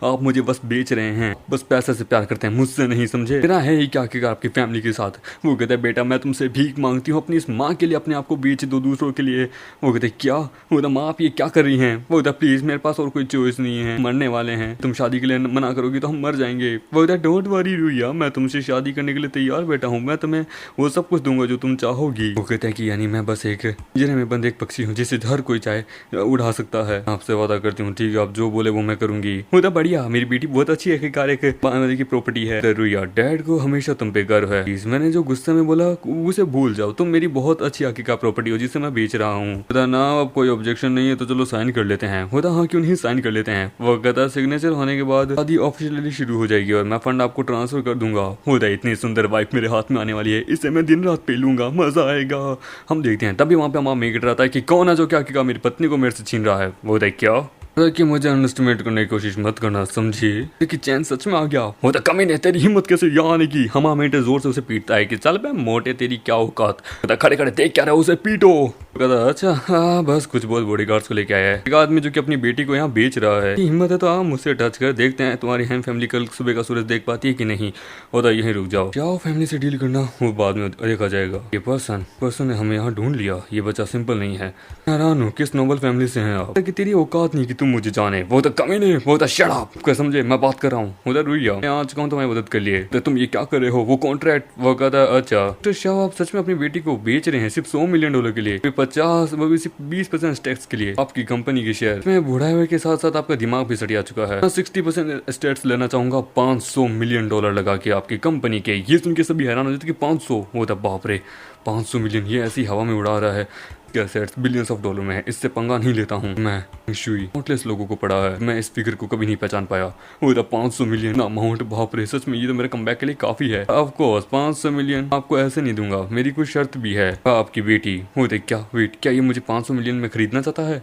आप मुझे बस बेच रहे हैं, बस पैसे से प्यार करते हैं, मुझसे नहीं समझे। तेरा है ही क्या आखिरकार आपकी फैमिली के साथ? वो कहता है बेटा मैं तुमसे भीख मांगती हूँ अपनी इस माँ के लिए, अपने आप को बेच दो दूसरों के लिए। वो कहते क्या? वो कहता माँ आप ये क्या कर रही हैं? वो कहता प्लीज मेरे पास और कोई चॉइस नहीं है, मरने वाले हैं, तुम शादी के लिए मना करोगी तो हम मर जाएंगे। वो कहता डोंट वरी रुइया, मैं तुमसे शादी करने के लिए तैयार बैठा हूँ, मैं तुम्हें वो सब कुछ दूंगा जो तुम चाहोगी। वो कहता है कि यानी मैं बस एक पिंजरे में बंद एक पक्षी हूँ जिसे हर कोई चाहे उड़ा सकता है। आपसे वादा करती हूँ, ठीक है आप जो बोले वो मैं करूंगी। होता बढ़िया, मेरी बेटी बहुत अच्छी है, एक की प्रॉपर्टी है। रुइया डैड को हमेशा तुम पे गर्व है। मैंने जो गुस्से में बोला उसे भूल जाओ, तुम मेरी बहुत अच्छी आखिरकार प्रॉपर्टी हो जिसे मैं बेच रहा हूँ। होता ना अब कोई ऑब्जेक्शन नहीं है तो चलो साइन कर लेते हैं। होता हाँ क्यों नहीं साइन कर लेते हैं। वो कहता सिग्नेचर होने के बाद शादी ऑफिशियली शुरू हो जाएगी और मैं फंड आपको ट्रांसफर कर दूंगा। होता इतनी सुंदर वाइफ मेरे हाथ में आने वाली है, इससे मैं दिन रात पे लूंगा, मजा आएगा। हम देखते हैं। तभी वहाँ पे हमारा मेक रहता है कि कौन है जो क्या मेरी पत्नी को मेरे से छीन रहा है। वो होता है क्या कि मुझे अंडरस्टिमेट करने की कोशिश मत करना, समझिए कि चैन सच में आ गया। होता कमी नहीं, तेरी हिम्मत कैसे यहाँ आने की? हम मेटे जोर से उसे पीटता है कि चल बे मोटे तेरी क्या औकात। होता खड़े खड़े देख क्या रहे, उसे पीटो। कहता अच्छा हाँ बस कुछ बहुत बॉडीगार्ड्स को लेके आया है। एक आदमी जो कि अपनी बेटी को यहाँ बेच रहा है, हिम्मत है तो आप मुझसे टच कर, देखते हैं तुम्हारी हैम फैमिली कल सुबह का सूरज देख पाती है कि नहीं। होता यहीं रुक जाओ, जाओ फैमिली से डील करना वो बाद में देखा जाएगा। ये पर्सन ने हमें यहाँ ढूंढ लिया, ये बच्चा सिंपल नहीं है। हैरान हूँ किस नोबल फैमिली से हैं आप, कि तेरी औकात नहीं कि तुम मुझे जाने। वो तो कमी नहीं, वो तो शट अप, क्या समझे मैं बात कर रहा हूँ। उधर रुइया मैं आ चुका हूँ तुम्हारी मदद कर लिए, तो तुम ये क्या कर रहे हो? वो कॉन्ट्रैक्ट। वो कहता अच्छा तो शाह आप सच में अपनी बेटी को बेच रहे हैं सिर्फ $100 मिलियन के लिए, 50 वो भी सिर्फ 20% टैक्स के लिए आपकी कंपनी के शेयर में। बूढ़ा हुए के साथ साथ आपका दिमाग भी सटिया चुका है। 60% स्टेट्स लेना चाहूंगा $500 मिलियन लगा के आपकी कंपनी के। ये सुन के सभी हैरान हो जाते कि 500। वो था बाप रे 500 मिलियन, ये ऐसी हवा में उड़ा रहा है। एसेट्स बिलियंस ऑफ डॉलर में है, इससे पंगा नहीं लेता हूँ मैं। शुई काउंटलेस लोगों को पड़ा है, मैं इस फिगर को कभी नहीं पहचान पाया। वो था 500 मिलियन अमाउंट, बाप रे सच में ये तो मेरे कमबैक के लिए काफी है। ऑफ कोर्स 500 मिलियन आपको ऐसे नहीं दूंगा, मेरी कुछ शर्त भी है। आपकी बेटी होते क्या वेट क्या ये मुझे 500 मिलियन में खरीदना चाहता है?